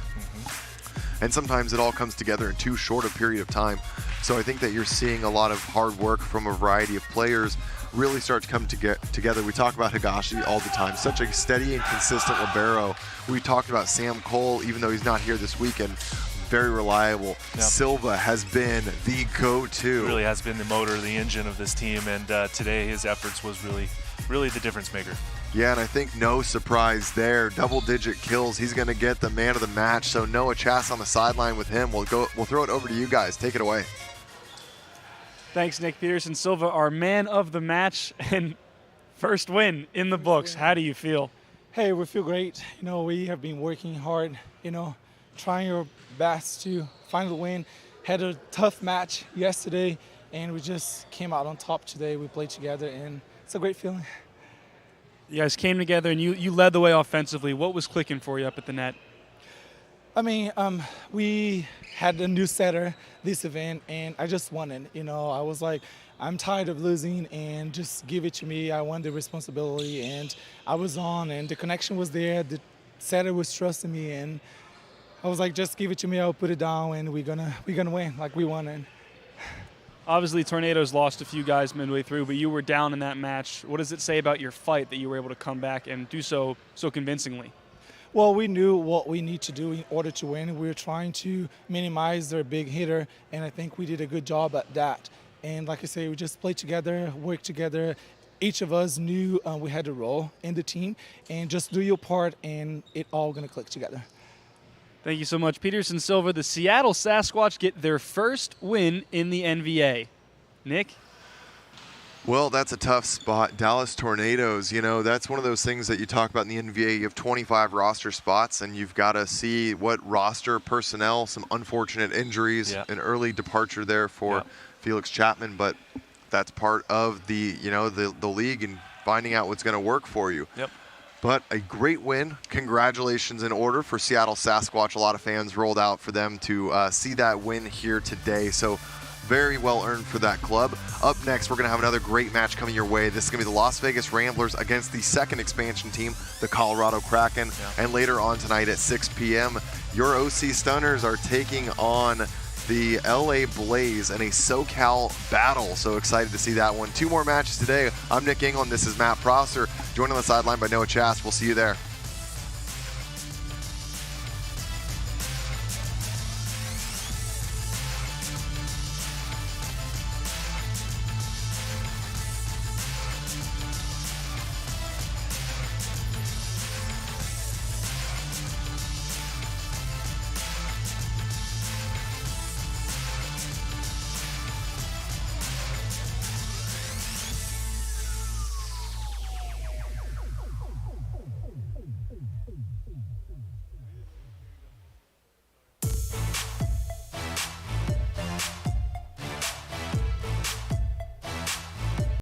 A: And sometimes it all comes together in too short a period of time. So I think that you're seeing a lot of hard work from a variety of players really start to come together. We talk about Higashi all the time, such a steady and consistent libero. We talked about Sam Cole, even though he's not here this weekend, very reliable.
D: Yep.
A: Silva has been the go-to.
D: Really has been the motor, the engine of this team, and today his efforts was really the difference maker.
A: Yeah, and I think no surprise there. Double-digit kills. He's going to get the man of the match. So Noah Chass on the sideline with him. We'll throw it over to you guys. Take it away.
B: Thanks, Nick. Peterson Silva, our man of the match and first win in the books. How do you feel?
F: Hey, we feel great. We have been working hard, trying our best to find the win. Had a tough match yesterday, and we just came out on top today. We played together, and it's a great feeling.
B: You guys came together, and you led the way offensively. What was clicking for you up at the net?
F: I mean, we had a new setter this event, and I just won it. I was like, I'm tired of losing, and just give it to me. I want the responsibility, and I was on, and the connection was there. The setter was trusting me, and I was like, just give it to me. I'll put it down, and we're gonna win. Like, we won it.
B: Obviously, Tornadoes lost a few guys midway through, but you were down in that match. What does it say about your fight that you were able to come back and do so convincingly?
F: Well, we knew what we need to do in order to win. We were trying to minimize their big hitter, and I think we did a good job at that. And like I say, we just played together, worked together. Each of us knew we had a role in the team, and just do your part, and it all going to click together.
B: Thank you so much. Peterson Silva, the Seattle Sasquatch get their first win in the NVA. Nick?
A: Well, that's a tough spot. Dallas Tornadoes, that's one of those things that you talk about in the NVA. You have 25 roster spots, and you've got to see what roster personnel, some unfortunate injuries, an early departure there for Felix Chapman, but that's part of the league and finding out what's going to work for you.
D: Yep.
A: But a great win. Congratulations in order for Seattle Sasquatch. A lot of fans rolled out for them to see that win here today. So very well earned for that club. Up next, we're going to have another great match coming your way. This is going to be the Las Vegas Ramblers against the second expansion team, the Colorado Kraken. Yeah. And later on tonight at 6 p.m., your OC Stunners are taking on the LA Blaze in a SoCal battle. So excited to see that one. Two more matches today. I'm Nick England. This is Matt Prosser. Joined on the sideline by Noah Chass. We'll see you there.